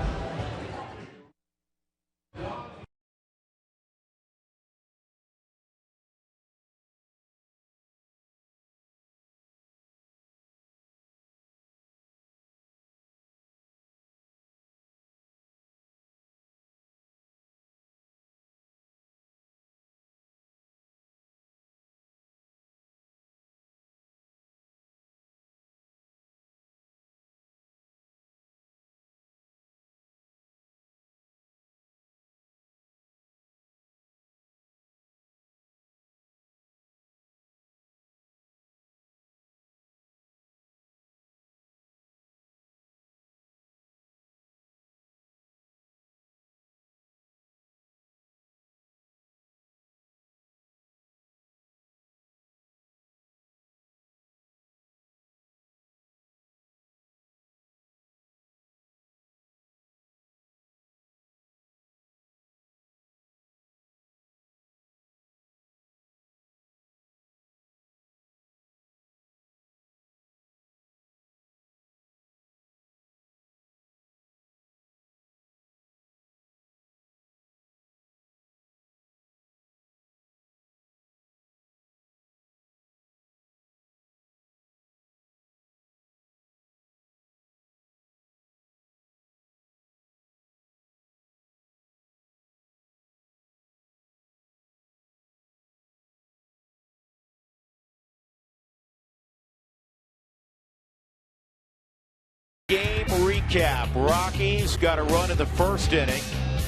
Game recap. Rockies got a run in the 1st inning.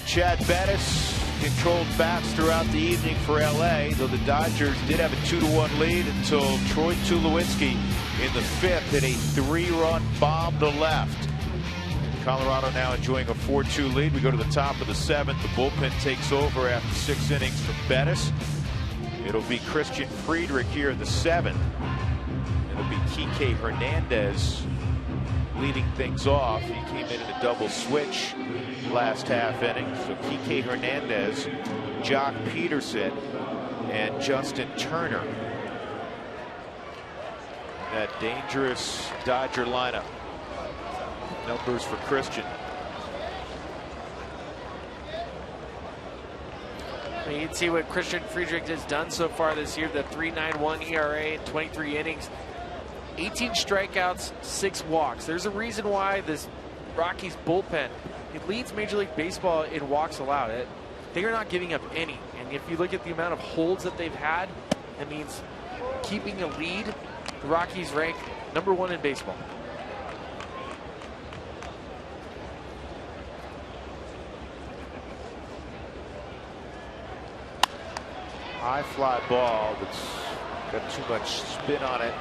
Chad Bettis controlled bats throughout the evening for LA, though the Dodgers did have a 2-1 lead until Troy Tulowitzki in the 5th hit a 3-run bomb to left. Colorado now enjoying a 4-2 lead. We go to the top of the 7th. The bullpen takes over after 6 innings from Bettis. It'll be Christian Friedrich here in the 7th. It'll be Kike Hernandez leading things off. He came in a double switch last half inning. So Kike Hernandez, Jock Peterson, and Justin Turner. That dangerous Dodger lineup. Numbers for Christian. You can see what Christian Friedrich has done so far this year. The 3.91 ERA in 23 innings. 18 strikeouts, 6 walks. There's a reason why this Rockies bullpen, it leads Major League Baseball in walks allowed. They are not giving up any. And if you look at the amount of holds that they've had, that means keeping a lead. The Rockies rank #1 in baseball. High fly ball that's got too much spin on it.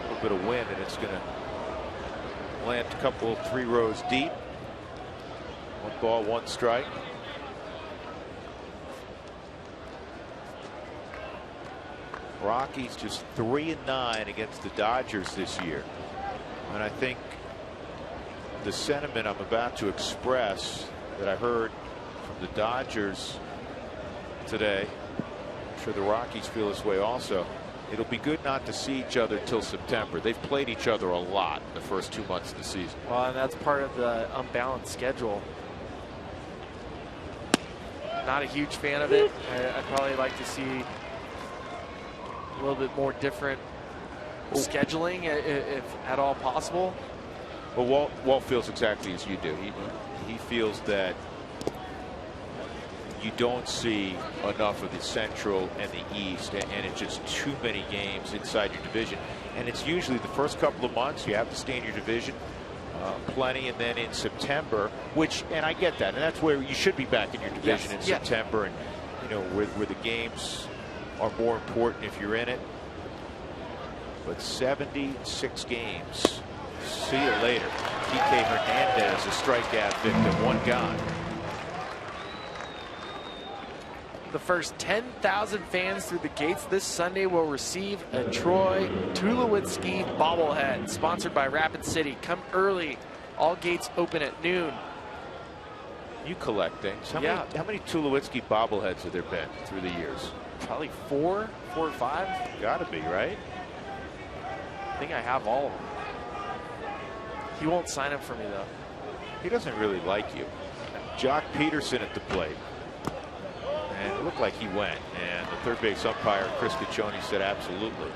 A little bit of wind, and it's going to land a couple, 3 rows deep. 1 ball, 1 strike. Rockies just 3-9 against the Dodgers this year. And I think the sentiment I'm about to express that I heard from the Dodgers today, I'm sure the Rockies feel this way also. it'll be good not to see each other till September. They've played each other a lot in the first 2 months of the season. Well, and that's part of the unbalanced schedule. Not a huge fan of it. I'd probably like to see a little bit more different scheduling, if at all possible. Well, Walt feels exactly as you do. He feels that you don't see enough of the Central and the East, and it's just too many games inside your division. And it's usually the first couple of months you have to stay in your division, plenty, and then in September, and I get that, and that's where you should be back in your division in September, and where the games are more important if you're in it. But 76 games. See you later. Kike Hernandez, a strikeout victim, 1 gone. The first 10,000 fans through the gates this Sunday will receive a Troy Tulowitzki bobblehead, sponsored by Rapid City. Come early. All gates open at noon. You collect things. How many Tulowitzki bobbleheads have there been through the years? Probably 4 or 5. Gotta be, right? I think I have all of them. He won't sign up for me, though. He doesn't really like you. Jock Peterson at the plate. And it looked like he went. And the third base umpire, Chris Caccione, said absolutely.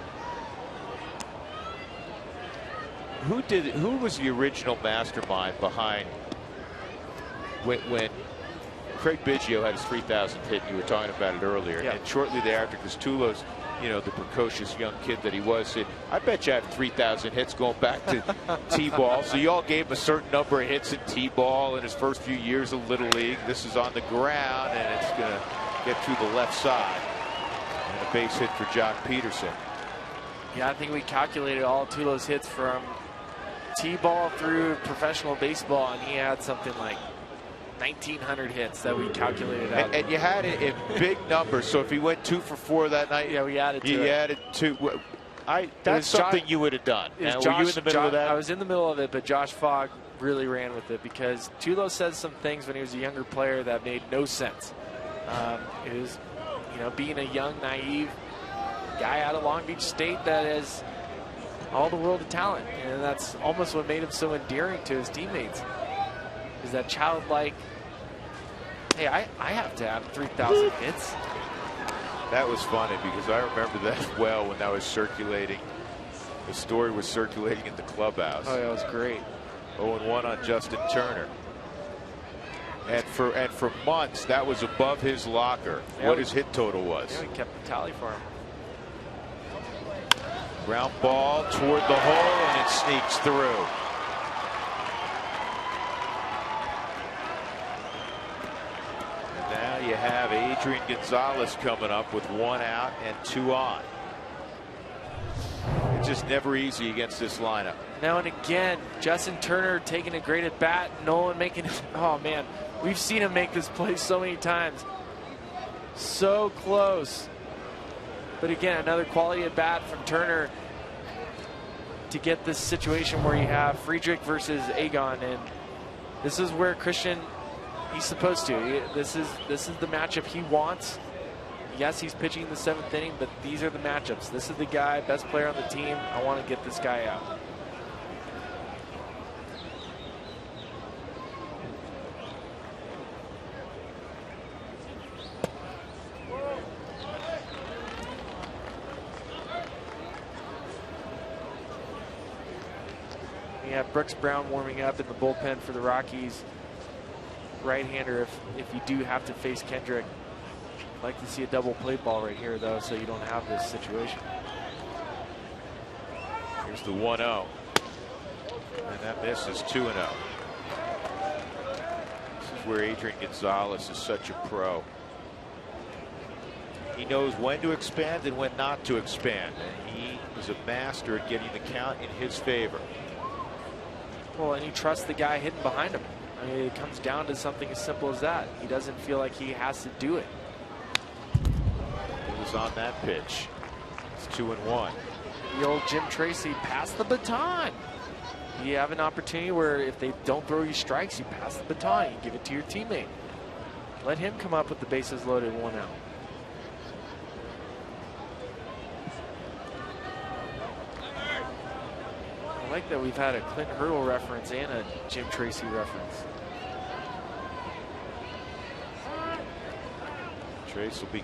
Who was the original mastermind behind when Craig Biggio had his 3,000th hit? You were talking about it earlier. Yeah. And shortly thereafter, because Tulo's, the precocious young kid that he was, said, I bet you I have 3,000 hits going back to T-ball. So you all gave him a certain number of hits in T-ball in his first few years of Little League. This is on the ground, and it's going to get to the left side. And a base hit for Jock Peterson. Yeah, I think we calculated all Tulo's hits from T-ball through professional baseball, and he had something like 1,900 hits that we calculated out. And you had it in big numbers. So if he went 2 for 4 that night, we added to it. You added 2. That's something you would have done. Were you in the middle of that? I was in the middle of it, but Josh Fogg really ran with it, because Tulo said some things when he was a younger player that made no sense. It was, being a young, naive guy out of Long Beach State that has all the world of talent, and that's almost what made him so endearing to his teammates. Is that childlike, hey, I have to have 3,000 hits. That was funny, because I remember that well when that was circulating. The story was circulating in the clubhouse. Oh, yeah, it was great. 0-1 on Justin Turner. And for months, that was above his locker, what his hit total was. Yeah, we kept the tally for him. Ground ball toward the hole, and it sneaks through. And now you have Adrian Gonzalez coming up with 1 out and 2 on. It's just never easy against this lineup. Now and again, Justin Turner taking a great at bat. Nolan making it. Oh man, we've seen him make this play so many times. So close. But again, another quality at bat from Turner to get this situation where you have Friedrich versus Agon, and this is where Christian, he's supposed to. This is the matchup he wants. Yes, he's pitching in the 7th inning, but these are the matchups. This is the guy, best player on the team. I want to get this guy out. We have Brooks Brown warming up in the bullpen for the Rockies. Right-hander, if you do have to face Kendrick. I'd like to see a double play ball right here, though, so you don't have this situation. Here's the 1-0. And that misses 2-0. This is where Adrian Gonzalez is such a pro. He knows when to expand and when not to expand. And he is a master at getting the count in his favor. Well, and he trusts the guy hitting behind him. I mean, it comes down to something as simple as that. He doesn't feel like he has to do it. It was on that pitch. It's 2-1. The old Jim Tracy, pass the baton. You have an opportunity where if they don't throw you strikes, you pass the baton. You give it to your teammate. Let him come up with the bases loaded, 1 out. like that we've had a Clint Hurdle reference and a Jim Tracy reference. Trace will be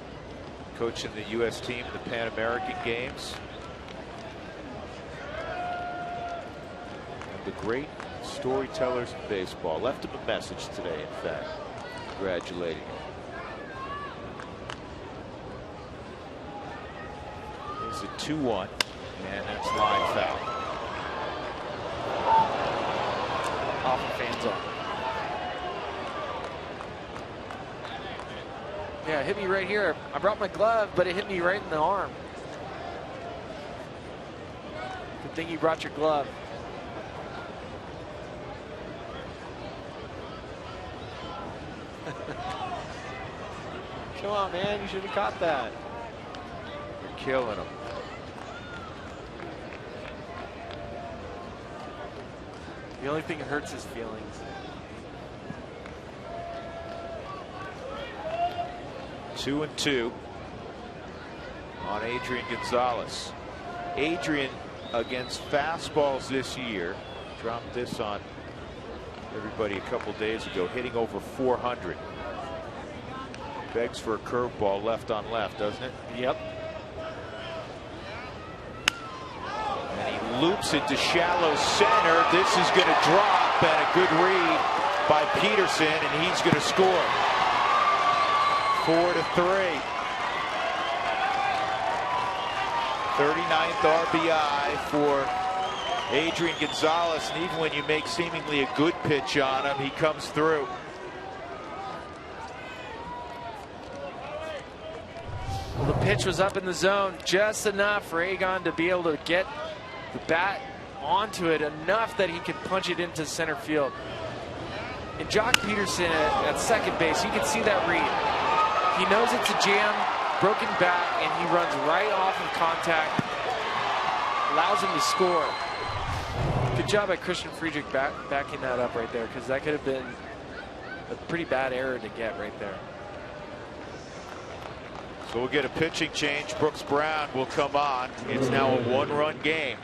coaching the U.S. team in the Pan American Games. And the great storytellers in baseball left him a message today, in fact, congratulating him. It's a 2-1, and that's line foul. Off the fan zone. Yeah, it hit me right here. I brought my glove, but it hit me right in the arm. Good thing you brought your glove. Come on, man. You should have caught that. You're killing him. The only thing that hurts his feelings. 2-2 on Adrian Gonzalez. Adrian against fastballs this year. Dropped this on everybody a couple days ago, hitting over 400. Begs for a curveball left on left, doesn't it? Yep. And he loops it to shallow center. This is going to drop, and a good read by Peterson, and he's going to score. 4-3. 39th RBI for Adrian Gonzalez, and even when you make seemingly a good pitch on him, he comes through. Well, the pitch was up in the zone just enough for Egon to be able to get the bat onto it enough that he could punch it into center field. And Jock Peterson at second base, you can see that read. He knows it's a jam, broken bat, and he runs right off of contact, allows him to score. Good job by Christian Friedrich backing that up right there, because that could have been a pretty bad error to get right there. So we'll get a pitching change. Brooks Brown will come on. It's now a one-run game.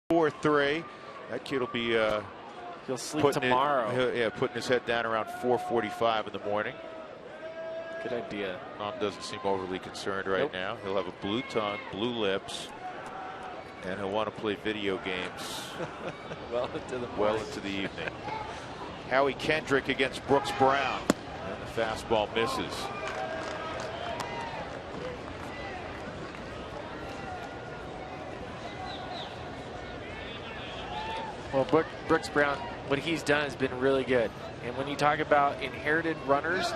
Four, 3. That kid will be he'll sleep tomorrow. Putting his head down around 4:45 in the morning. Good idea. Mom doesn't seem overly concerned right now. He'll have a blue tongue, blue lips, and he'll want to play video games well into the evening. Howie Kendrick against Brooks Brown. And the fastball misses. Well, Brooks Brown, what he's done has been really good. And when you talk about inherited runners,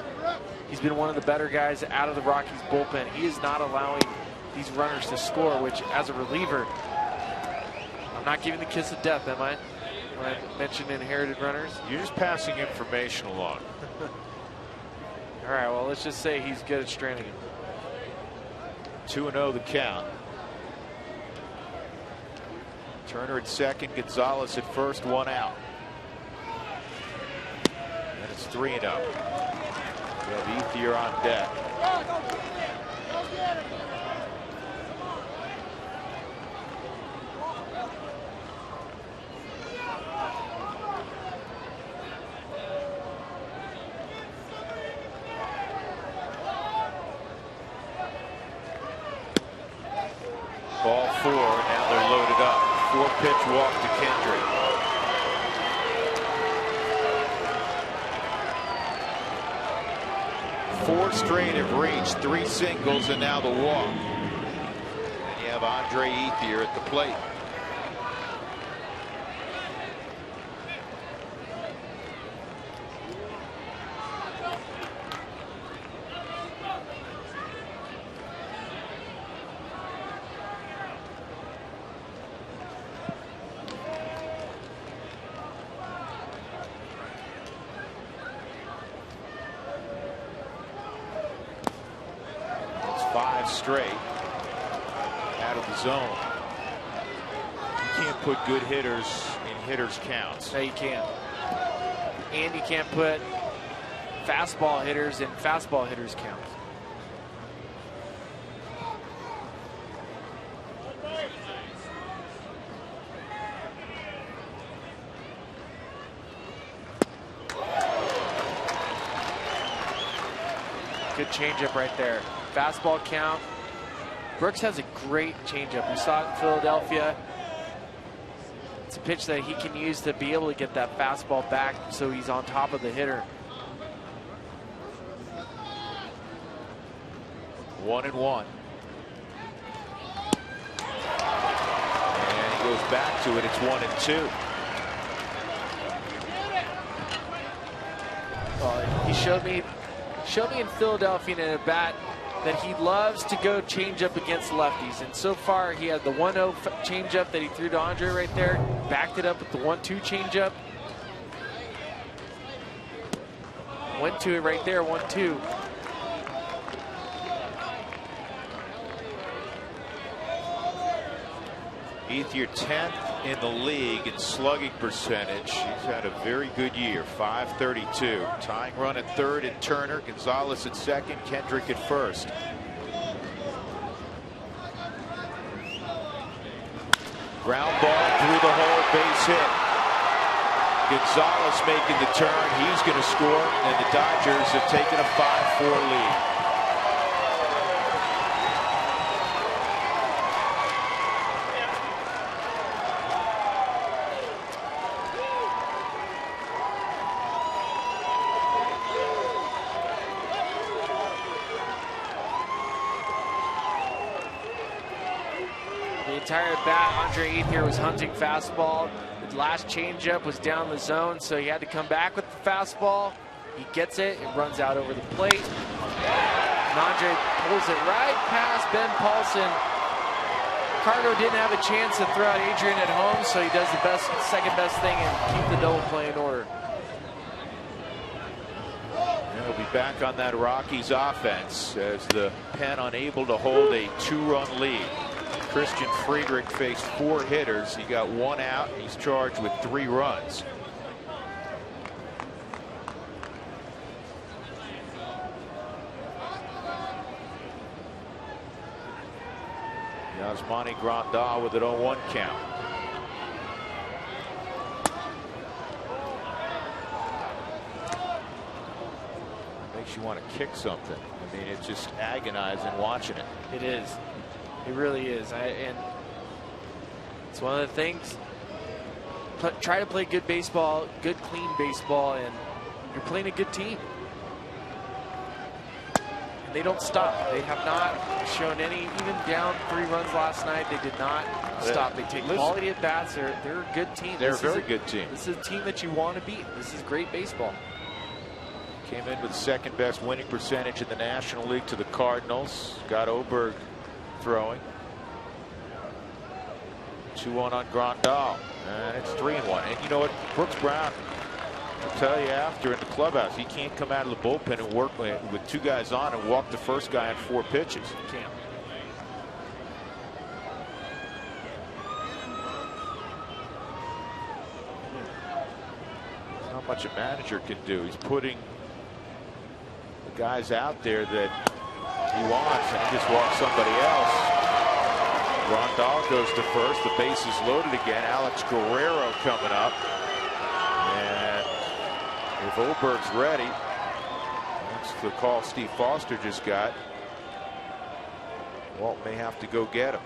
he's been one of the better guys out of the Rockies bullpen. He is not allowing these runners to score, which as a reliever, I'm not giving the kiss of death, am I? When I mentioned inherited runners? You're just passing information along. All right, well, let's just say he's good at stranding him. 2-0 the count. Turner at second, Gonzalez at first, 1 out. And it's 3-0. We have Ethier on deck. Ball 4, now they're loaded up. 4-pitch walk to Kendrick. Four straight have reached, 3 singles, and now the walk. And you have Andre Ethier at the plate. Straight out of the zone. You can't put good hitters in hitters counts. No, you can't. And you can't put fastball hitters in fastball hitters counts. Good changeup right there. Fastball count. Brooks has a great changeup. We saw it in Philadelphia. It's a pitch that he can use to be able to get that fastball back so he's on top of the hitter. 1-1. And he goes back to it. It's 1-2. He showed me in Philadelphia in a bat that he loves to go changeup against lefties. And so far, he had the 1-0 changeup that he threw to Andre right there, backed it up with the 1-2 changeup. Went to it right there, 1-2. Ethier 10th in the league in slugging percentage. He's had a very good year, .532. Tying run at third and Turner. Gonzalez at second. Kendrick at first. Ground ball through the hole, base hit. Gonzalez making the turn. He's going to score, and the Dodgers have taken a 5-4 lead. Entire bat, Andre Ethier was hunting fastball. The last changeup was down the zone, so he had to come back with the fastball. He gets it, it runs out over the plate. And Andre pulls it right past Ben Paulson. Cargo didn't have a chance to throw out Adrian at home, so he does the second best thing and keep the double play in order. And he'll be back on that Rockies offense as the Pen unable to hold a 2-run lead. Christian Friedrich faced 4 hitters. He got 1 out. He's charged with 3 runs. Yasmani Grandal with an 0-1 count. Makes you want to kick something. I mean, it's just agonizing watching it. It is. It really is. And it's one of the things try to play good baseball, good clean baseball, and you're playing a good team. And they don't stop. They have not shown any, even down 3 runs last night, they did not stop. They take quality at bats. They're a good team. They're a very good team. This is a team that you want to beat. This is great baseball. Came in with the second best winning percentage in the National League to the Cardinals. Got Oberg throwing. 2-1 on Grandal. And it's 3-1. And you know what? Brooks Brown, I'll tell you after in the clubhouse, he can't come out of the bullpen and work with 2 guys on and walk the first guy on 4 pitches. He can't. That's how much a manager can do. He's putting the guys out there that he wants, and he just walks somebody else. Grandal goes to first. The base is loaded again. Alex Guerrero coming up. And if Oberg's ready, that's the call Steve Foster just got. Walt may have to go get him.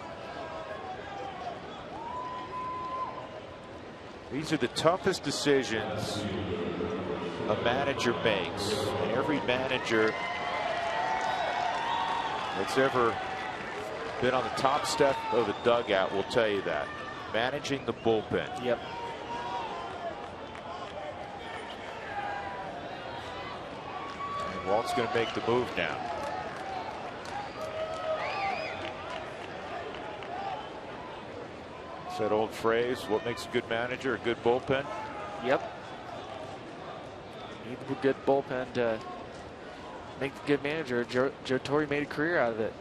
These are the toughest decisions a manager makes. And every manager that's ever been on the top step of the dugout will tell you that. Managing the bullpen. Yep. And Walt's going to make the move now. It's that old phrase, what makes a good manager? A good bullpen? Yep. You need a good bullpen to make a good manager. Joe Torre made a career out of it.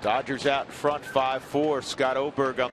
Dodgers out in front 5-4. Scott Oberg on.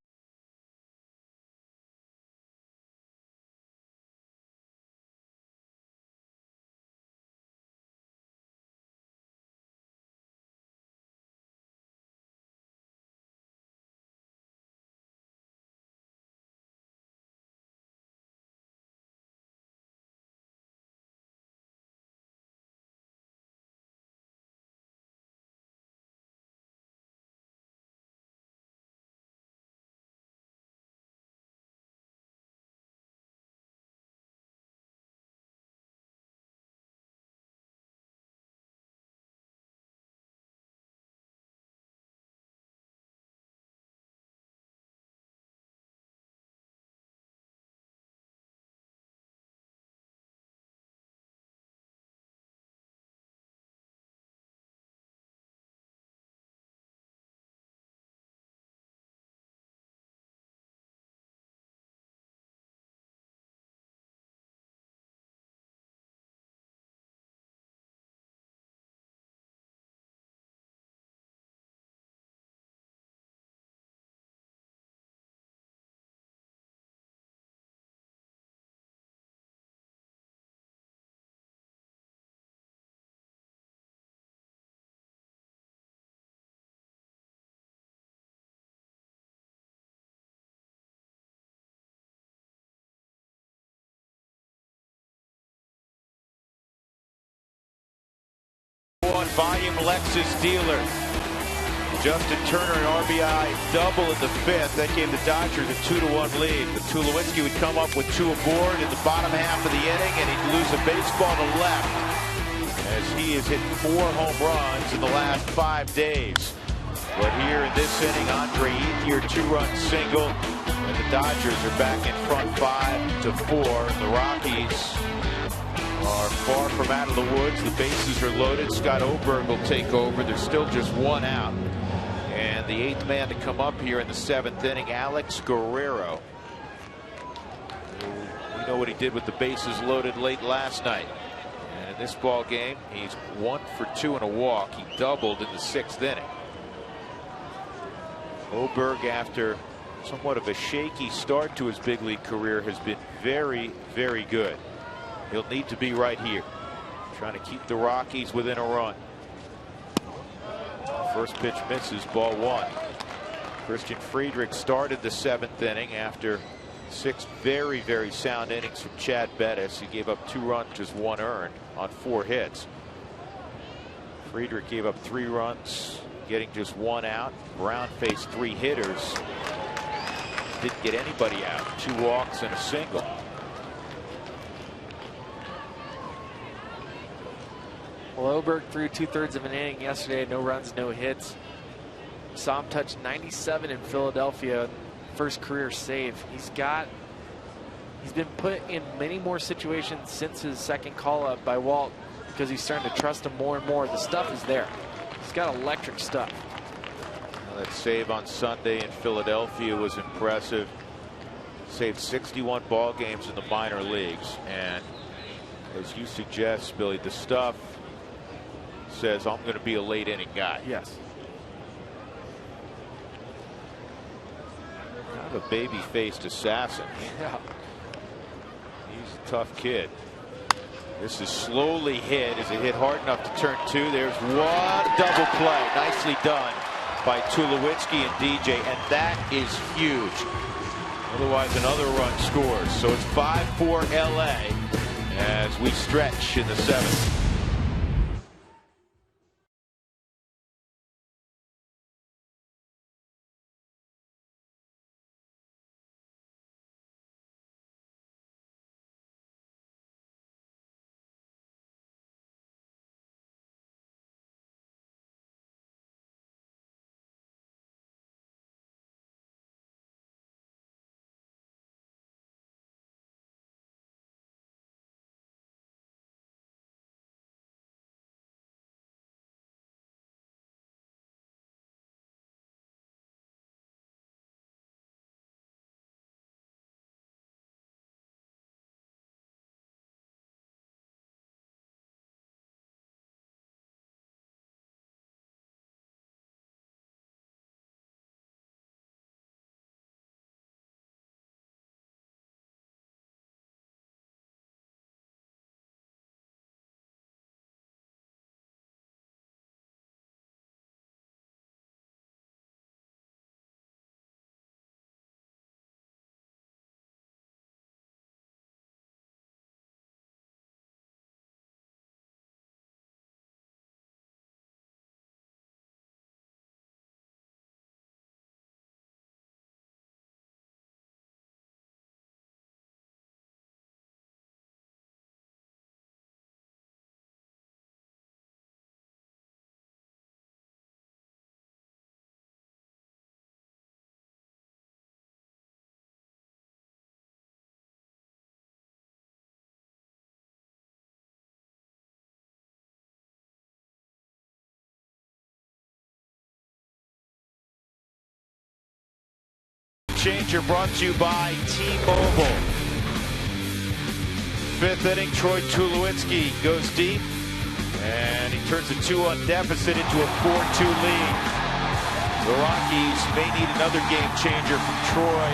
Volume Lexus dealer. Justin Turner an RBI double in the 5th. That gave the Dodgers a 2-1 lead. But Tulowitzki would come up with 2 aboard in the bottom half of the inning, and he'd lose a baseball to left as he has hit 4 home runs in the last 5 days. But here in this inning, Andre Ethier 2-run single, and the Dodgers are back in front 5-4. The Rockies are far from out of the woods. The bases are loaded. Scott Oberg will take over. There's still just 1 out. And the 8th man to come up here in the 7th inning, Alex Guerrero. We know what he did with the bases loaded late last night. And in this ball game, he's 1 for 2 and a walk. He doubled in the 6th inning. Oberg, after somewhat of a shaky start to his big league career, has been very, very good. He'll need to be right here, trying to keep the Rockies within a run. First pitch misses, ball 1. Christian Friedrich started the 7th inning after 6 very, very sound innings from Chad Bettis. He gave up 2 runs, just 1 earned on 4 hits. Friedrich gave up 3 runs, getting just 1 out. Brown faced 3 hitters. didn't get anybody out. 2 walks and a single. Well, Oberg threw 2/3 of an inning yesterday. No runs, no hits. Saw him touch 97 in Philadelphia. First career save. He's been put in many more situations since his second call up by Walt, because he's starting to trust him more and more. The stuff is there. He's got electric stuff. Well, that save on Sunday in Philadelphia was impressive. Saved 61 ball games in the minor leagues, and as you suggest, Billy, the stuff says I'm going to be a late inning guy. Yes. Kind of a baby-faced assassin. Yeah. He's a tough kid. This is slowly hit. Is it hit hard enough to turn 2? There's one double play. Nicely done by Tulowitzki and DJ, and that is huge. Otherwise, another run scores. So it's 5-4 LA as we stretch in the 7th. Changer brought to you by T-Mobile. 5th inning, Troy Tulowitzki goes deep, and he turns a 2-1 deficit into a 4-2 lead. The Rockies may need another game changer from Troy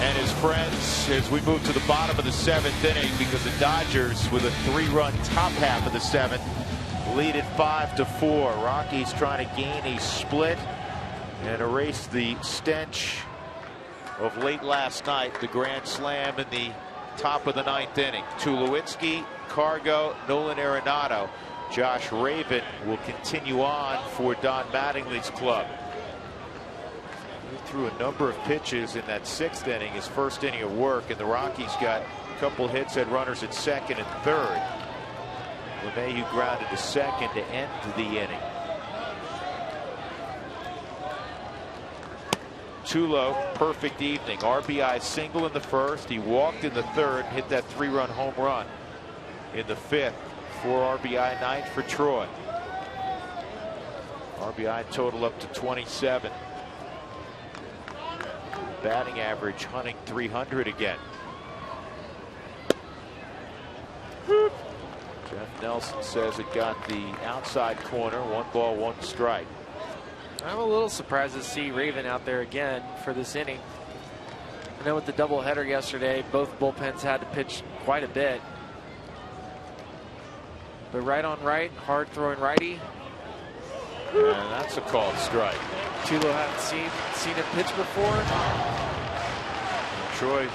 and his friends as we move to the bottom of the 7th inning, because the Dodgers, with a 3-run top half of the 7th, lead it 5-4. Rockies trying to gain a split and erase the stench of late last night, the grand slam in the top of the 9th inning. Tulowitzki, Cargo, Nolan Arenado. Josh Raven will continue on for Don Mattingly's club. He threw a number of pitches in that 6th inning, his first inning of work, and the Rockies got a couple hits, had runners at 2nd and 3rd. LeMahieu grounded to 2nd to end the inning. Tulo, perfect evening. RBI single in the 1st. He walked in the 3rd, hit that 3-run home run in the 5th. 4 RBI night for Troy. RBI total up to 27. Batting average hunting 300 again. Jeff Nelson says it got the outside corner. 1 ball, 1 strike. I'm a little surprised to see Raven out there again for this inning. I know with the doubleheader yesterday, both bullpens had to pitch quite a bit. But right on right, hard throwing righty. And that's a called strike. Tulo hadn't seen him pitch before. Troy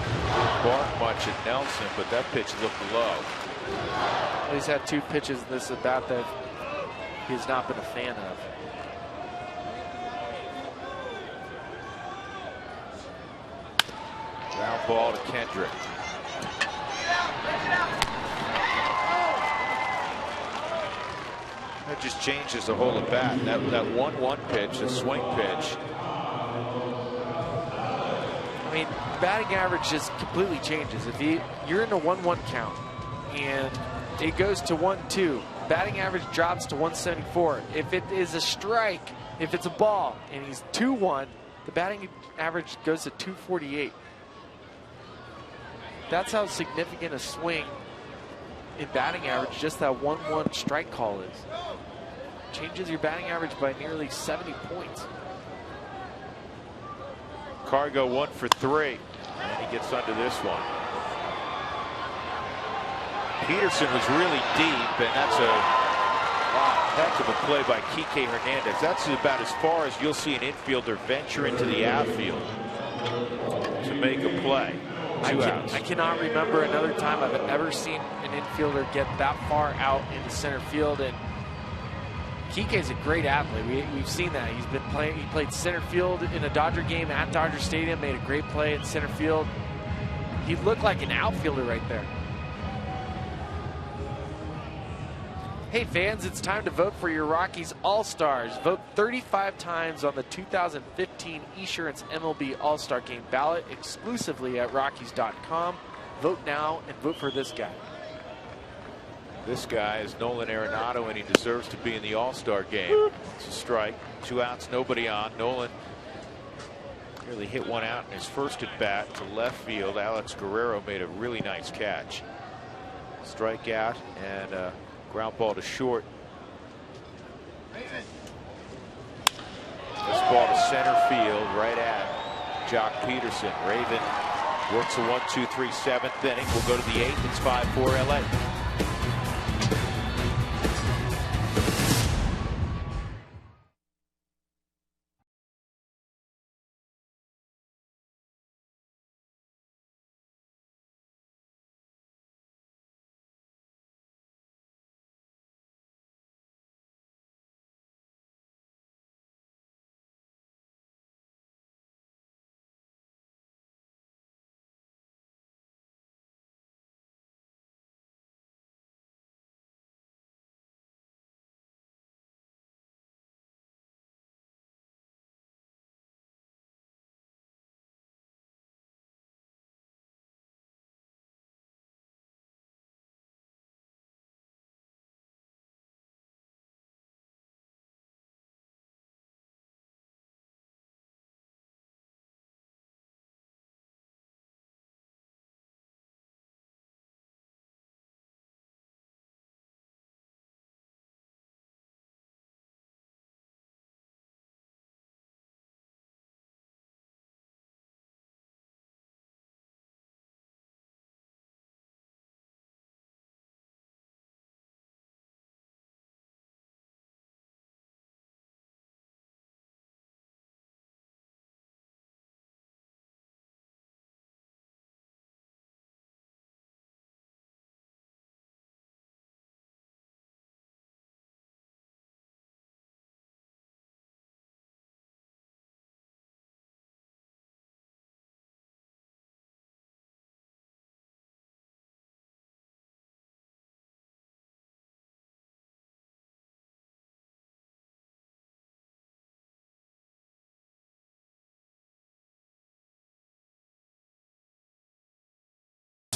didn't bark much at Nelson, but that pitch looked low. He's had 2 pitches in this at bat that he's not been a fan of. Ground ball to Kendrick. That just changes the whole at bat. That 1-1 pitch, a swing pitch. I mean, batting average just completely changes. If you're in a 1-1 count and it goes to 1-2, batting average drops to 174. If it is a strike, if it's a ball and he's 2-1, the batting average goes to 248. That's how significant a swing in batting average just that 1-1 strike call is. Changes your batting average by nearly 70 points. Cargo 1 for 3, and he gets under this one. Peterson was really deep, and that's a heck of a play by Kike Hernandez. That's about as far as you'll see an infielder venture into the outfield to make a play. 2 outs. I cannot remember another time I've ever seen an infielder get that far out into center field, and Kike is a great athlete. We've seen that. He's been playing. He played center field in a Dodger game at Dodger Stadium. Made a great play in center field. He looked like an outfielder right there. Hey fans, it's time to vote for your Rockies All-Stars. Vote 35 times on the 2015 Esurance MLB All-Star Game ballot exclusively at Rockies.com. Vote now and vote for this guy. This guy is Nolan Arenado, and he deserves to be in the All-Star game. It's a strike. 2 outs, nobody on. Nolan really hit 1 out in his first at bat to left field. Alex Guerrero made a really nice catch. Strikeout and ground ball to short. This ball to center field right at Jock Peterson. Raven works a 1-2-3 7th inning. We'll go to the 8th. It's 5-4 LA.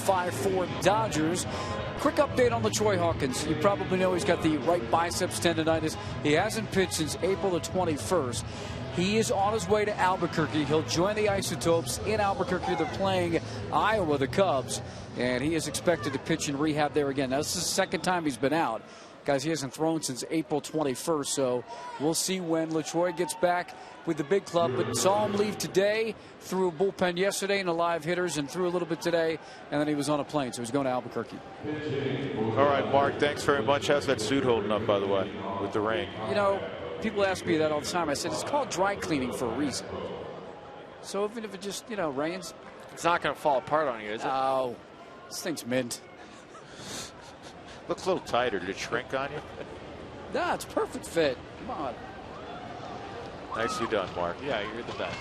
Five 4 Dodgers. Quick update on LaTroy Hawkins. You probably know he's got the right biceps tendonitis. He hasn't pitched since April the 21st. He is on his way to Albuquerque. He'll join the Isotopes in Albuquerque. They're playing Iowa, the Cubs, and he is expected to pitch in rehab there again. Now, this is the second time he's been out. Guys, he hasn't thrown since April 21st, so we'll see when LaTroy gets back with the big club. But saw him leave today, threw a bullpen yesterday in the live hitters, and threw a little bit today, and then he was on a plane, so he's going to Albuquerque. All right, Mark, thanks very much. How's that suit holding up, by the way, with the rain? You know, people ask me that all the time. I said, it's called dry cleaning for a reason. So even if it just, rains. It's not going to fall apart on you, is it? Oh, this thing's mint. Looks a little tighter. Did it shrink on you? Nah, it's perfect fit. Come on. Nicely done, Mark. Yeah, you're the best.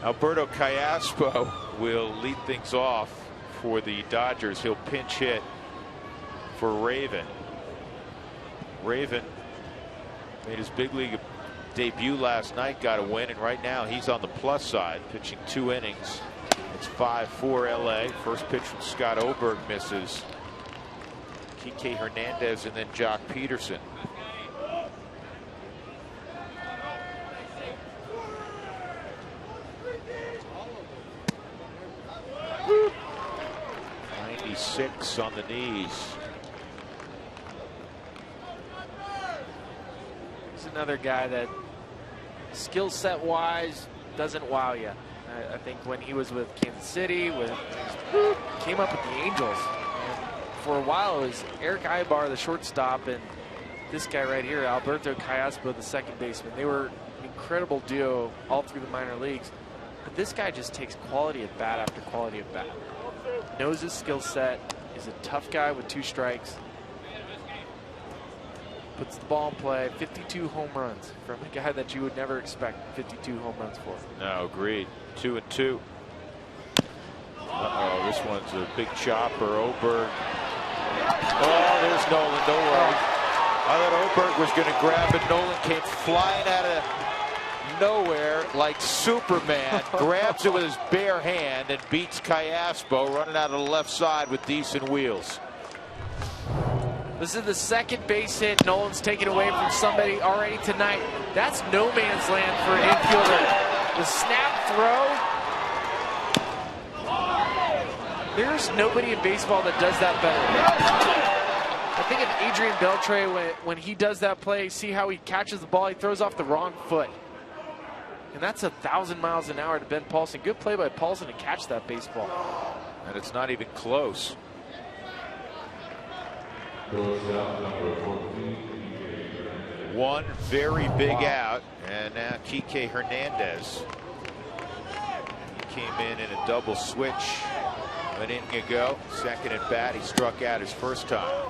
Alberto Callaspo will lead things off for the Dodgers. He'll pinch hit for Raven. Raven made his big league debut last night, got a win, and right now he's on the plus side, pitching 2 innings. It's 5-4 LA. First pitch from Scott Oberg misses. Kike Hernandez and then Jock Peterson. Six on the knees. He's another guy that skill set wise doesn't wow you. I think when he was with Kansas City, came up with the Angels, and for a while it was Eric Ibar, the shortstop, and this guy right here, Alberto Callaspo, the second baseman. They were an incredible duo all through the minor leagues. But this guy just takes quality at bat after quality at bat. Knows his skill set, is a tough guy with 2 strikes. Puts the ball in play. 52 home runs from a guy that you would never expect 52 home runs for. No, agreed. 2-2. Uh-oh, this one's a big chopper. Oberg. Oh, there's Nolan. Don't worry. I thought Oberg was going to grab it. Nolan came flying out of nowhere like Superman, grabs it with his bare hand and beats Callaspo, running out of the left side with decent wheels. This is the second base hit Nolan's taken away from somebody already tonight. That's no man's land for an infielder. The snap throw. There's nobody in baseball that does that better. I think of Adrian Beltre when he does that play. See how he catches the ball? He throws off the wrong foot. And that's 1,000 miles an hour to Ben Paulson. Good play by Paulson to catch that baseball. And it's not even close. One very big out, and now Kike Hernandez. He came in a double switch an inning ago. Second at bat, he struck out his first time.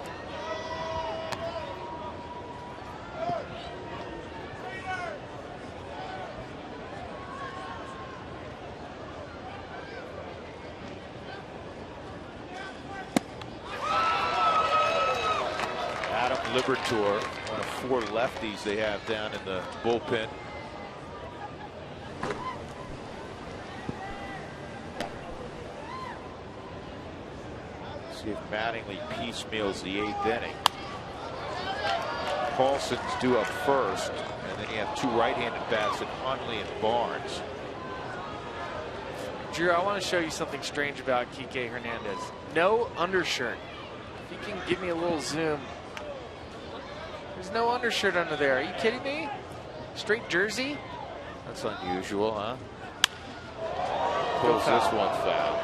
Libertor, one of 4 lefties they have down in the bullpen. See if Mattingly piecemeals the 8th inning. Paulson's due up first, and then you have 2 right-handed bats in Hundley and Barnes. Drew, I want to show you something strange about Kike Hernandez. No undershirt. If you can give me a little zoom. There's no undershirt under there. Are you kidding me? Straight jersey? That's unusual, huh? Pulls this one foul.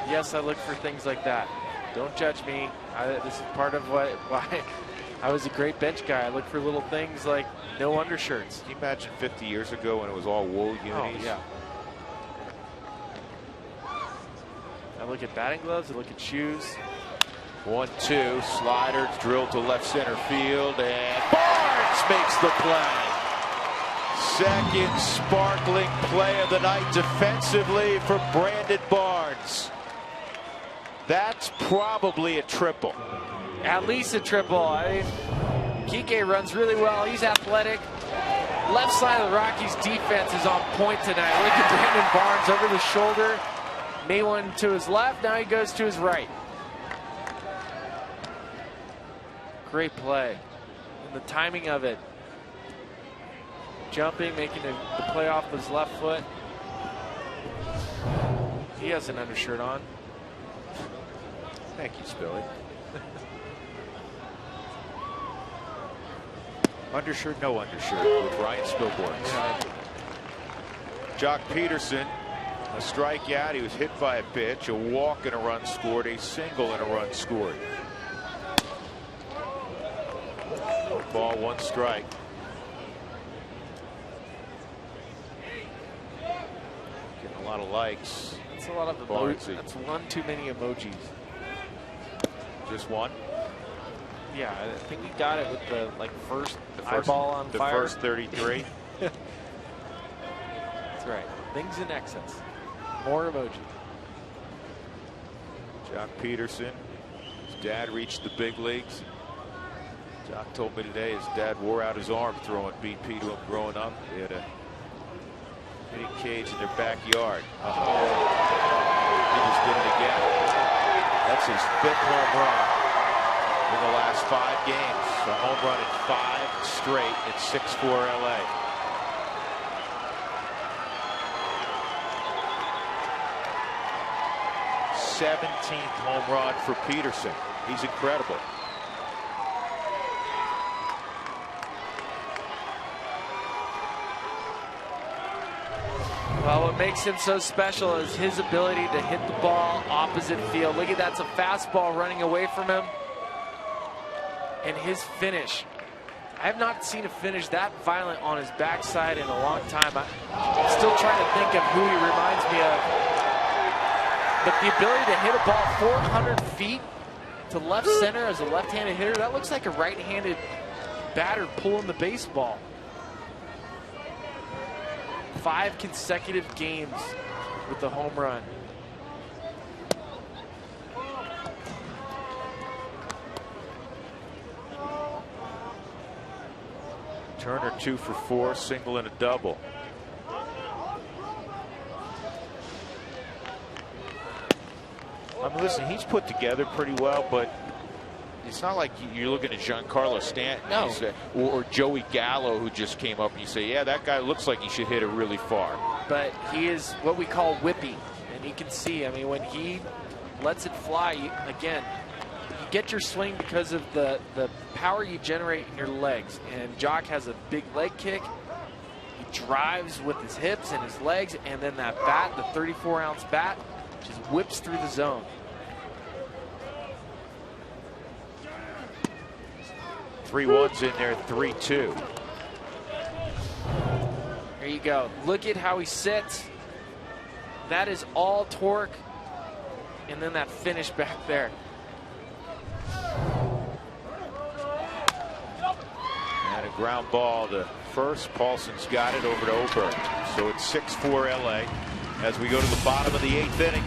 Yes, I look for things like that. Don't judge me. This is part of why I was a great bench guy. I look for little things like no undershirts. Can you imagine 50 years ago when it was all wool unis? Oh, yeah. I look at batting gloves, I look at shoes. 1-2, slider drilled to left center field, and Barnes makes the play. Second sparkling play of the night defensively for Brandon Barnes. That's probably a triple. At least a triple. I mean, Kike runs really well. He's athletic. Left side of the Rockies defense is on point tonight. Look at Brandon Barnes over the shoulder. Made one to his left, now he goes to his right. Great play. And the timing of it. Jumping, making the play off his left foot. He has an undershirt on. Thank you, Spilly. Undershirt, no undershirt with Ryan Spilborns. Yeah. Jock Peterson. A strikeout. He was hit by a pitch, a walk and a run scored, a single and a run scored. 1 ball, 1 strike. Getting a lot of likes. That's a lot of emojis. That's 1 too many emojis. Just 1? Yeah, I think he got it with the first eyeball on fire. The first 33. That's right. Things in excess. More emoji. Jock Peterson. His dad reached the big leagues. Jock told me today his dad wore out his arm throwing BP to him growing up. They had a hitting cage in their backyard. He just did it again. That's his 5th home run in the last 5 games. A home run in 5 straight. It's 6-4 LA. '17th home run for Peterson. He's incredible. Well, what makes him so special is his ability to hit the ball opposite field. Look at that's a fastball running away from him. And his finish. I have not seen a finish that violent on his backside in a long time. I'm still trying to think of who he reminds me of. But the ability to hit a ball 400 feet to left center as a left-handed hitter, that looks like a right-handed batter pulling the baseball. 5 consecutive games with the home run. Turner 2 for 4, single and a double. I mean, listen, he's put together pretty well, but it's not like you're looking at Giancarlo Stanton or Joey Gallo, who just came up and you say, yeah, that guy looks like he should hit it really far. But he is what we call whippy, and you can see, I mean, when he lets it fly, you get your swing because of the power you generate in your legs. And Jock has a big leg kick. He drives with his hips and his legs, and then that bat, the 34-ounce bat, just whips through the zone. Three ones in there, 3-2. There you go. Look at how he sits. That is all torque. And then that finish back there. And a ground ball to first. Paulson's got it over to Oberg. So it's 6-4 LA as we go to the bottom of the 8th inning.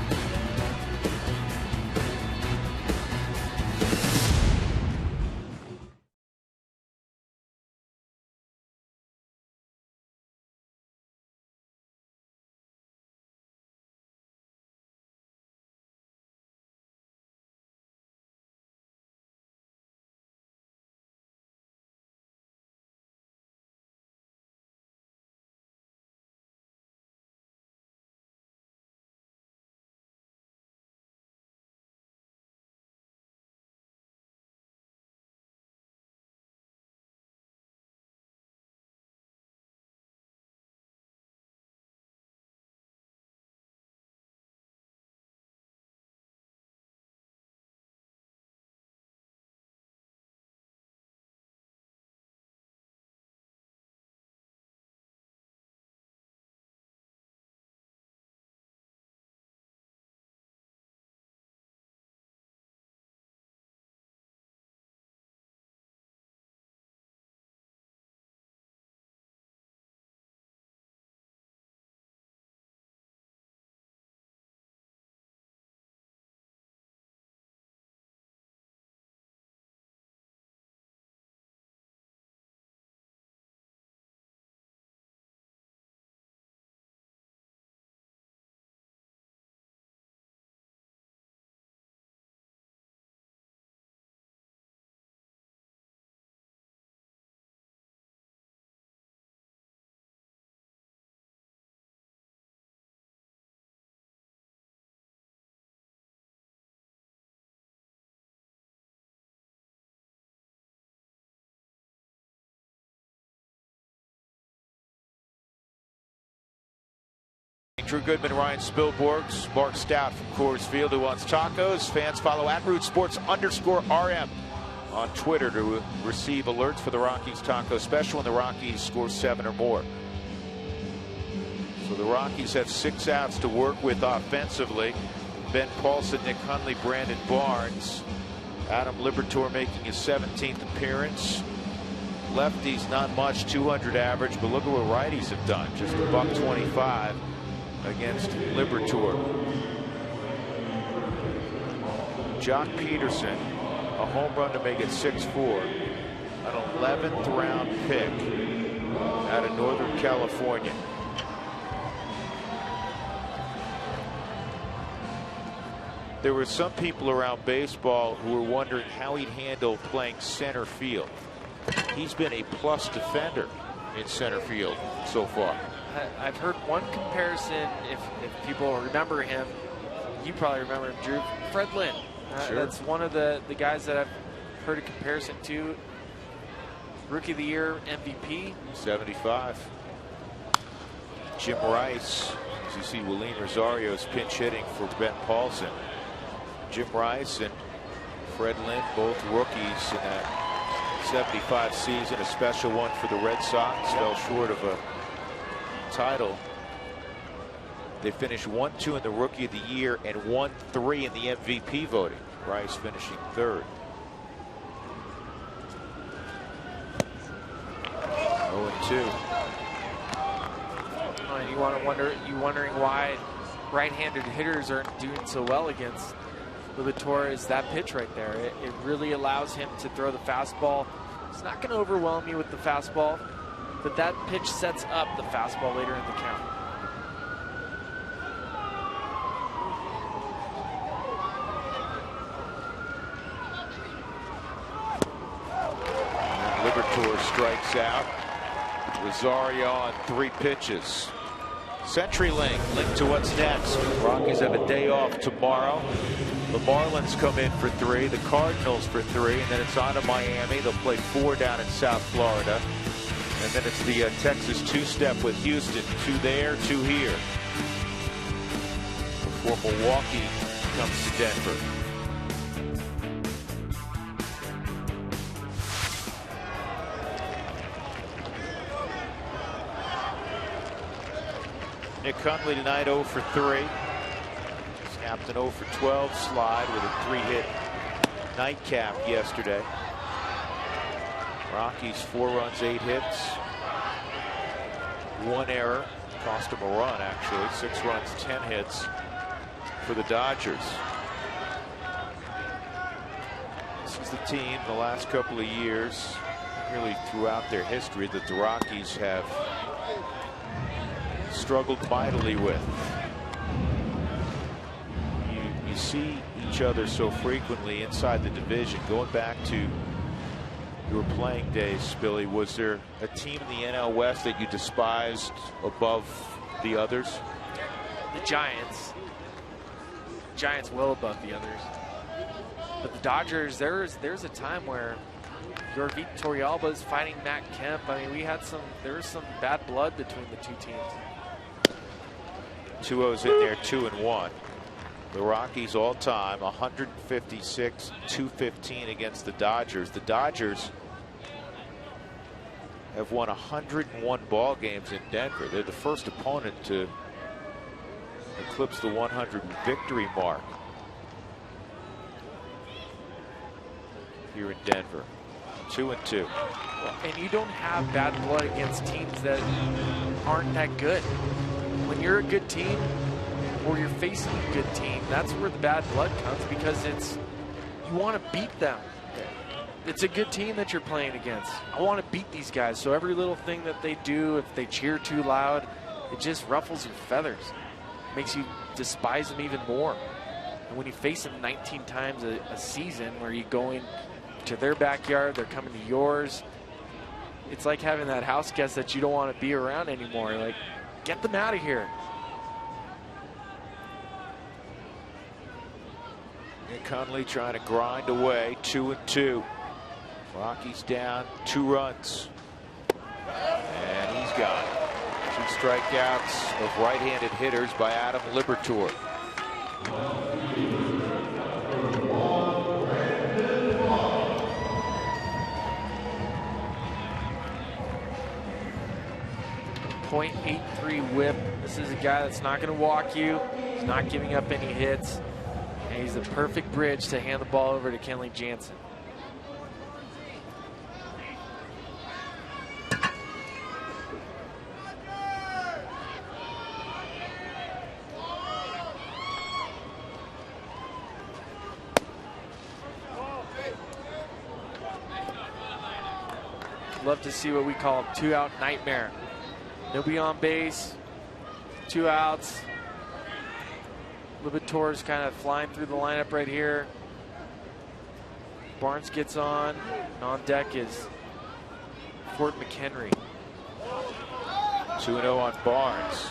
Drew Goodman, Ryan Spilborg, Mark Stout from Coors Field, who wants tacos. Fans follow @RootsSports_RM on Twitter to receive alerts for the Rockies taco special when the Rockies score 7 or more. So the Rockies have 6 outs to work with offensively. Ben Paulson, Nick Hundley, Brandon Barnes Adam Liberatore making his 17th appearance. Lefties not much, 200 average, but look at what righties have done. Just a $125 against Liberatore. Jock Peterson, a home run to make it 6-4. An 11th round pick out of Northern California. There were some people around baseball who were wondering how he'd handle playing center field. He's been a plus defender in center field so far. I've heard one comparison, if people remember him, you probably remember him, Drew, Fred Lynn. Sure. That's one of the guys that I've heard a comparison to. Rookie of the Year, MVP. 75. Jim Rice, as you see, Willeen Rosario's pinch hitting for Ben Paulson. Jim Rice and Fred Lynn, both rookies in that 75 season, a special one for the Red Sox. Fell short of a title. They finished 1-2 in the Rookie of the Year and 1-3 in the MVP voting. Rice finishing third. 0-2. You wondering why right-handed hitters aren't doing so well against Liberatore is that pitch right there. It really allows him to throw the fastball. It's not going to overwhelm you with the fastball, but that pitch sets up the fastball later in the count. Liberatore strikes out. Rosario on 3 pitches. CenturyLink linked to what's next. Rockies have a day off tomorrow. The Marlins come in for 3, the Cardinals for 3, and then it's on to Miami. They'll play 4 down in South Florida. And then it's the Texas two-step with Houston. 2 there, 2 here. Before Milwaukee comes to Denver. Nick Hundley tonight 0 for 3. Snapped an 0 for 12 slide with a 3-hit nightcap yesterday. Rockies 4 runs, 8 hits. 1 error. Cost him a run, actually. 6 runs, 10 hits for the Dodgers. This is the team the last couple of years, really throughout their history, that the Rockies have struggled mightily with. You see each other so frequently inside the division. Going back to your playing days, Billy, was there a team in the NL West that you despised above the others? The Giants. Giants well above the others. But the Dodgers, there's a time where Yorvik Torrealba is fighting Matt Kemp. I mean, there was some bad blood between the two teams. 2-0's in there, 2-1. The Rockies all time 156-215 against the Dodgers. The Dodgers have won 101 ball games in Denver. They're the first opponent to eclipse the 100 victory mark here in Denver. 2-2. And you don't have bad blood against teams that aren't that good. When you're a good team, or you're facing a good team, that's where the bad blood comes, because you want to beat them. It's a good team that you're playing against. I want to beat these guys, so every little thing that they do, if they cheer too loud, it just ruffles your feathers. It makes you despise them even more. And when you face them 19 times a season, where you go into their backyard, they're coming to yours, it's like having that house guest that you don't want to be around anymore. Like, get them out of here. Nick Hundley trying to grind away. 2-2. Rockies down 2 runs. And he's gone. 2 strikeouts of right-handed hitters by Adam Liberatore. .83 whip. This is a guy that's not going to walk you. He's not giving up any hits. And And he's the perfect bridge to hand the ball over to Kenley Jansen. Love to see what we call a two-out nightmare. Nobody on base, 2 outs. Liberatore's kind of flying through the lineup right here. Barnes gets on, and on deck is Fort McHenry. 2-0 on Barnes.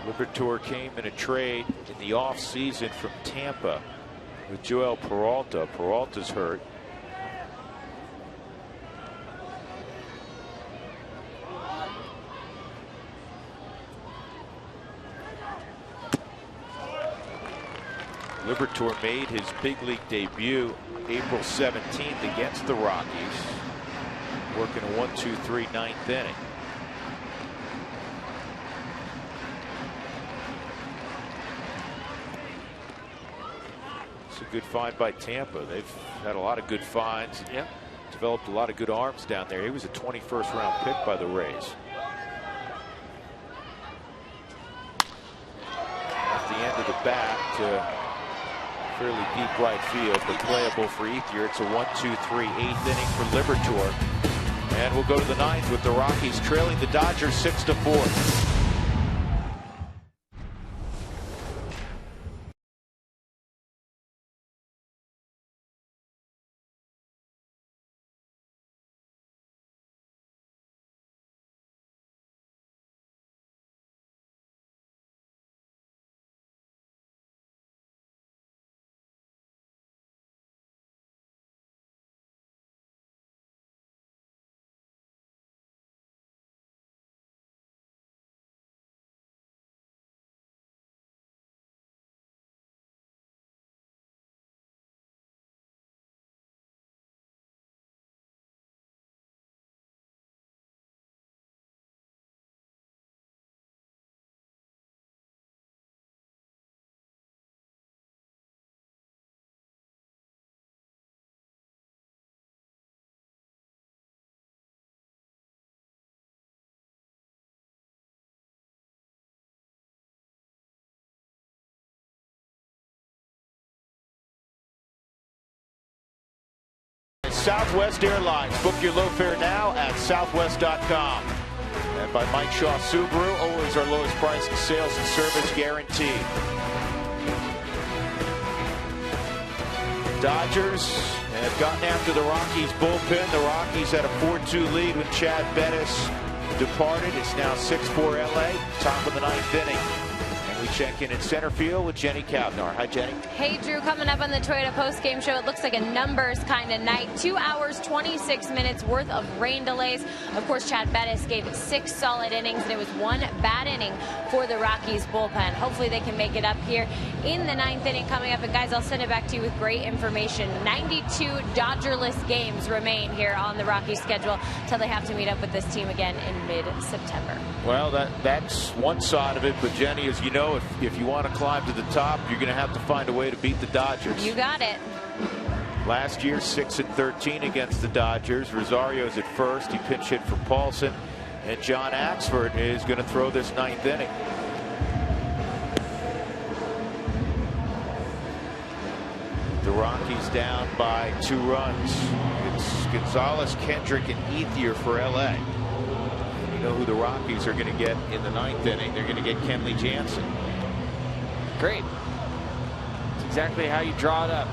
Liberatore came in a trade in the offseason from Tampa with Joel Peralta. Peralta's hurt. Liberatore made his big league debut April 17th against the Rockies, working a 1-2-3 ninth inning. Good find by Tampa. They've had a lot of good finds. Yep. Developed a lot of good arms down there. He was a 21st round pick by the Rays. At the end of the bat to fairly deep right field, but playable for Ethier. It's a 1-2-3 eighth inning for Liberatore. And we'll go to the ninth with the Rockies trailing the Dodgers 6-4. Southwest Airlines. Book your low fare now at southwest.com. And by Mike Shaw Subaru, always our lowest price in sales and service guaranteed. Dodgers have gotten after the Rockies bullpen. The Rockies had a 4-2 lead when Chad Bettis departed. It's now 6-4 LA, top of the ninth inning. We check in center field with Jenny Cavnar. Hi, Jenny. Hey, Drew. Coming up on the Toyota postgame show, it looks like a numbers kind of night. 2 hours, 26 minutes worth of rain delays. Of course, Chad Bettis gave 6 solid innings, and it was 1 bad inning for the Rockies bullpen. Hopefully they can make it up here in the ninth inning coming up. And guys, I'll send it back to you with great information. 92 Dodgerless games remain here on the Rockies schedule till they have to meet up with this team again in mid-September. Well, that's one side of it. But Jenny, as you know, if you want to climb to the top, you're going to have to find a way to beat the Dodgers. You got it. Last year, 6-13 against the Dodgers. Rosario's at first. He pinch hit for Paulson. And John Axford is going to throw this ninth inning. The Rockies down by 2 runs. It's Gonzalez, Kendrick, and Ethier for LA. You know who the Rockies are going to get in the ninth inning. They're going to get Kenley Jansen. Great. That's exactly how you draw it up.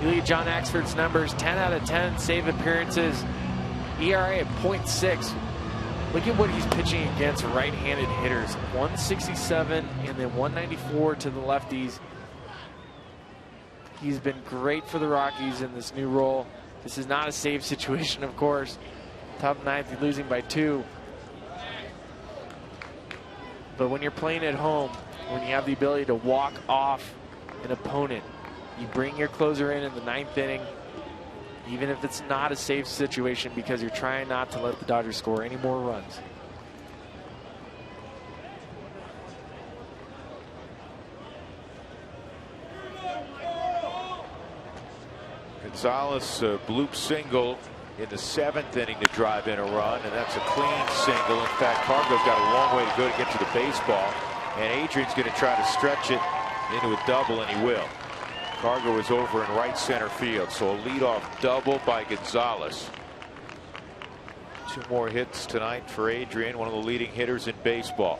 You look at John Axford's numbers, 10 out of 10 save appearances, ERA at .6. Look at what he's pitching against right-handed hitters. 167 and then 194 to the lefties. He's been great for the Rockies in this new role. This is not a save situation, of course. Top ninth, you're losing by 2. But when you're playing at home, when you have the ability to walk off an opponent, you bring your closer in the ninth inning. even if it's not a safe situation, because you're trying not to let the Dodgers score any more runs. Gonzalez bloop single in the 7th inning to drive in a run, and that's a clean single. In fact, Cargo's got a long way to go to get to the baseball, and Adrian's going to try to stretch it into a double, and he will. Cargo is over in right center field, so a leadoff double by Gonzalez. 2 more hits tonight for Adrian, one of the leading hitters in baseball.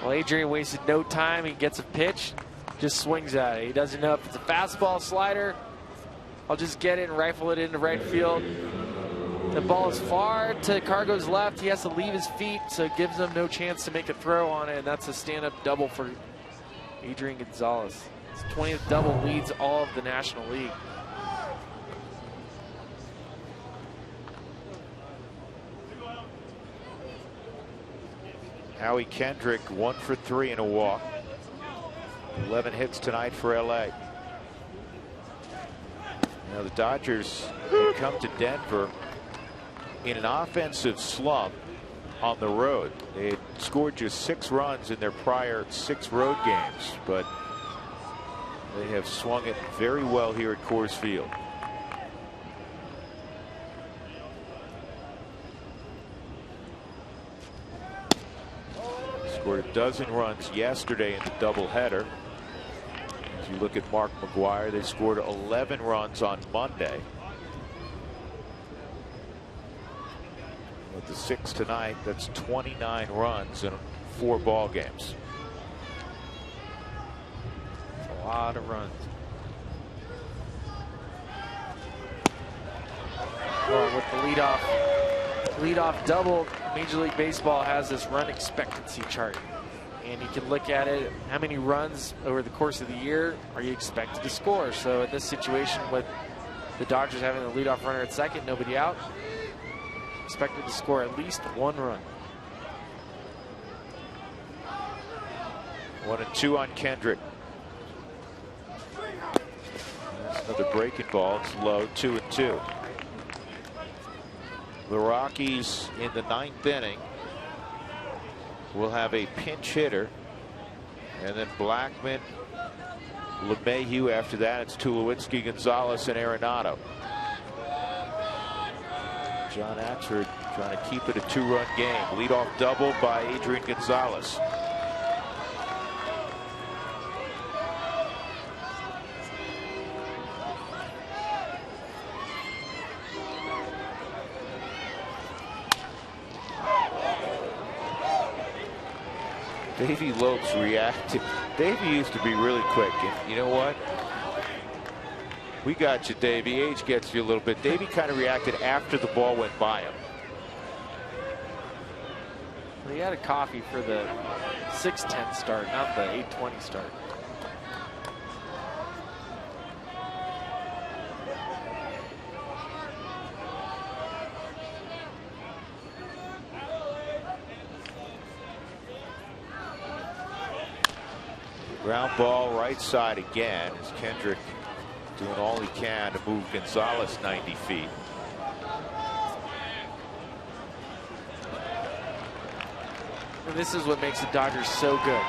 Well, Adrian wasted no time. He gets a pitch, just swings at it. He doesn't know if it's a fastball, slider. I'll just get it and rifle it into right field. The ball is far to Cargo's left. He has to leave his feet, so it gives him no chance to make a throw on it, and that's a stand-up double for Adrian Gonzalez. His 20th double leads all of the National League. Howie Kendrick 1 for 3 and a walk. 11 hits tonight for LA. Now the Dodgers had come to Denver in an offensive slump on the road. They had scored just 6 runs in their prior 6 road games, but they have swung it very well here at Coors Field. Scored a dozen runs yesterday in the doubleheader. As you look at Mark McGwire, they scored 11 runs on Monday. With the 6 tonight, that's 29 runs in 4 ball games. A lot of runs. Well, with the leadoff double, Major League Baseball has this run expectancy chart, and you can look at it, how many runs over the course of the year are you expected to score. So in this situation, with the Dodgers having the leadoff runner at second, nobody out, expected to score at least 1 run. 1-2 on Kendrick. That's another breaking ball. It's low, 2-2. The Rockies in the 9th inning will have a pinch hitter, and then Blackman, LeMahieu. After that, it's Tulowitzki, Gonzalez, and Arenado. John Axford trying to keep it a 2-run game. Leadoff double by Adrian Gonzalez. Davey Lopes reacted. Davey used to be really quick, and you know what? We got you, Davey. Age gets you a little bit. Davey kind of reacted after the ball went by him. He had a coffee for the 6:10 start, not the 8:20 start. Ground ball right side again as Kendrick doing all he can to move Gonzalez 90 feet. And this is what makes the Dodgers so good.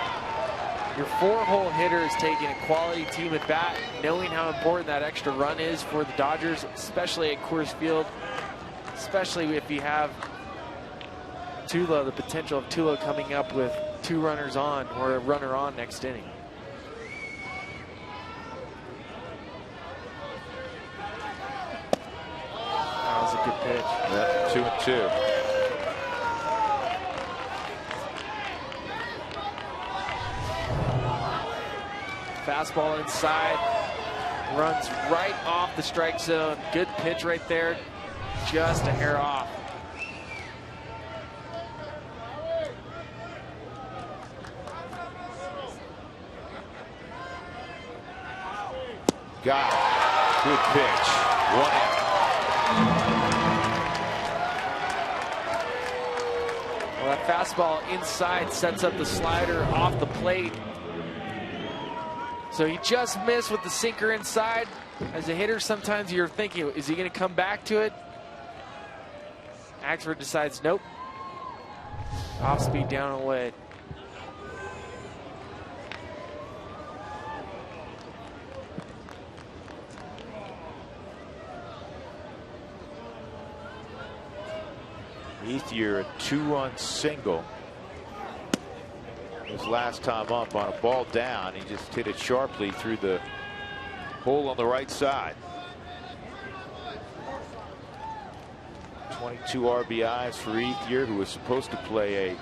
Your 4-hole hitter is taking a quality team at bat, knowing how important that extra run is for the Dodgers, especially at Coors Field, especially if you have Tulo, the potential of Tulo coming up with 2 runners on or a runner on next inning. That was a good pitch. Yep, 2-2. Fastball inside, runs right off the strike zone. Good pitch right there, just a hair off. Got it. Good pitch. 1 out. Well, that fastball inside sets up the slider off the plate. So he just missed with the sinker inside. As a hitter, sometimes you're thinking, is he going to come back to it? Axford decides, nope. Off speed down and away. Ethier, a 2-run single. His last time up on a ball down, he just hit it sharply through the hole on the right side. 22 RBIs for Ethier, who was supposed to play a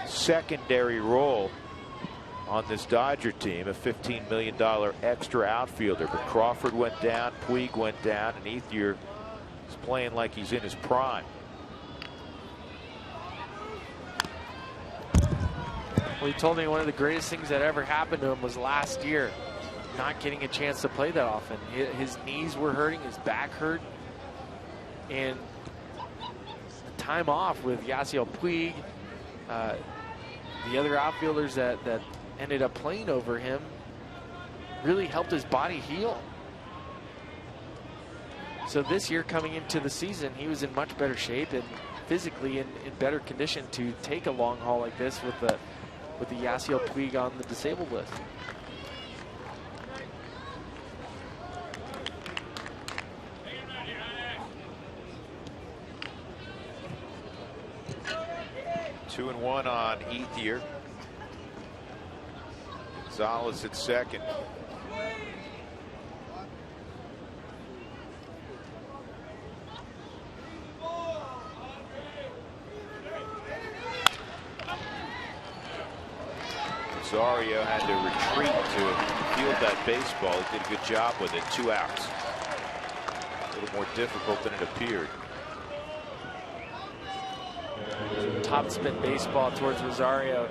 secondary role on this Dodger team, a $15 million extra outfielder. But Crawford went down, Puig went down, and Ethier is playing like he's in his prime. Well, he told me one of the greatest things that ever happened to him was last year, not getting a chance to play that often. His knees were hurting, his back hurt, and the time off with Yasiel Puig, the other outfielders that ended up playing over him, really helped his body heal. So this year, coming into the season, he was in much better shape and physically in better condition to take a long haul like this with the Yasiel Puig on the disabled list. Two and one on Ethier. Gonzalez at second. Rosario had to retreat to field that baseball. He did a good job with it. 2 outs. A little more difficult than it appeared. Top spin baseball towards Rosario.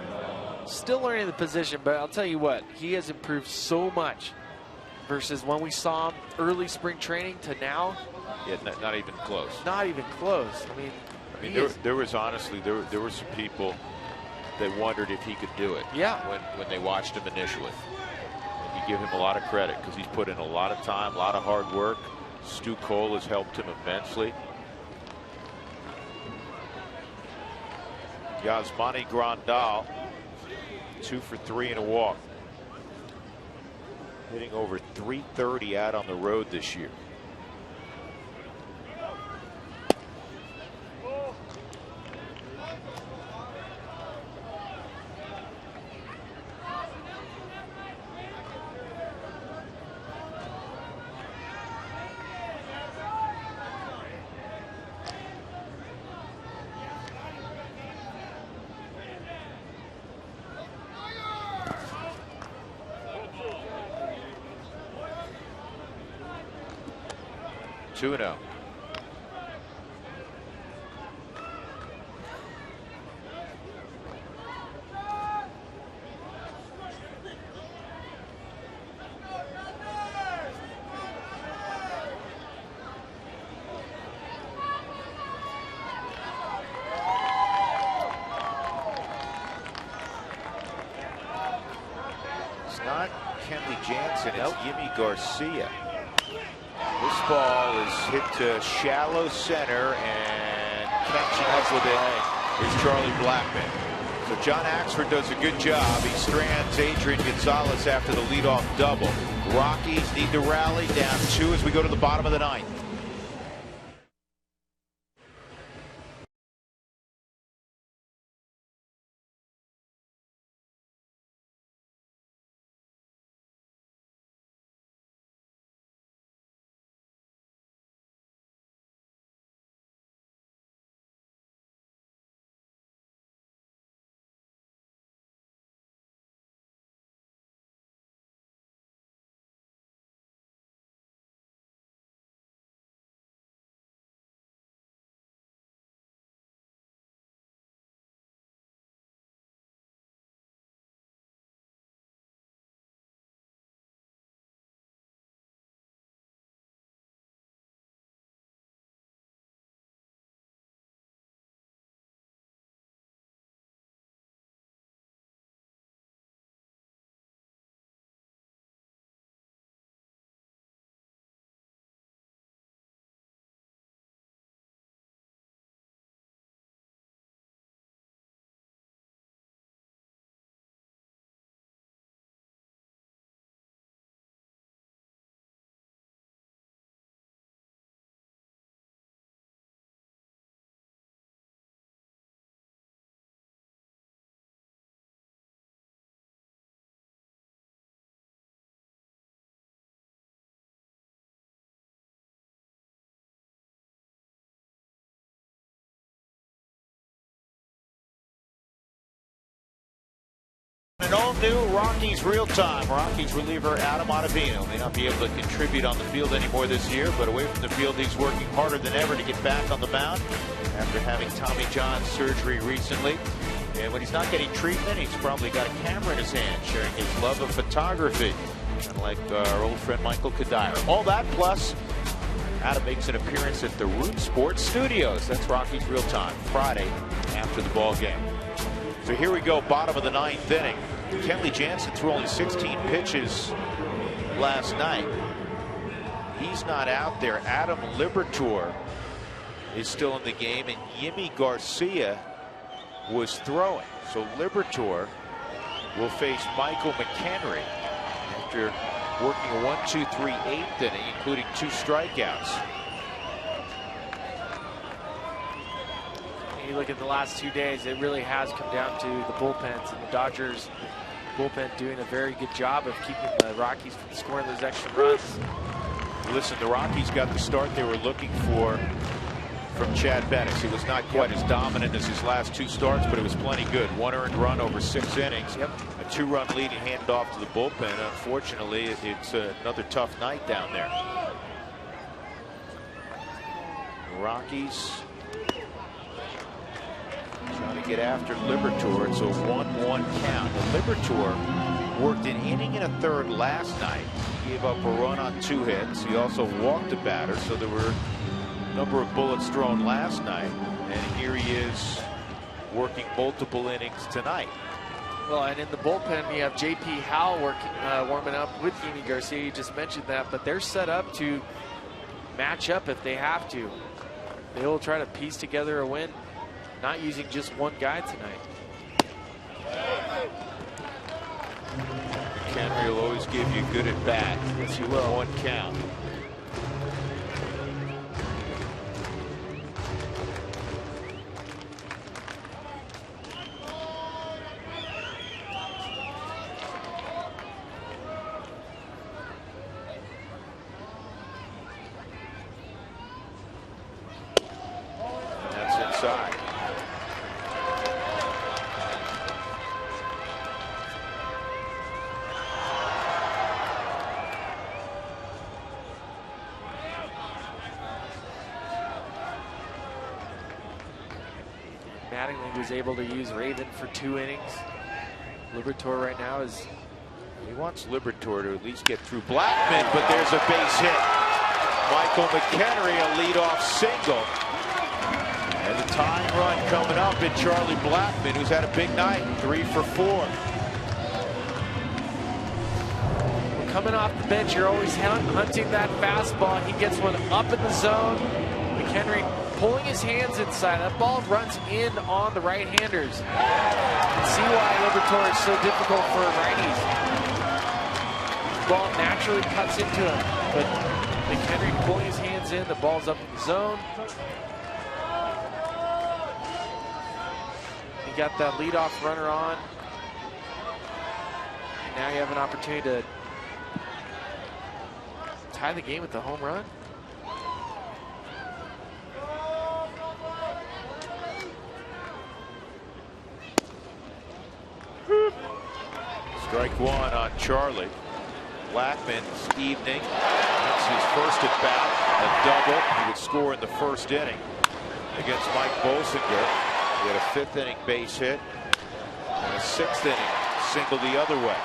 Still learning the position, but I'll tell you what, he has improved so much versus when we saw him early spring training to now. Yeah, not even close. Not even close. I mean there was honestly, there were some people that wondered if he could do it. Yeah. When they watched him initially. And you give him a lot of credit because he's put in a lot of time, a lot of hard work. Stu Cole has helped him immensely. Yasmani Grandal, 2 for 3 and a walk. Hitting over .330 out on the road this year. Two and oh. It's not Kenley Jansen, it's Yimi Garcia. This ball is hit to shallow center, and catching up with it is Charlie Blackman. So John Axford does a good job. He strands Adrian Gonzalez after the leadoff double. Rockies need to rally, down 2 as we go to the bottom of the 9th. an all-new Rockies Real Time. Rockies reliever Adam Ottavino may not be able to contribute on the field anymore this year, but away from the field, he's working harder than ever to get back on the mound after having Tommy John surgery recently. And when he's not getting treatment, he's probably got a camera in his hand, sharing his love of photography, unlike our old friend Michael Kadire. All that plus, Adam makes an appearance at the Root Sports Studios. That's Rockies Real Time, Friday after the ball game. So here we go, bottom of the 9th inning. Kenley Jansen threw only 16 pitches last night. He's not out there. Adam Liberatore is still in the game, and Yimi Garcia was throwing. So Liberatore will face Michael McHenry after working a 1-2-3 8th inning, including 2 strikeouts. You look at the last 2 days, it really has come down to the bullpens, and the Dodgers bullpen doing a very good job of keeping the Rockies from scoring those extra runs. Listen, the Rockies got the start they were looking for from Chad Bettis. He was not quite as dominant as his last 2 starts, but it was plenty good. 1 earned run over 6 innings. A 2-run lead and handed off to the bullpen. Unfortunately, it's another tough night down there. Rockies trying to get after Liberatore. It's a 1-1 count. Now, Liberatore worked an inning and a third last night. He gave up a run on 2 hits. He also walked a batter, so there were a number of bullets thrown last night. And here he is working multiple innings tonight. Well, and in the bullpen, we have J.P. Howell warming up with Yimi Garcia. You just mentioned that, but they're set up to match up if they have to. They will try to piece together a win, not using just one guy tonight. Henry will always give you good at bat. Yes, he will. 1 count. That's inside. Mattingly was able to use Raven for 2 innings. Liberatore right now is... He wants Liberatore to at least get through Blackman, but there's a base hit. Michael McHenry, a leadoff single. And the tying run coming up in Charlie Blackman, who's had a big night, 3 for 4. Well, coming off the bench, you're always hunting that fastball. He gets one up in the zone. McHenry pulling his hands inside. That ball runs in on the right-handers. You can see why Liberatore is so difficult for righties. The ball naturally cuts into him, but McHenry pulling his hands in. The ball's up in the zone. You got that leadoff runner on. And now you have an opportunity to tie the game with the home run. Strike 1 on Charlie. Blackman's evening. That's his first at bat. A double. He would score in the first inning against Mike Bolsinger. He had a 5th inning base hit and a 6th inning single the other way.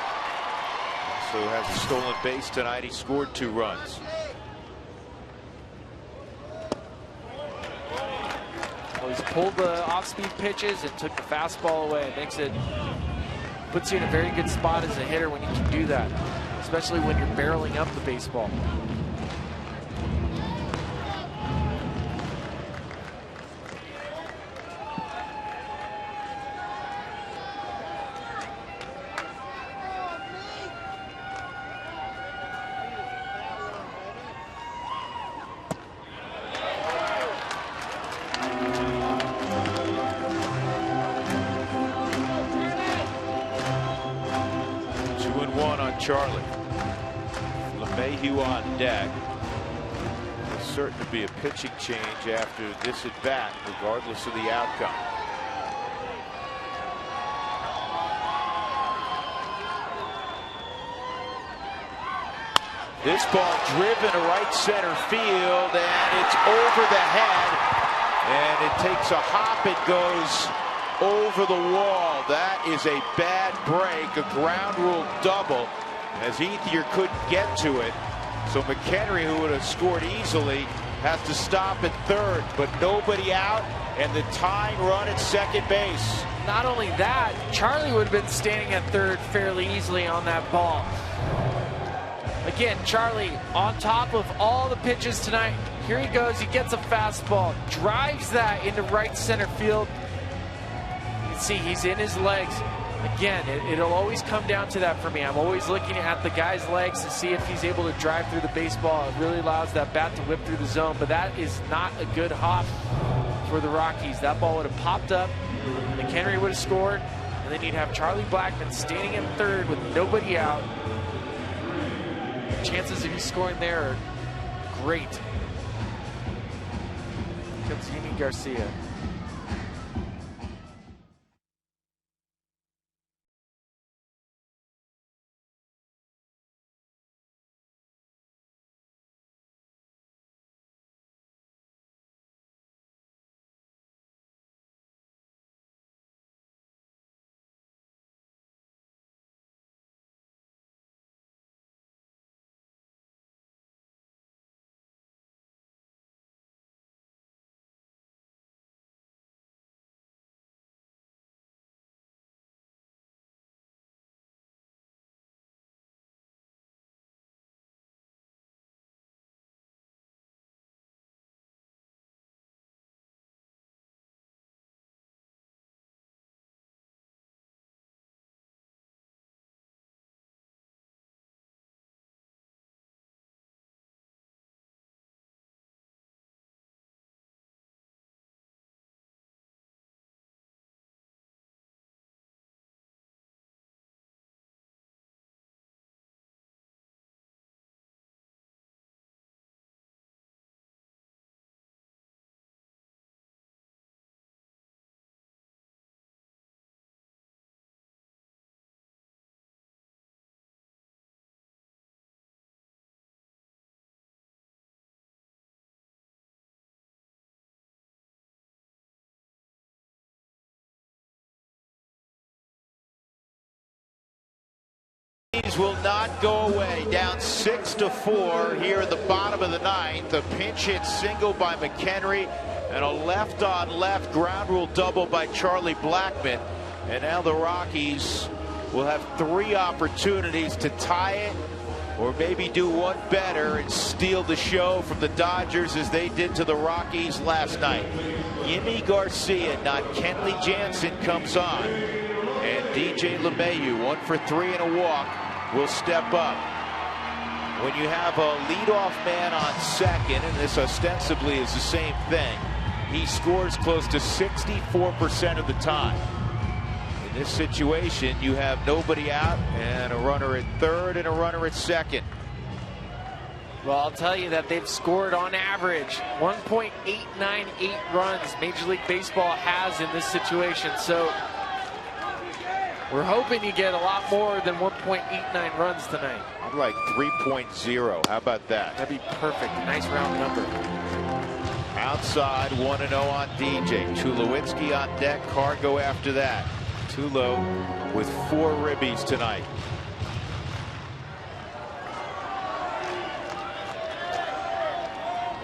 Also has a stolen base tonight. He scored 2 runs. Well, he's pulled the off-speed pitches and took the fastball away. It makes it, puts you in a very good spot as a hitter when you can do that, especially when you're barreling up the baseball. Charlie. LeMahieu on deck. There's certain to be a pitching change after this at bat, regardless of the outcome. This ball driven to right center field, and it's over the head, and it takes a hop. It goes over the wall. That is a bad break, a ground rule double, as Ethier couldn't get to it. So McHenry, who would have scored easily, has to stop at third, but nobody out, and the tying run at second base. Not only that, Charlie would have been standing at third fairly easily on that ball. Again, Charlie on top of all the pitches tonight. Here he goes, he gets a fastball, drives that into right center field. You can see he's in his legs. Again, it'll always come down to that for me. I'm always looking at the guy's legs to see if he's able to drive through the baseball. It really allows that bat to whip through the zone, but that is not a good hop for the Rockies. That ball would have popped up, McHenry would have scored, and then you'd have Charlie Blackmon standing in third with nobody out. Chances of you scoring there are great. Here comes Yimi Garcia. Will not go away. Down 6-4 here in the bottom of the ninth. A pinch hit single by McHenry and a left-on-left ground rule double by Charlie Blackmon. And now the Rockies will have 3 opportunities to tie it, or maybe do one better and steal the show from the Dodgers as they did to the Rockies last night. Yimi Garcia, not Kenley Jansen, comes on. And DJ LeMahieu, 1 for 3 and a walk, will step up. When you have a leadoff man on second, and this ostensibly is the same thing, he scores close to 64% of the time. In this situation, you have nobody out and a runner at third and a runner at second. Well, I'll tell you that they've scored on average 1.898 runs Major League Baseball has in this situation. So we're hoping you get a lot more than 1.89 runs tonight. I'd like 3.0. How about that? That'd be perfect. Nice round number. Outside, 1-0 on DJ. Tulowitzki on deck. Cargo after that. Tulo with 4 ribbies tonight.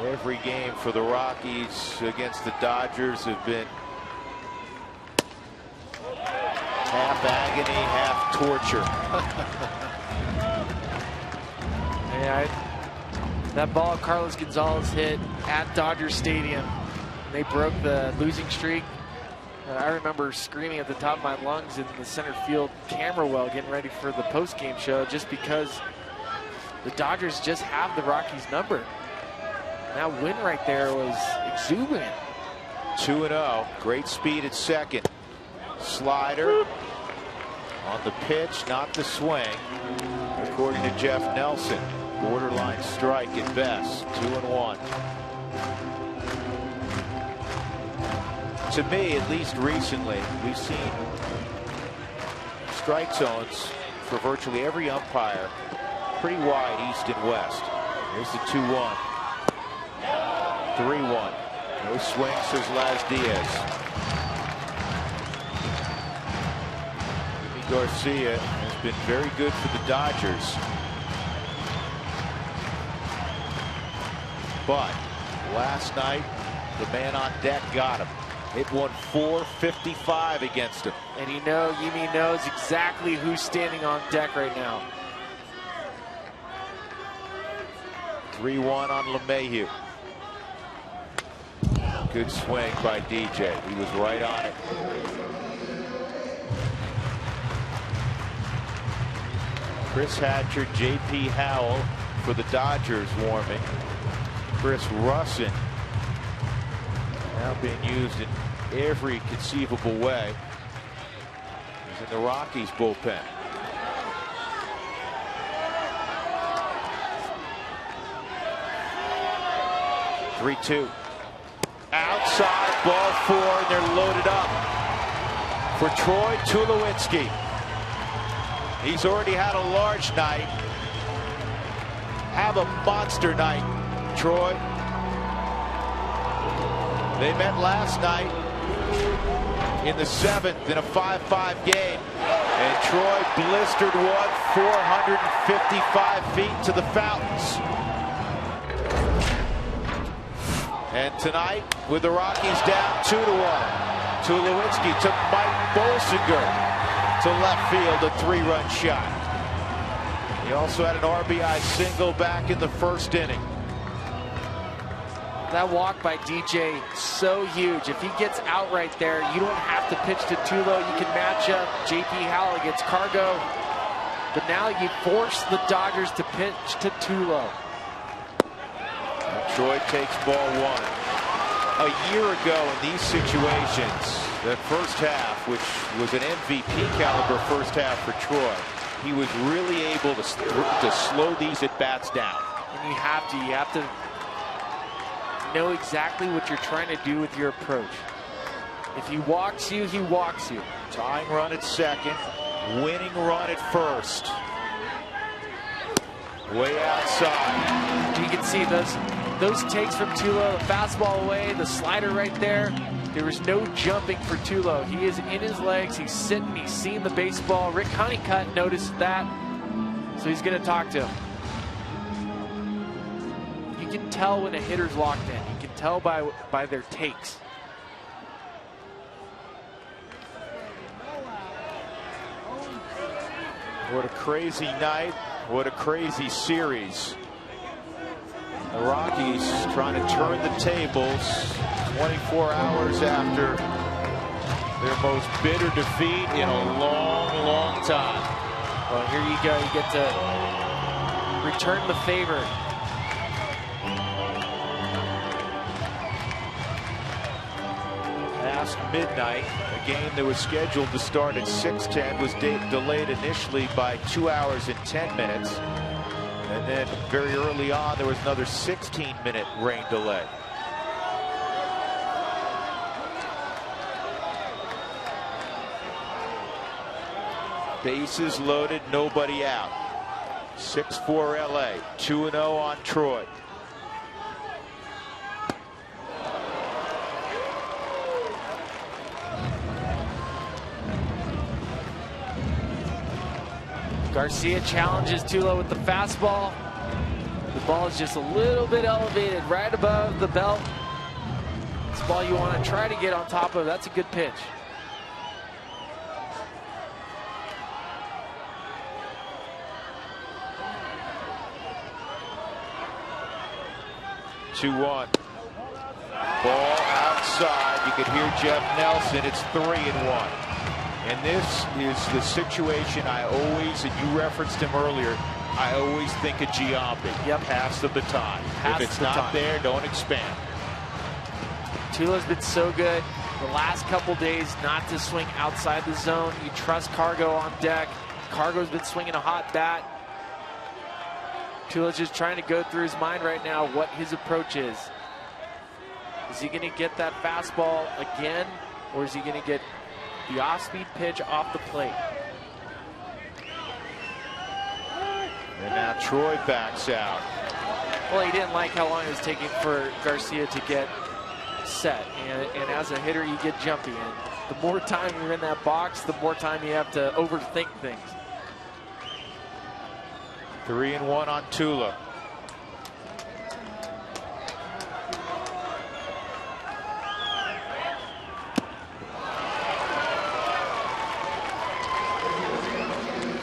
Every game for the Rockies against the Dodgers have been half agony, half torture. That ball Carlos Gonzalez hit at Dodger Stadium, they broke the losing streak. I remember screaming at the top of my lungs in the center field camera well, getting ready for the post-game show, just because the Dodgers just have the Rockies number. That win right there was exuberant. 2-0. Great speed at second. Slider on the pitch, not the swing. According to Jeff Nelson, borderline strike at best. 2-1. To me, at least recently, we've seen strike zones for virtually every umpire pretty wide east and west. Here's the 2-1. 3-1. No swing, says Laz Diaz. Garcia has been very good for the Dodgers. But last night, the man on deck got him. Hit one .455 against him. And Yimi knows exactly who's standing on deck right now. 3-1 on LeMahieu. Good swing by DJ. He was right on it. Chris Hatcher, J.P. Howell for the Dodgers warming. Chris Russin now being used in every conceivable way. He's in the Rockies bullpen. Three-two. Outside, ball 4, and they're loaded up for Troy Tulowitzki. He's already had a large night. Have a monster night, Troy. They met last night in the 7th in a 5-5 game, and Troy blistered one 455 feet to the fountains. And tonight, with the Rockies down 2-1, Tulowitzki took Mike Bolsinger to left field, a 3-run shot. He also had an RBI single back in the 1st inning. That walk by DJ, so huge. If he gets out right there, you don't have to pitch to Tulo. You can match up J.P. Howell against Cargo. But now you force the Dodgers to pitch to Tulo. And Troy takes ball 1. A year ago in these situations, the first half, which was an MVP caliber first half for Troy, he was really able to slow these at-bats down. And you have to know exactly what you're trying to do with your approach. If he walks you, he walks you. Tying run at second, winning run at first. Way outside. You can see those takes from Tulo, the fastball away, the slider right there. There was no jumping for Tulo. He is in his legs. He's sitting. He's seeing the baseball. Rick Honeycutt noticed that, so he's going to talk to him. You can tell when a hitter's locked in. You can tell by their takes. What a crazy night. What a crazy series. The Rockies trying to turn the tables 24 hours after their most bitter defeat in a long, long time. Well, here you go. You get to return the favor. Past midnight, a game that was scheduled to start at 6:10 was delayed initially by 2 hours and 10 minutes. And then very early on, there was another 16-minute rain delay. Bases loaded, nobody out. 6-4 LA, 2-0 on Troy. Garcia challenges Tulo with the fastball. The ball is just a little bit elevated right above the belt. It's a ball you want to try to get on top of. That's a good pitch. Two-one. Ball outside. You can hear Jeff Nelson. It's 3-1. And this is the situation I always, and you referenced him earlier, I always think of Giambi. Yep. Pass the baton. If it's not there, don't expand. Tulo's been so good the last couple days not to swing outside the zone. You trust Cargo on deck. Cargo's been swinging a hot bat. Tulo's just trying to go through his mind right now what his approach is. Is he going to get that fastball again, or is he going to get the off-speed pitch off the plate? And now Troy backs out. Well, he didn't like how long it was taking for Garcia to get set. And as a hitter, you get jumpy. And the more time you're in that box, the more time you have to overthink things. 3-1 on Tula.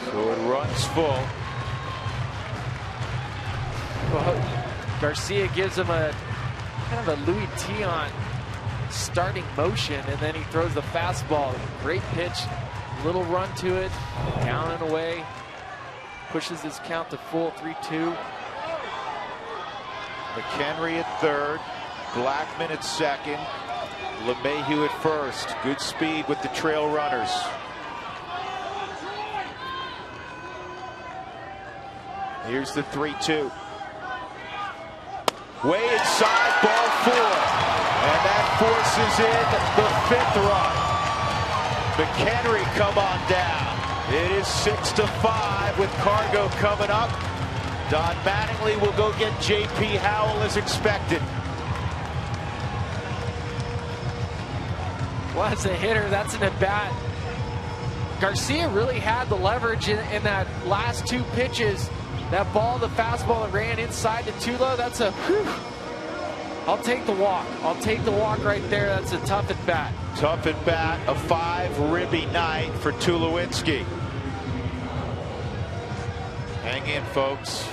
So it runs full. Well, Garcia gives him a kind of a Louis Tiant starting motion, and then he throws the fastball. Great pitch, little run to it, down and away. Pushes his count to full 3-2. McHenry at third, Blackman at second, LeMahieu at first. Good speed with the trail runners. Here's the 3-2. Way inside, ball 4. And that forces in the 5th run. McHenry come on down. It is 6-5 with Cargo coming up. Don Mattingly will go get J.P. Howell as expected. Well, as a hitter, that's an at-bat. Garcia really had the leverage in that last 2 pitches. That ball, the fastball that ran inside to Tula, that's a whew. I'll take the walk. I'll take the walk right there. That's a tough at bat. Tough at bat, a 5-ribby night for Tulowitzki. Hang in, folks.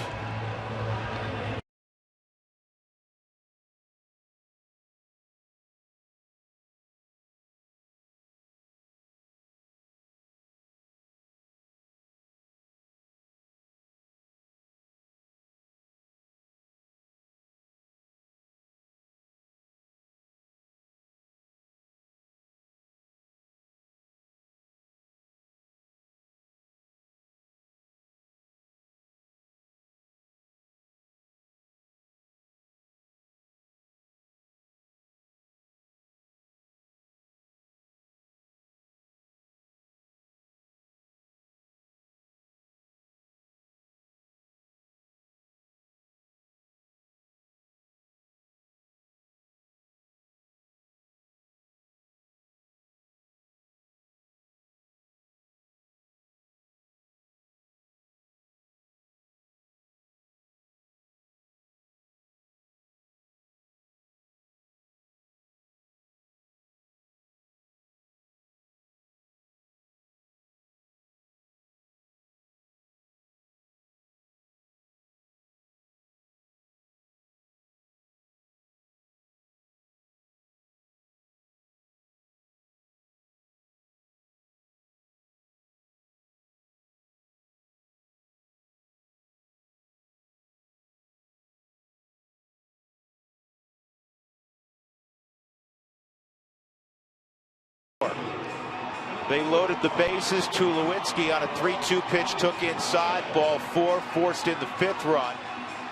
They loaded the bases. Tulowitzki on a 3-2 pitch took inside. Ball 4, forced in the 5th run.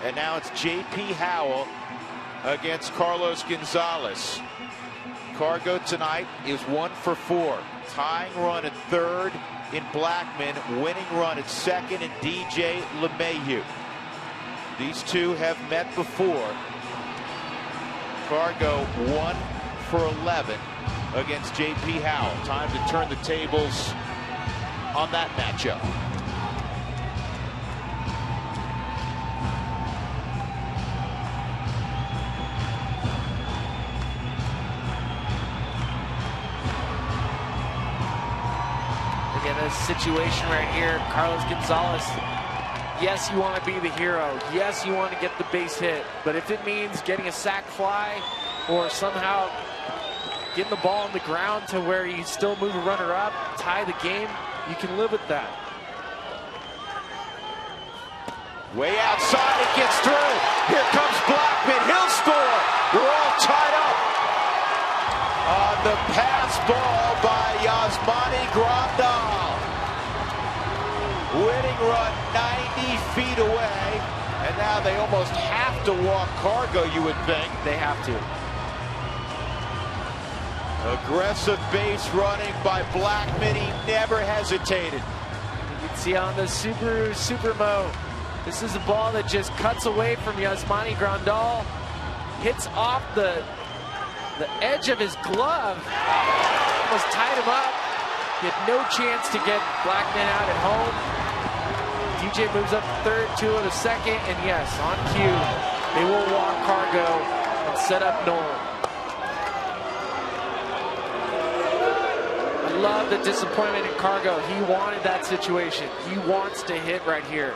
And now it's J.P. Howell against Carlos Gonzalez. Cargo tonight is 1 for 4. Tying run at third in Blackman. Winning run at second in DJ LeMahieu. These two have met before. Cargo 1 for 11 against J.P. Howell. Time to turn the tables on that matchup. Again, this situation right here, Carlos Gonzalez. Yes, you want to be the hero. Yes, you want to get the base hit. But if it means getting a sac fly or somehow getting the ball on the ground to where you still move a runner up, tie the game, you can live with that. Way outside, it gets through. Here comes Blackman. He'll score. We're all tied up. On the pass ball by Yasmani Grandal. Winning run 90 feet away. And now they almost have to walk Cargo, you would think. They have to. Aggressive base running by Blackman. He never hesitated. You can see on the Subaru Supermo, This is a ball that just cuts away from Yasmani Grandal, hits off the edge of his glove, almost tied him up. He had no chance to get Blackman out at home. DJ moves up to third, 2 of the second, and yes, on cue, they will walk Cargo and set up Nolan. I love the disappointment in Cargo. He wanted that situation. He wants to hit right here.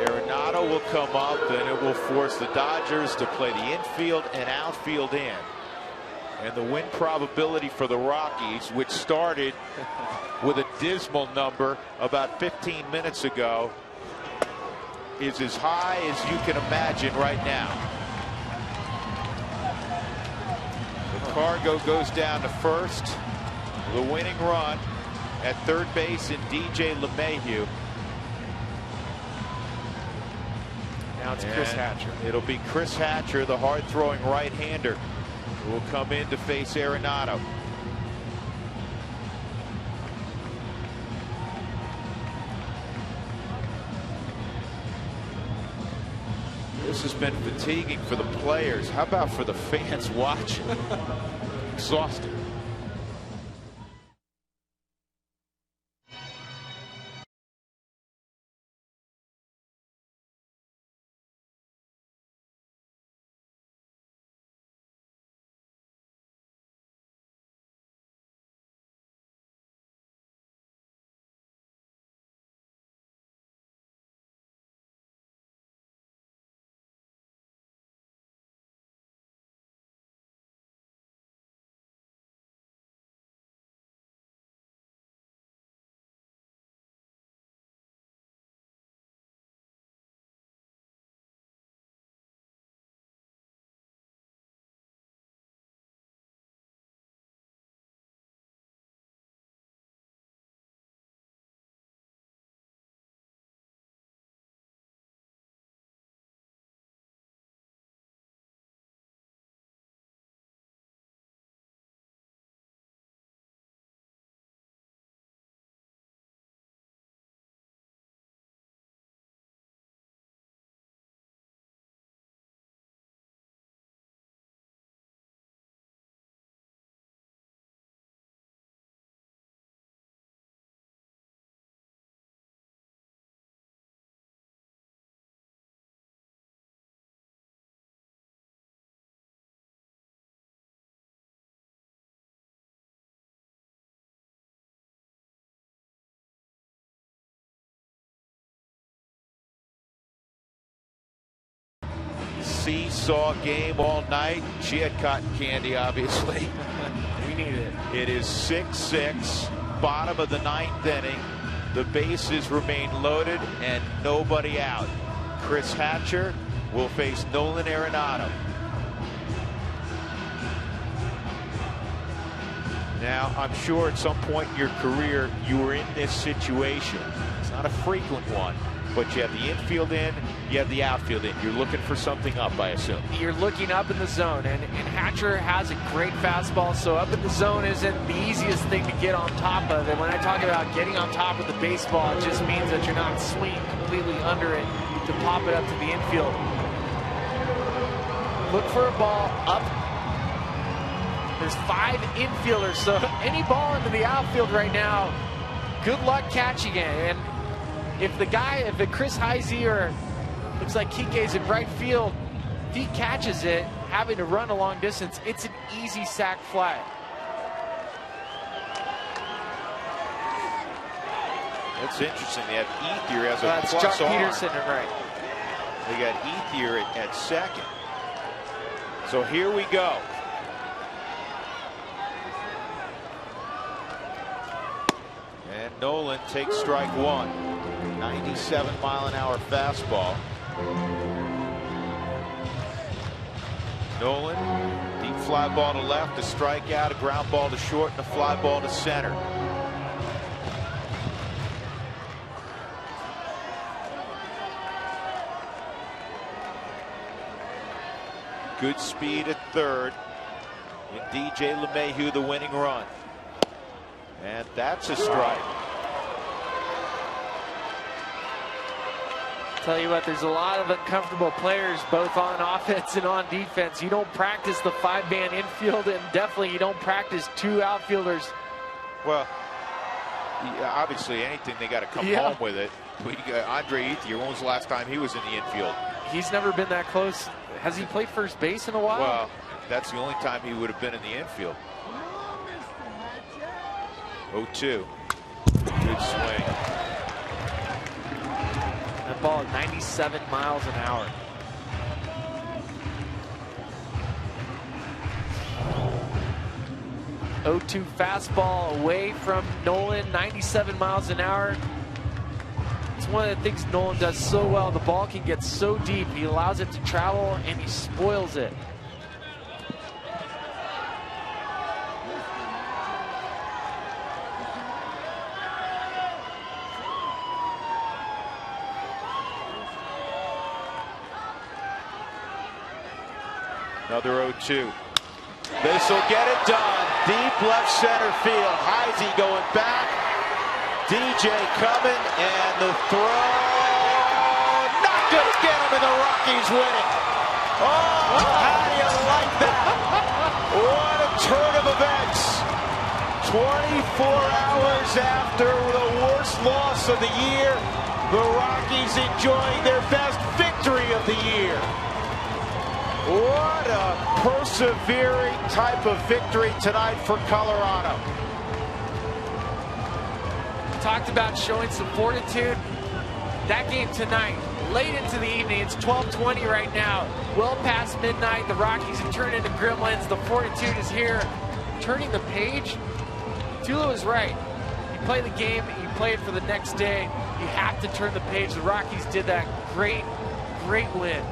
Arenado will come up, and it will force the Dodgers to play the infield and outfield in. And the win probability for the Rockies, which started with a dismal number about 15 minutes ago, is as high as you can imagine right now. The Cargo goes down to first. The winning run at third base in DJ LeMahieu. Now it's Chris Hatcher. It'll be Chris Hatcher, the hard-throwing right-hander, who will come in to face Arenado. This has been fatiguing for the players. How about for the fans watching? Exhausting. Seesaw game all night. She had cotton candy, obviously. We need it. It is 6-6, bottom of the 9th inning. The bases remain loaded and nobody out. Chris Hatcher will face Nolan Arenado. Now, I'm sure at some point in your career you were in this situation. It's not a frequent one, but you have the infield in, you have the outfield in. You're looking for something up, I assume. You're looking up in the zone, and Hatcher has a great fastball, so up in the zone isn't the easiest thing to get on top of. And when I talk about getting on top of the baseball, it just means that you're not swinging completely under it to pop it up to the infield. Look for a ball up. There's 5 infielders, so any ball into the outfield right now, good luck catching it. And if Chris Heisey or looks like Kike's in right field, if he catches it, having to run a long distance, it's an easy sac fly. That's interesting. They have Ethier as a That's plus Jock arm. Peterson at right. They got Ethier at second. So here we go. And Nolan takes strike 1. 97-mile-an-hour fastball. Nolan, deep fly ball to left, a strikeout, a ground ball to short, and a fly ball to center. Good speed at third. And DJ LeMahieu, the winning run. And that's a strike. Tell you what, there's a lot of uncomfortable players both on offense and on defense. You don't practice the 5-man infield, and definitely you don't practice 2 outfielders. Well, obviously anything they got to come home with it. Andre Ethier, when was the last time he was in the infield? He's never been that close. Has he played first base in a while? Well, that's the only time he would have been in the infield. 0-2. Good swing. That ball at 97 miles an hour. (0-2) fastball away from Nolan, 97 miles an hour. It's one of the things Nolan does so well. The ball can get so deep. He allows it to travel, and he spoils it. Another 0-2. This will get it done. Deep left center field. Heisey going back. DJ coming, and the throw. Not going to get him, and the Rockies win it. Oh, how do you like that? What a turn of events. 24 hours after the worst loss of the year, the Rockies enjoying their best victory of the year. What a persevering type of victory tonight for Colorado. Talked about showing some fortitude. That game tonight, late into the evening, it's 12:20 right now. Well past midnight, the Rockies have turned into gremlins. The fortitude is here. Turning the page, Tulo is right. You play the game, you play it for the next day. You have to turn the page. The Rockies did that. Great win.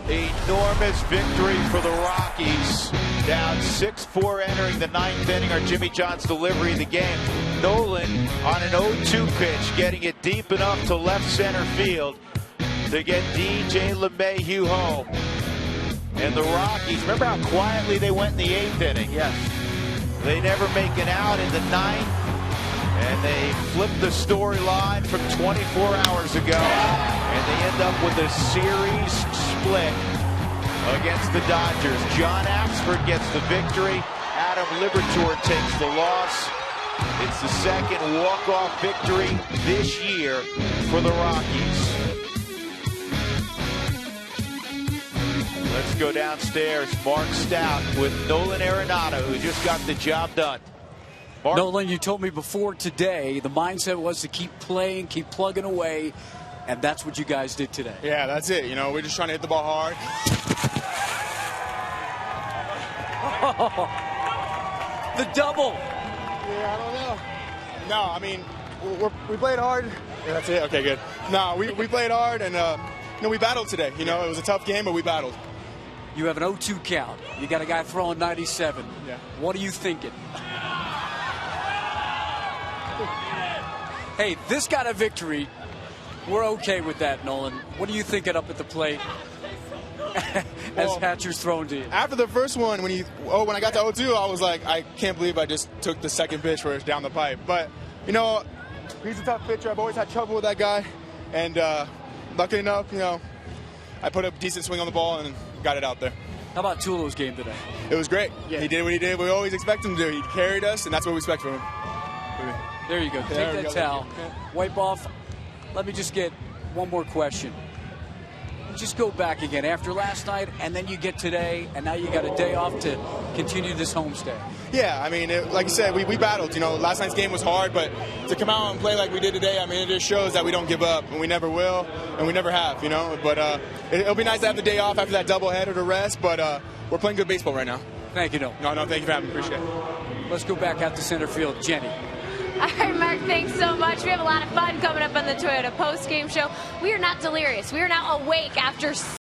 Enormous victory for the Rockies. Down 6-4 entering the 9th inning, or Jimmy John's delivery of the game. Nolan on an 0-2 pitch, getting it deep enough to left center field to get DJ LeMahieu home. And the Rockies, remember how quietly they went in the 8th inning? Yes. They never make it out in the 9th, and they flip the storyline from 24 hours ago, and they end up with a series split against the Dodgers. John Axford gets the victory. Adam Liberatore takes the loss. It's the second walk-off victory this year for the Rockies. Let's go downstairs. Mark Stout with Nolan Arenado, who just got the job done. Mark? Nolan, you told me before today the mindset was to keep playing, keep plugging away, and that's what you guys did today. Yeah, that's it. You know, we're just trying to hit the ball hard. The double. Yeah, I don't know. No, I mean, we played hard. Yeah, that's it. Okay, good. No, we played hard, and we battled today. You know, it was a tough game, but we battled. You have an 0-2 count. You got a guy throwing 97. Yeah. What are you thinking? Hey, this got a victory. We're okay with that, Nolan. What are you thinking up at the plate as Hatcher's thrown to you? After the first one, when I got to 0-2, I was like, I can't believe I just took the second pitch where it's down the pipe. But, you know, he's a tough pitcher. I've always had trouble with that guy. And lucky enough, you know, I put a decent swing on the ball and got it out there. How about Tulo's game today? It was great. Yeah. He did what he did. We always expect him to do. He carried us, and that's what we expect from him. There you go. Take that towel. Wipe off. Let me just get one more question. Just go back again after last night, and then you get today, and now you got a day off to continue this homestay. Yeah, I mean, like you said, we battled. You know, last night's game was hard, but to come out and play like we did today, I mean, it just shows that we don't give up, and we never will, and we never have, you know. But it'll be nice to have the day off after that doubleheader to rest, but we're playing good baseball right now. Thank you, No, thank you for having me. Appreciate it. Let's go back out to center field. Jenny. All right, Mark, thanks so much. We have a lot of fun coming up on the Toyota post-game show. We are not delirious. We are now awake after